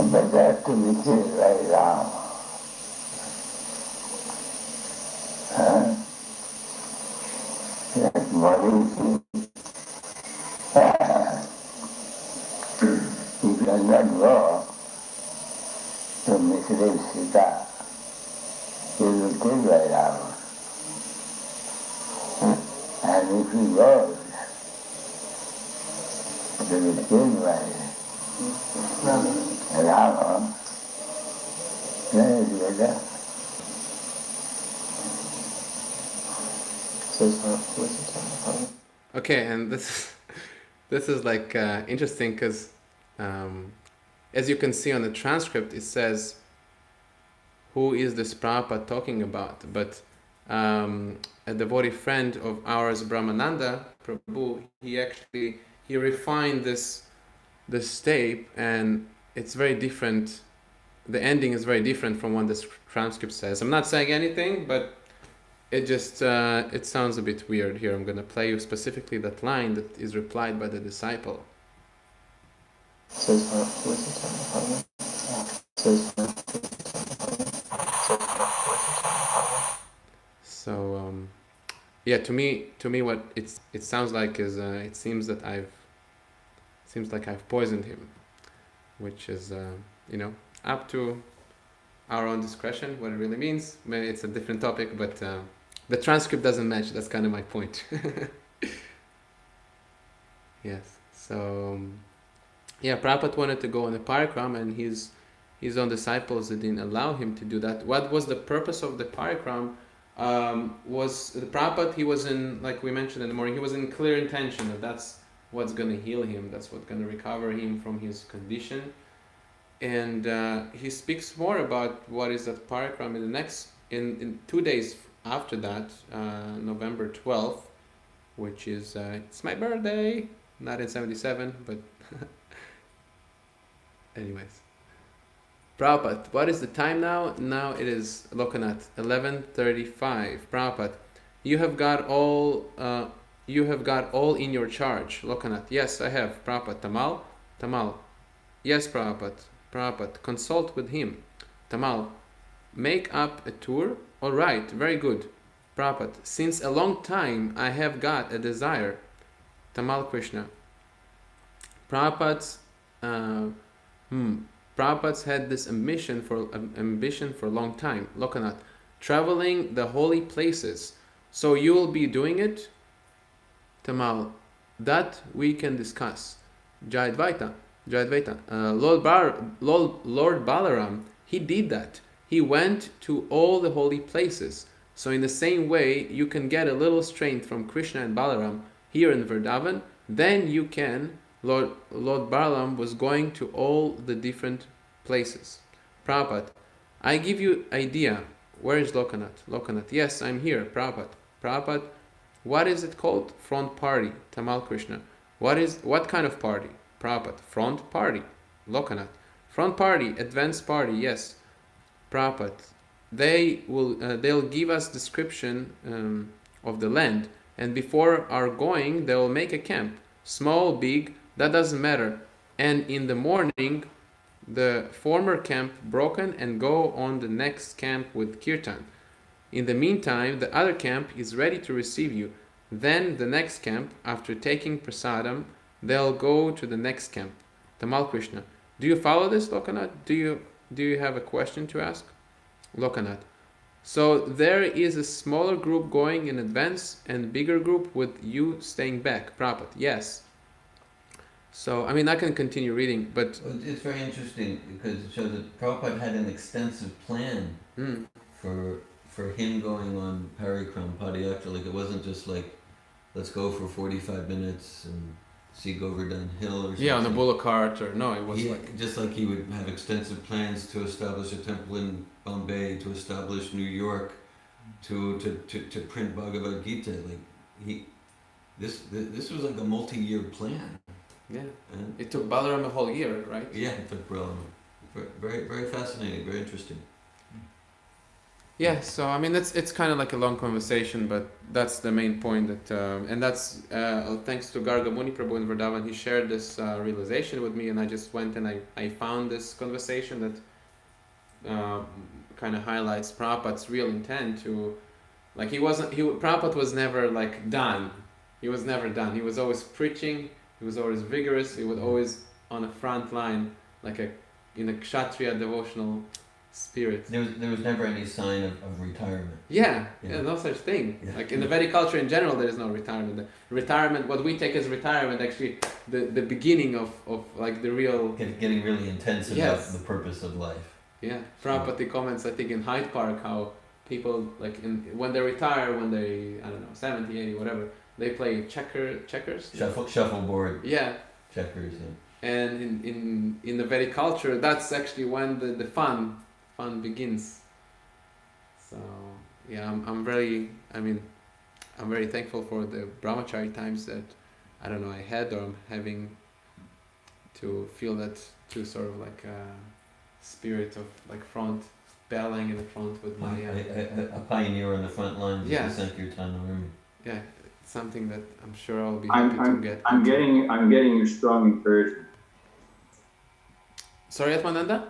But that to be killed by Rama. Like money. He does not go to mislead Sita. He will kill by Rama. And if he goes, he will kill by Rama. Then he will die. Okay, and this is like interesting because as you can see on the transcript, it says, who is this Prabhupada talking about? But a devotee friend of ours, Brahmananda Prabhu, he refined this tape, and it's very different. The ending is very different from what this transcript says. I'm not saying anything, but it just it sounds a bit weird here. I'm going to play you specifically that line that is replied by the disciple. So yeah, to me, what it sounds like is it seems like I've poisoned him, which is up to our own discretion what it really means. Maybe it's a different topic, but the transcript doesn't match. That's kind of my point. Yes. So yeah, Prabhupada wanted to go on a parikram, and his own disciples didn't allow him to do that. What was the purpose of the parikram? Was the Prabhupada, he was in, like we mentioned in the morning, he was in clear intention that that's what's going to heal him, that's what's going to recover him from his condition. And he speaks more about what is that parikram in the next, in 2 days after that, November 12th, which is, it's my birthday, not in 77, but anyways. Prabhupada, what is the time now? Now it is Lokanat, 11:35. Prabhupada, you have got all in your charge. Lokanat, yes, I have. Prabhupada, Tamal, yes, Prabhupada, consult with him. Tamal, make up a tour. All right, very good. Prabhupada, since a long time I have got a desire. Tamal Krishna, Prabhupada's Prabhupada's had this ambition for a long time. Lokanath, traveling the holy places. So you will be doing it? Tamal, that we can discuss. Jayadvaita, Lord Balaram, he did that. He went to all the holy places. So in the same way, you can get a little strength from Krishna and Balaram here in Vrindavan, then you can. Lord Balaram was going to all the different places. Prabhupada, I give you idea. Where is Lokanath? Lokanath, yes, I'm here. Prabhupada, what is it called? Front party. Tamal Krishna, what kind of party? Prabhupada, front party. Lokanath, front party, advanced party, yes. Prabhupada, they'll give us description of the land, and before our going, they will make a camp. Small, big, that doesn't matter. And in the morning, the former camp broken and go on the next camp with kirtan. In the meantime, the other camp is ready to receive you. Then the next camp, after taking prasadam, they'll go to the next camp. Tamal Krishna, do you follow this, Lokanath? Do you have a question to ask? Lokanath, so there is a smaller group going in advance and bigger group with you staying back. Prabhupada, yes. So, I mean, I can continue reading, but it's very interesting because it shows that Prabhupada had an extensive plan for him going on Parikram Padayatra. Like, it wasn't just like, let's go for 45 minutes and see Govardhan Hill or something. Yeah, on a bullock cart, or no, it was just like he would have extensive plans to establish a temple in Bombay, to establish New York, to print Bhagavad Gita. Like this was like a multi-year plan. Yeah, and it took Balaram a whole year, right? Yeah, it took Balaram. Very, very fascinating, very interesting. Yeah, so I mean it's kind of like a long conversation, but that's the main point that and that's thanks to Garga Muni Prabhu in Vrindavan. He shared this realization with me, and I just went and I found this conversation that kind of highlights Prabhupada's real intent to, like, Prabhupada was never like done. He was never done. He was always preaching. He was always vigorous. He was always on the front line, like in a Kshatriya devotional spirit. There was never any sign of retirement. Yeah, no such thing. Yeah. Like in the Vedic culture in general, there is no retirement. The retirement, what we take as retirement, actually, the beginning of like the real... Getting really intense about the purpose of life. Yeah, Prabhupada comments, I think, in Hyde Park, how people like when they retire, when they, I don't know, 70, 80, whatever, they play checkers. Shuffleboard. Yeah. Checkers. Yeah. And in the Vedic culture, that's actually when the fun begins. So yeah, I'm very thankful for the brahmachari times that I don't know I had or I'm having, to feel that, to sort of like a spirit of like front, battling in the front with my a pioneer on the front lines. Yeah. Of the Sankirtan army. Yeah, it's something that I'm sure I'll be happy to get. I'm getting your strong encouragement. Sorry, Atmananda?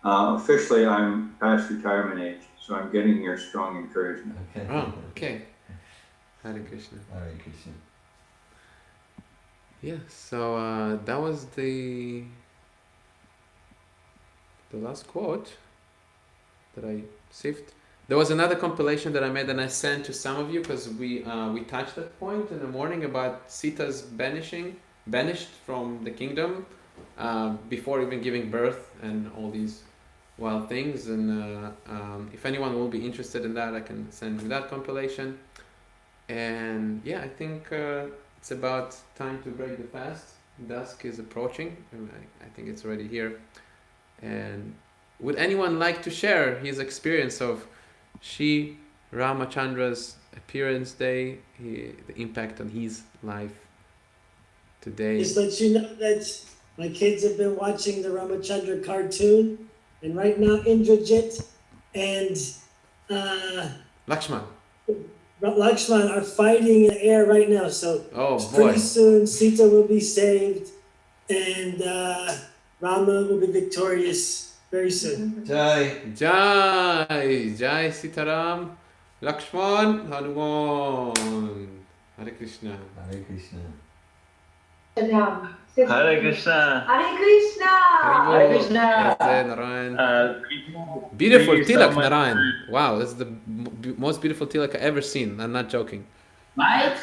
Officially, I'm past retirement age, so I'm getting your strong encouragement. Okay. Oh, okay. Hare Krishna. Hare Krishna. Yeah, so that was the last quote that I saved. There was another compilation that I made and I sent to some of you because we touched that point in the morning about Sita's banished from the kingdom before even giving birth and all these wild things. And if anyone will be interested in that, I can send you that compilation. And yeah, I think it's about time to break the fast. Dusk is approaching. I think it's already here. And would anyone like to share his experience of Sri Ramachandra's appearance day, the impact on his life today? Just let you know that my kids have been watching the Ramachandra cartoon, and right now Indrajit and Lakshman are fighting in the air right now. So pretty soon Sita will be saved, and Rama will be victorious very soon. Jai Sitaram, Lakshman, Hanuman. Hare Krishna. Hare Krishna. Hare Krishna. Hare Krishna. Hare Krishna. Narayan. Beautiful thank you tilak, so much. Narayan. Wow, this is the most beautiful tilak I've ever seen. I'm not joking. Right?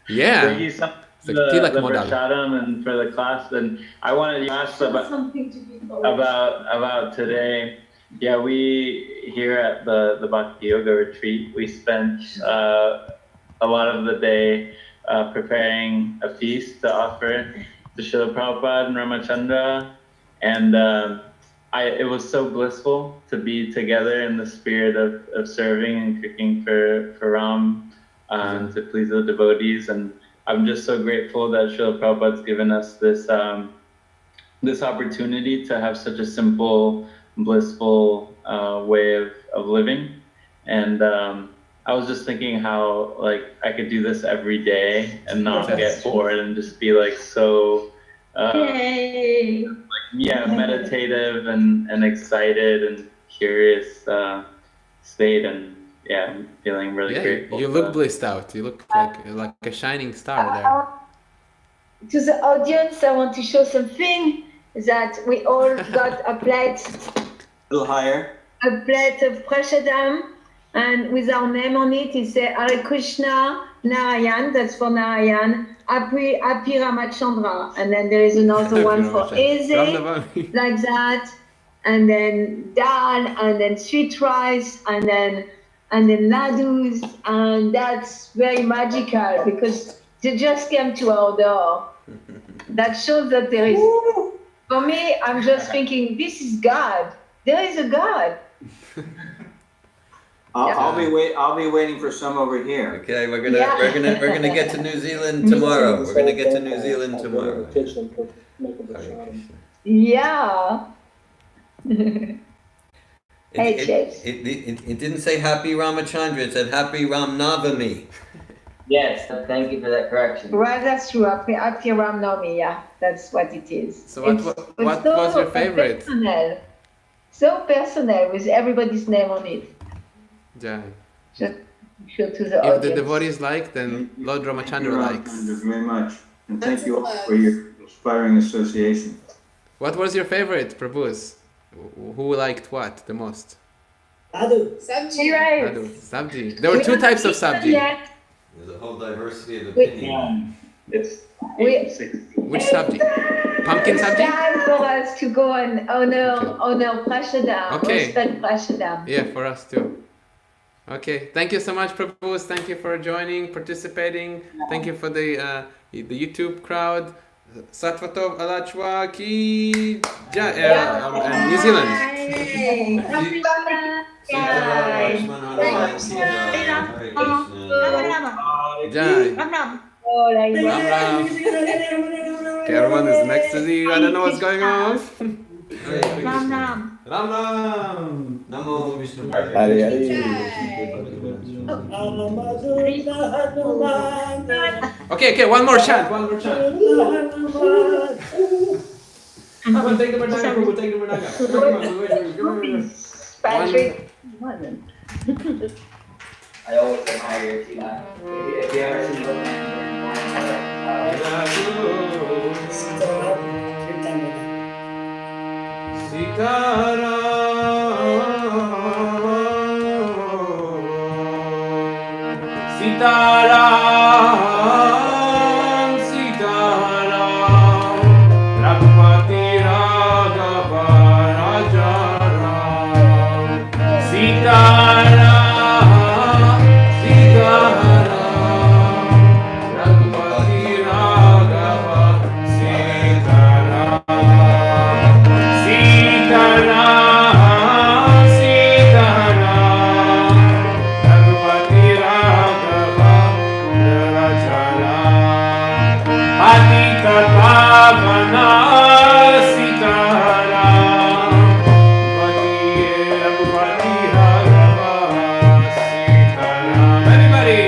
Yeah. Thank you so much It's for like the tilak model. prasadam and for the class. And I wanted to ask about today. Yeah, we here at the Bhakti Yoga retreat, we spent a lot of the day preparing a feast to offer to Srila Prabhupada and Ramachandra, and it was so blissful to be together in the spirit of serving and cooking for Ram to please the devotees. And I'm just so grateful that Srila Prabhupada's given us this this opportunity to have such a simple, blissful way of living. And I was just thinking how like I could do this every day and not get bored and just be like so meditative and excited and curious state. And yeah, I'm feeling really grateful. You look blissed out. You look like a shining star there. To the audience, I want to show something that we all got a plate. A little higher. A plate of prasadam, and with our name on it, it says Hare Krishna, Narayan, that's for Narayan, Happy Ramachandra, and then there is another one for Eze, like that, and then dal, and then sweet rice, and then ladus, and that's very magical because they just came to our door. That shows that there is. For me, I'm just thinking, this is God. There is a God. I'll be waiting for some over here. Okay, we're gonna get to New Zealand tomorrow. We're gonna get to New Zealand tomorrow. Yeah. It didn't say Happy Ramachandra. It said Happy Ramanavami. Yes, thank you for that correction. Well, that's true. Happy Ramanavami, yeah, that's what it is. So what was your favorite? So personal, with everybody's name on it. Jai. Just show to the If audience. the devotees like, then Lord Ramachandra likes. Thank you very much. And thank you all for your inspiring association. What was your favorite, Prabhus? Who liked what the most? Adu. Sabji rice. Adu. Sabji. There were two types of sabji. There's a whole diversity of opinion. It's We 8:60. Which sabji? Pumpkin It's sabji? time for us to go on Onel Prashadam. Okay. Or spend Prashadam. Yeah, for us too. Okay, thank you so much, Prabhus. Thank you for joining, participating. Thank you for the YouTube crowd. Satvatov Alachwa ki and New Zealand. Jai. Ram Ram. Okay, everyone is in ecstasy. I don't know what's going on. Ram Ram. Ram Ram. Namo Vishnu. Hari Hari. Okay, one more chant. Come on, take the banana, Prabhu, take the banana. Patrick. I always admire you. If you ever see Sitaram, Sitaram, Raghupati Raghava Raja Ram. Sitaram, Sitaram, Raghupati Raghava Sitaram. Sitaram, Sitaram, Raghupati Raghava Raja Ram. Adita Pavana Sitaram, Raghupati Raghava Sitaram. Everybody!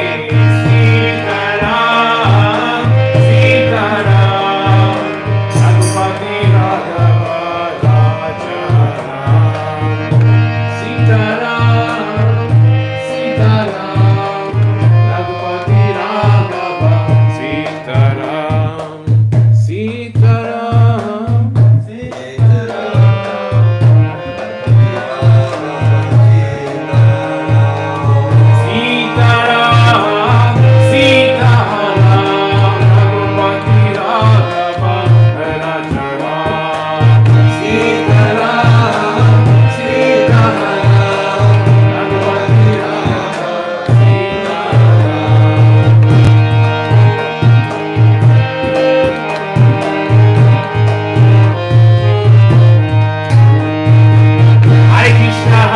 Sitaram, Sitaram, Raghupati Raghava Raja Ram. Sitaram, Sitaram, Raghupati Raghava Sitaram. Sitaram, Sitaram, Sitaram, Raghupati Raghava Raja Ram. Sitaram, Sitaram, Raghupati Raghava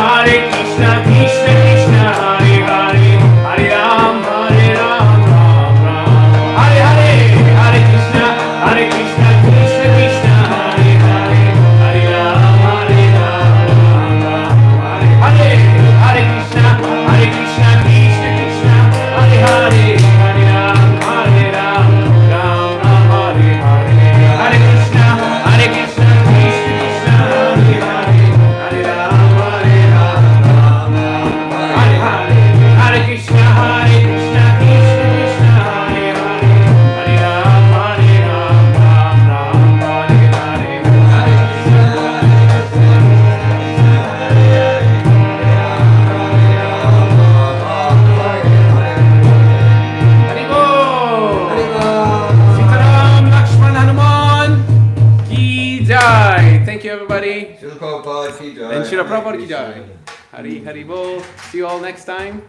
Hare Krishna, Krishna Krishna, Hare Hare, Hare Ram, Ram Ram. Hare Hare, Hare Krishna, Krishna Krishna, Hare Hare, Hare Ram, Ram Ram. Hare Hare Krishna, Krishna Krishna, Hare Hare, Hare Ram, Ram Ram. Hare Hare, Hare Krishna, Krishna Krishna, Hare Hare, Hare Ram, Ram Hare Hare, Hare Krishna, Krishna Krishna, Hare Hare, Hare Ram, Ram Hare Hare, Hare Hare Bol. Sitaram Lakshman Hanuman Ki Jai. Thank you, everybody. Srila Prabhupada ki jai. And Srila Prabhupada Ki Jai. Hari Bol. See you all next time.